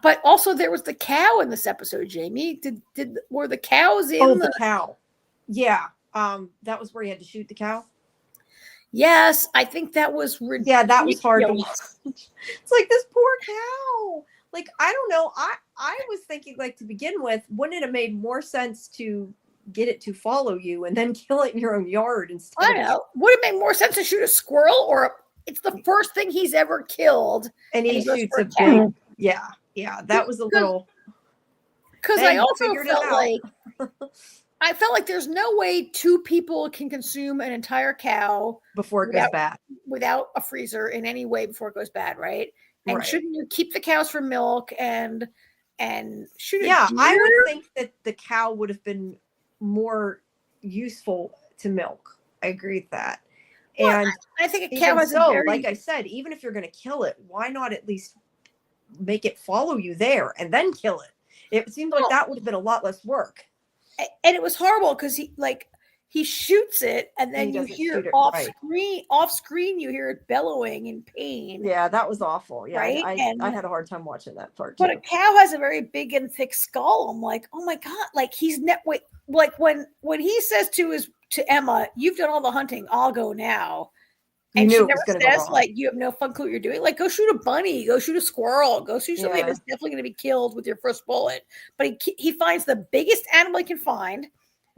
S3: But also there was the cow in this episode, Jamie. Were the cows in?
S1: Oh, the cow. Yeah. That was where you had to shoot the cow.
S3: Yes, I think that was ridiculous.
S1: Yeah, that was hard to watch. It's like this poor cow. Like, I don't know. I was thinking, like, to begin with, wouldn't it have made more sense to get it to follow you and then kill it in your own yard instead?
S3: I know. Would it make more sense to shoot a squirrel, or it's the first thing he's ever killed,
S1: and he shoots a big. Yeah, that was a little.
S3: Because I also felt like there's no way two people can consume an entire cow
S1: before it goes bad
S3: without a freezer in any way before it goes bad, right? And shouldn't you keep the cows for milk and shoot?
S1: Yeah, I would think that the cow would have been more useful to milk. I agree with that.
S3: Well, and I think a cow has
S1: like I said, even if you're going to kill it, why not at least make it follow you there and then kill it? It seemed like that would have been a lot less work.
S3: And it was horrible because he shoots it and then you hear off screen you hear it bellowing in pain.
S1: Yeah, that was awful. Yeah,
S3: right?
S1: I had a hard time watching that part too.
S3: But a cow has a very big and thick skull. I'm like, oh my God, like like when he says to Emma, you've done all the hunting, I'll go now. And she never says, like, you have no fun clue what you're doing. Like, go shoot a bunny, go shoot a squirrel, go shoot something that's definitely going to be killed with your first bullet. But he finds the biggest animal he can find,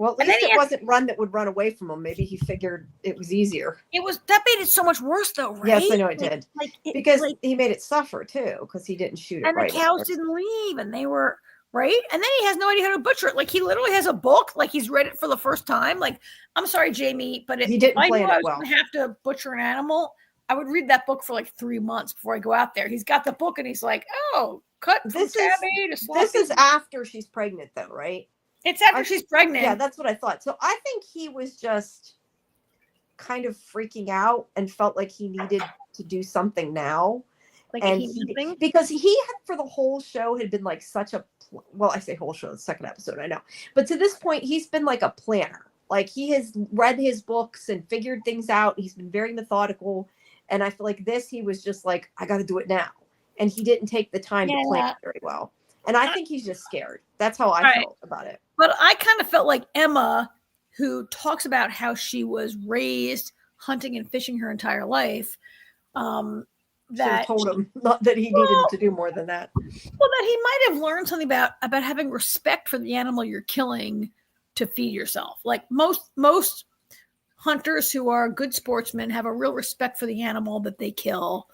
S1: Well, at
S3: And then
S1: least
S3: he
S1: it
S3: had-
S1: wasn't Run that would run away from him. Maybe he figured it was easier.
S3: that made it so much worse though, right?
S1: Yes, I know it did. Because
S3: like,
S1: he made it suffer too, because he didn't shoot it
S3: and
S1: right.
S3: the cows didn't leave, and they were right. And then he has no idea how to butcher it. Like he literally has a book, like he's read it for the first time. Like, I'm sorry, Jamie, but
S1: He didn't
S3: if I knew
S1: plan
S3: I
S1: it
S3: was
S1: well.
S3: going to have to butcher an animal, I would read that book for like 3 months before I go out there. He's got the book, and he's like, "Oh, cut from tabby to sloppy."
S1: This is after she's pregnant, though, right?
S3: It's after she's pregnant.
S1: Yeah, that's what I thought. So I think he was just kind of freaking out and felt like he needed to do something now.
S3: Like
S1: and because he had for the whole show had been like such a I say whole show, the second episode, I know, but to this point he's been like a planner. Like he has read his books and figured things out. He's been very methodical, and I feel like he was just like, I got to do it now, and he didn't take the time to plan it very well. And I think he's just scared. That's how I felt about it.
S3: But I kind of felt like Emma, who talks about how she was raised hunting and fishing her entire life, that
S1: told him not that he needed to do more than that.
S3: Well, that he might have learned something about having respect for the animal you're killing to feed yourself. Like most hunters who are good sportsmen have a real respect for the animal that they kill,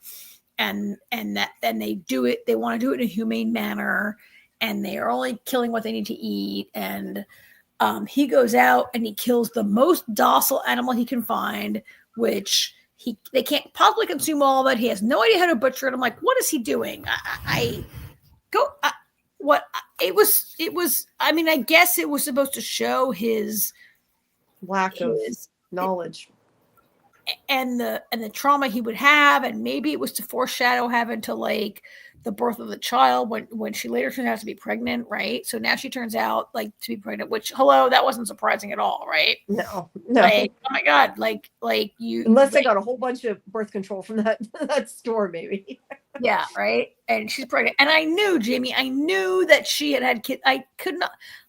S3: and they do it. They want to do it in a humane manner, and they are only killing what they need to eat. And he goes out and he kills the most docile animal he can find, which they can't possibly consume all of it. He has no idea how to butcher it. I'm like, what is he doing? I mean, I guess it was supposed to show his
S1: lack of knowledge
S3: and the trauma he would have, and maybe it was to foreshadow having to like the birth of the child when she later turns out to be pregnant, right? So now she turns out like to be pregnant, which that wasn't surprising at all, right?
S1: No.
S3: Like, oh my god, like you,
S1: unless they got a whole bunch of birth control from that store, maybe.
S3: Yeah, right. And she's pregnant, and I knew, Jamie, that she had kids. I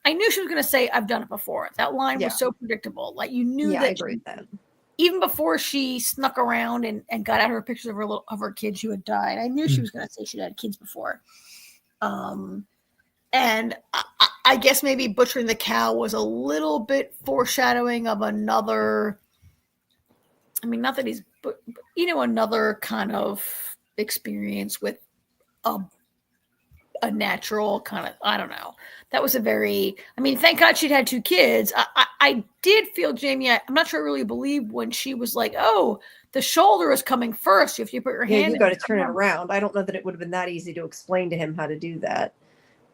S3: knew she was going to say, "I've done it before." That line was so predictable. Like you knew that.
S1: I agree with that.
S3: Even before she snuck around and got out her pictures of her kids who had died, I knew she was going to say she'd had kids before. And I guess maybe butchering the cow was a little bit foreshadowing of another. I mean, not that he's, but another kind of experience with a natural kind of, I don't know. That was thank God she'd had 2 kids. I did feel, Jamie, I'm not sure I really believed when she was like, oh, the shoulder is coming first. If you put your hand
S1: you got to turn it around. I don't know that it would have been that easy to explain to him how to do that.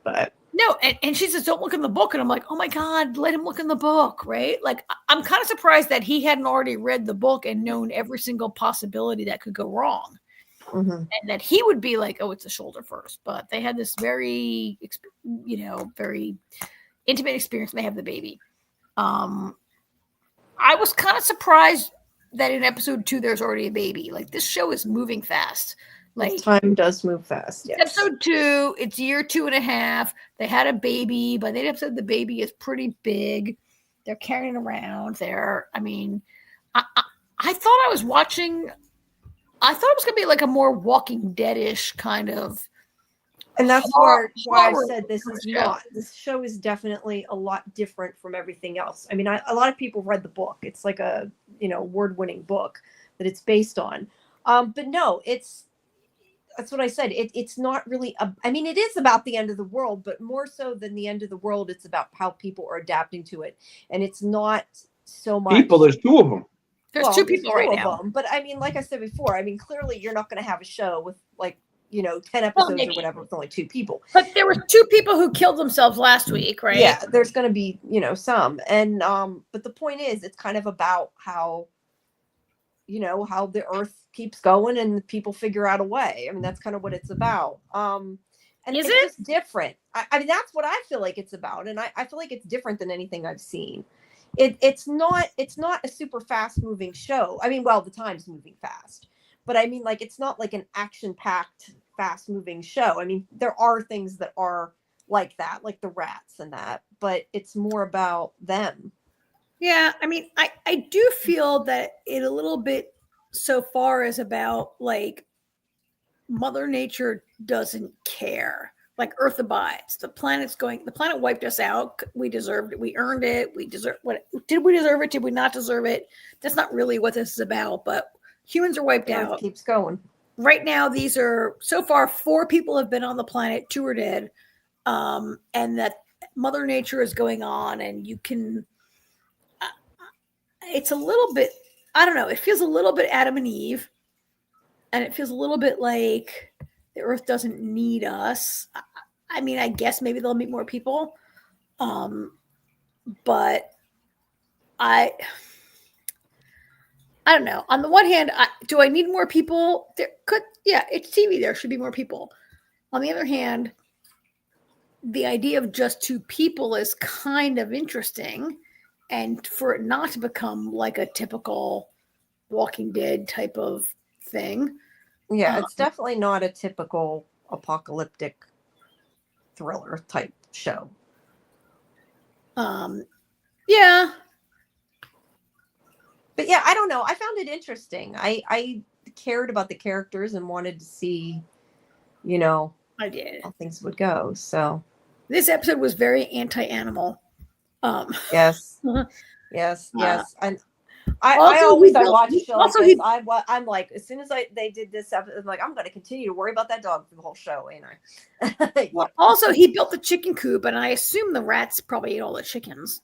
S1: But
S3: no, and she says, don't look in the book. And I'm like, oh my God, let him look in the book, right? Like, I'm kind of surprised that he hadn't already read the book and known every single possibility that could go wrong.
S1: Mm-hmm.
S3: And that he would be like, oh, it's the shoulder first. But they had this very, very intimate experience when they have the baby. I was kind of surprised that in episode 2, there's already a baby. Like, this show is moving fast. Like,
S1: time does move fast. Yes.
S3: Episode 2, it's year 2.5. They had a baby. By the episode, the baby is pretty big. They're carrying it around. I thought I was watching. I thought it was going to be like a more Walking Dead-ish kind of.
S1: And that's why I said this is not. This show is definitely a lot different from everything else. I mean, a lot of people read the book. It's like a, award-winning book that it's based on. But no, that's what I said. It's not really, it is about the end of the world, but more so than the end of the world, it's about how people are adapting to it. And it's not so much.
S2: People, there's 2 of them.
S3: There's 2 people right now.
S1: But like I said before, clearly you're not going to have a show with 10 episodes or whatever with only 2 people.
S3: But there were 2 people who killed themselves last week, right?
S1: Yeah, there's going to be, some. And, but the point is, it's kind of about how the earth keeps going and people figure out a way. That's kind of what it's about. And
S3: is
S1: it's just different. That's what I feel like it's about. And I feel like it's different than anything I've seen. It's not a super fast moving show. The time's moving fast, but it's not like an action packed, fast moving show. There are things that are like that, like the rats and that, but it's more about them.
S3: Yeah. I do feel that it a little bit so far is about like Mother Nature doesn't care like Earth abides. The planet wiped us out. We deserved it. We earned it. We deserve what? Did we deserve it? Did we not deserve it? That's not really what this is about, but humans are wiped
S1: Earth
S3: out.
S1: keeps going.
S3: Right now, these are so far 4 people have been on the planet, 2 are dead. And that Mother Nature is going on, and you can it's a little bit, I don't know, it feels a little bit Adam and Eve, and it feels a little bit like the Earth doesn't need us. I mean, I guess maybe they'll meet more people, but I don't know. On the one hand, do I need more people? It's TV. There should be more people. On the other hand, the idea of just 2 people is kind of interesting, and for it not to become like a typical Walking Dead type of thing.
S1: Yeah, it's definitely not a typical apocalyptic thriller type show.
S3: Yeah.
S1: But yeah, I don't know. I found it interesting. I cared about the characters and wanted to see,
S3: I did.
S1: how things would go. So
S3: this episode was very anti-animal.
S1: Yes.
S3: Uh-huh.
S1: Yes. And
S3: Also,
S1: I always watch a show like
S3: also
S1: this. I'm like, as soon as they did this episode, I'm like, I'm going to continue to worry about that dog for the whole show, ain't I?
S3: Well, also, he built the chicken coop, and I assume the rats probably ate all the chickens.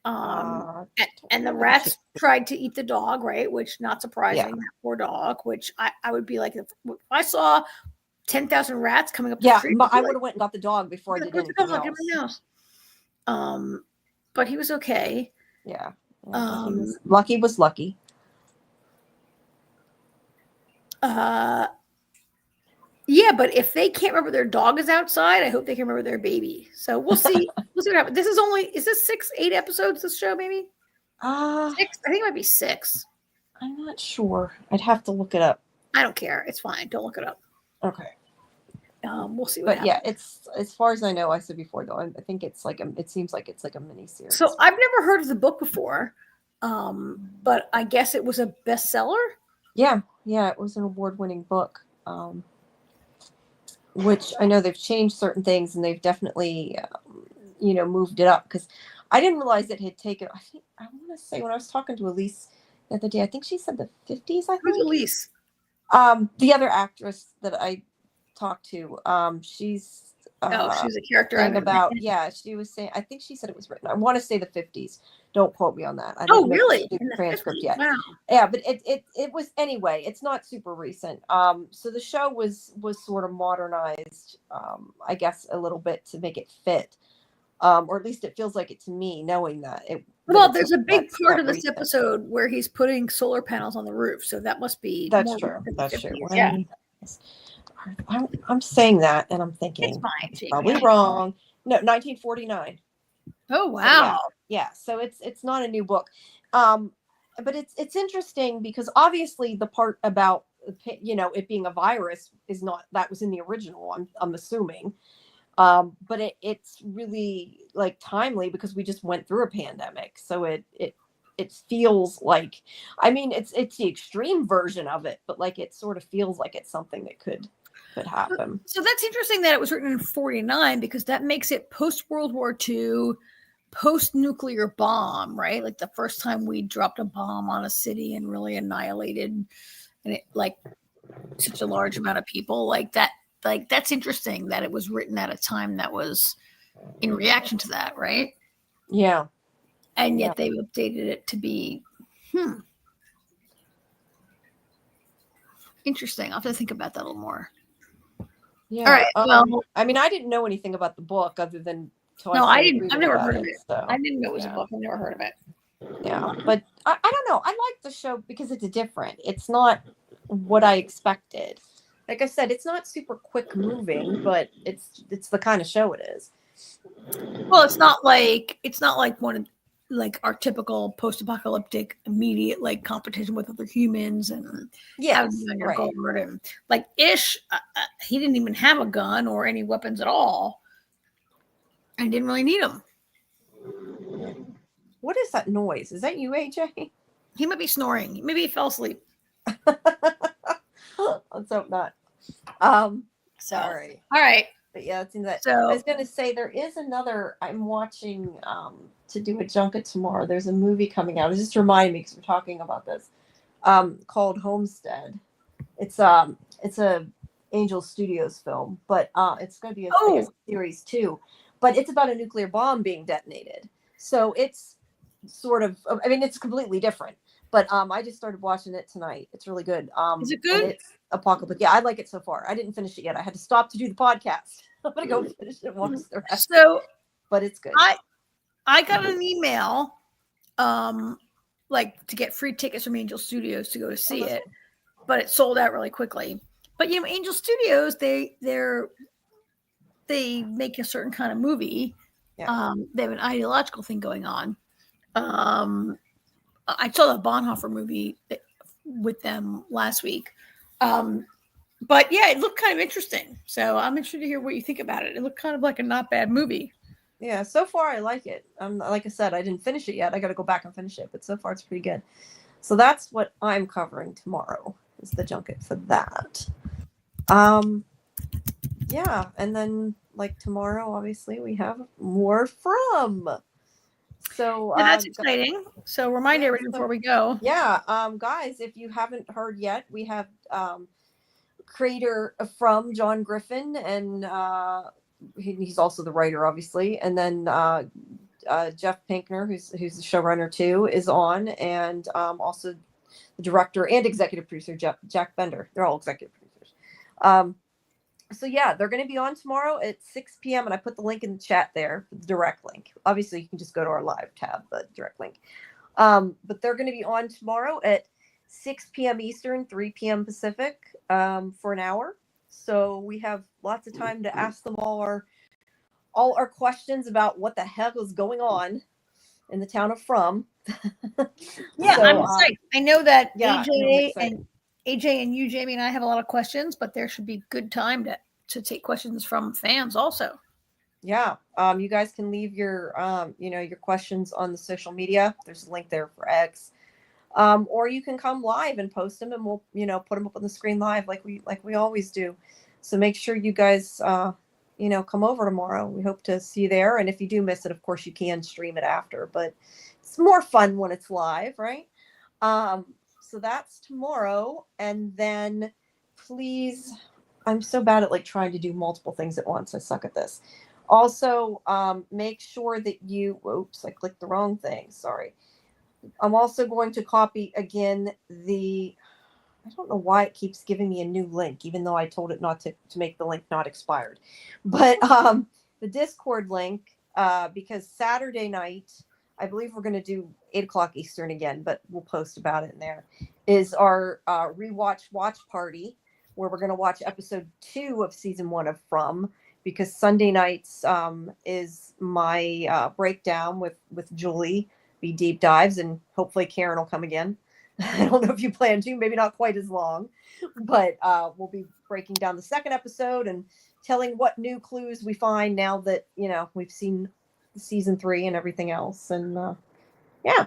S3: And the rats tried to eat the dog, right? Which, not surprising, that poor dog. Which I would be like, if I saw 10,000 rats coming up the street,
S1: I would have went and got the dog before I did anything else.
S3: But he was okay.
S1: Yeah. Lucky was lucky.
S3: Yeah, but if they can't remember their dog is outside, I hope they can remember their baby. So we'll see. We'll see what happens. Is this 6, 8 episodes, this show, maybe? 6? I think it might be 6.
S1: I'm not sure. I'd have to look it up.
S3: I don't care. It's fine. Don't look it up.
S1: Okay.
S3: We'll see what happens.
S1: Yeah, it's, as far as I know, I said before though, I think it's like it seems like it's like a mini series.
S3: So I've never heard of the book before, but I guess it was a bestseller.
S1: Yeah, it was an award-winning book, which I know they've changed certain things and they've definitely, moved it up, because I didn't realize it had taken. I want to say when I was talking to Elise the other day, I think she said the 50s. I think.
S3: Who's Elise?
S1: The other actress that I talked to, she's
S3: she's a character
S1: she was saying, I think she said it was written, I want to say the 50s, don't quote me on that.
S3: Really?
S1: The transcript
S3: 50s?
S1: yet.
S3: Wow.
S1: Yeah, but it was, anyway, it's not super recent. So the show was sort of modernized, I guess a little bit to make it fit, or at least it feels like it to me, knowing that
S3: there's a big part of this episode where he's putting solar panels on the roof, so that must be
S1: that's true.
S3: Yeah.
S1: I'm saying that and I'm thinking
S3: it's fine.
S1: It's probably wrong. No, 1949.
S3: Oh wow.
S1: So it's not a new book, but it's interesting because obviously the part about it being a virus that was in the original, I'm assuming, but it's really like timely because we just went through a pandemic, so it feels like, I mean, it's the extreme version of it, but like it sort of feels like it's something that could happen.
S3: So that's interesting that it was written in 49, because that makes it post World War II, post nuclear bomb, right? Like the first time we dropped a bomb on a city and really annihilated, and it like such a large amount of people like that. Like that's interesting that it was written at a time that was in reaction to that, right?
S1: Yeah.
S3: And yet they've updated it to be, interesting. I'll have to think about that a little more.
S1: Yeah.
S3: All right.
S1: Well, I mean, I didn't know anything about the book other than.
S3: I didn't. I've never heard of it. So, I didn't know it was a book. I've never heard of it.
S1: Yeah, but I don't know. I like the show because it's different. It's not what I expected. Like I said, it's not super quick moving, but it's the kind of show it is.
S3: Well, it's not like one like our typical post-apocalyptic immediate like competition with other humans and guard and like Ish. He didn't even have a gun or any weapons at all, and didn't really need them.
S1: What is that noise? Is that you, AJ?
S3: He might be snoring. Maybe he fell asleep.
S1: Let's hope not.
S3: So
S1: all right.
S3: All right.
S1: But yeah, it seems that I
S3: So
S1: was going to say there is another. I'm watching to do a junket tomorrow. There's a movie coming out. It just reminded me because we're talking about this. Called Homestead. It's a Angel Studios film, but it's going to be I guess, a series too. But it's about a nuclear bomb being detonated. So it's sort of. I mean, it's completely different. But I just started watching it tonight. It's really good.
S3: is it good?
S1: And it's apocalyptic. Yeah, I like it so far. I didn't finish it yet. I had to stop to do the podcast. I'm gonna go finish it and watch the rest.
S3: So,
S1: but it's good.
S3: I got an email, like to get free tickets from Angel Studios to go to see it, but it sold out really quickly. But you know, Angel Studios, they make a certain kind of movie.
S1: Yeah.
S3: They have an ideological thing going on. I saw the Bonhoeffer movie with them last week. But yeah, it looked kind of interesting. So I'm interested to hear what you think about it. It looked kind of like a not bad movie.
S1: Yeah, so far I like it. Like I said, I didn't finish it yet. I got to go back and finish it, but so far it's pretty good. So that's what I'm covering tomorrow. Is the junket for that. Yeah, and then like tomorrow, obviously we have more from. So
S3: that's exciting. So remind everyone before we go.
S1: Yeah, guys, if you haven't heard yet, we have creator from John Griffin, and he's also the writer, obviously, and then Jeff Pinkner, who's the showrunner too, is on, and also the director and executive producer Jack Bender. They're all executive producers. So yeah, they're going to be on tomorrow at 6 p.m. and I put the link in the chat there, the direct link. Obviously, you can just go to our live tab, but direct link. But they're going to be on tomorrow at 6 p.m. Eastern, 3 p.m. Pacific, for an hour. So we have lots of time to ask them all our questions about what the hell is going on in the town of From.
S3: Yeah,
S1: so,
S3: I'm excited. I know that AJ and you, Jamie, and I have a lot of questions, but there should be good time to take questions from fans also.
S1: Yeah, you guys can leave your your questions on the social media. There's a link there for X, or you can come live and post them, and we'll put them up on the screen live like we always do. So make sure you guys come over tomorrow. We hope to see you there. And if you do miss it, of course you can stream it after, but it's more fun when it's live, right? So that's tomorrow. And then please, I'm so bad at like trying to do multiple things at once. I suck at this. Also, make sure that oops, I clicked the wrong thing. Sorry. I'm also going to copy again I don't know why it keeps giving me a new link, even though I told it not to make the link not expired. But the Discord link, because Saturday night, I believe we're going to do 8 o'clock Eastern again, but we'll post about it in there, is our rewatch watch party, where we're going to watch episode 2 of season 1 of From, because Sunday nights is my breakdown with Julie, be deep dives, and hopefully Karen will come again. I don't know if you plan to, maybe not quite as long, but we'll be breaking down the second episode and telling what new clues we find now that, we've seen season 3 and everything else. And yeah.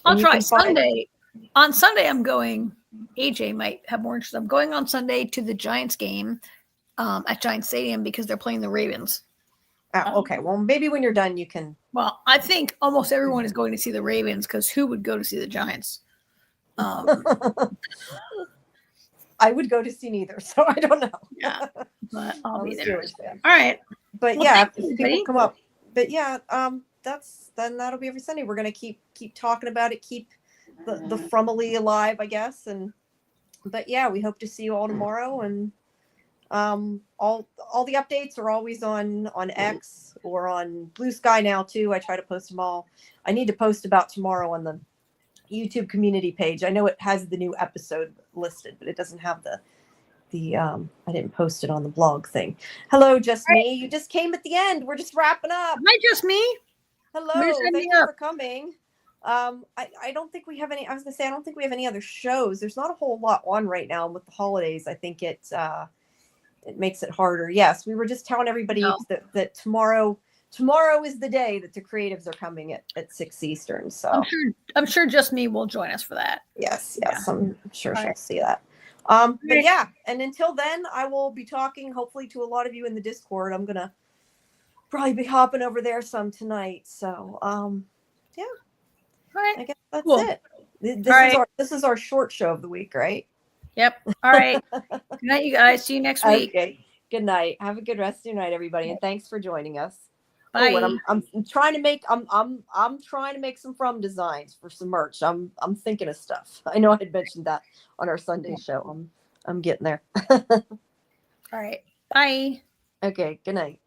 S3: I'll try Sunday. On Sunday, I'm going, AJ might have more interest. I'm going on Sunday to the Giants game at Giant Stadium because they're playing the Ravens.
S1: Oh, okay. Well, maybe when you're done, you can.
S3: Well, I think almost everyone is going to see the Ravens because who would go to see the Giants?
S1: I would go to see neither, so I don't know.
S3: Yeah, but I'll be there.
S1: Jewish fan.
S3: All right.
S1: But well, yeah, if people come up. But yeah, that'll be every Sunday. We're gonna keep talking about it, keep the Frumily alive, I guess. But yeah, we hope to see you all tomorrow. And all the updates are always on X or on Blue Sky now too. I try to post them all. I need to post about tomorrow on the YouTube community page. I know it has the new episode listed, but it doesn't have the I didn't post it on the blog thing. Hello, Just Me. You just came at the end. We're just wrapping up.
S3: Hi, Just Me.
S1: Hello. Thank you for coming. I don't think we have any. I was gonna say I don't think we have any other shows. There's not a whole lot on right now with the holidays. I think it makes it harder. Yes, we were just telling everybody that tomorrow is the day that the creatives are coming at 6 Eastern. So
S3: I'm sure Just Me will join us for that.
S1: Yes, yeah. I'm sure she'll see that. But yeah, and until then, I will be talking hopefully to a lot of you in the Discord. I'm gonna probably be hopping over there some tonight. So yeah,
S3: All right.
S1: I guess that's
S3: Cool.
S1: it. This
S3: All
S1: is
S3: right.
S1: this is our short show of the week, right?
S3: Yep. All right. Good night, you guys. See you next week.
S1: Okay. Good night. Have a good rest of your night, everybody, and thanks for joining us.
S3: Bye.
S1: Oh, and I'm trying to make I'm trying to make some from designs for some merch. I'm thinking of stuff. I know I had mentioned that on our Sunday show. I'm getting there.
S3: All right. Bye.
S1: Okay. Good night.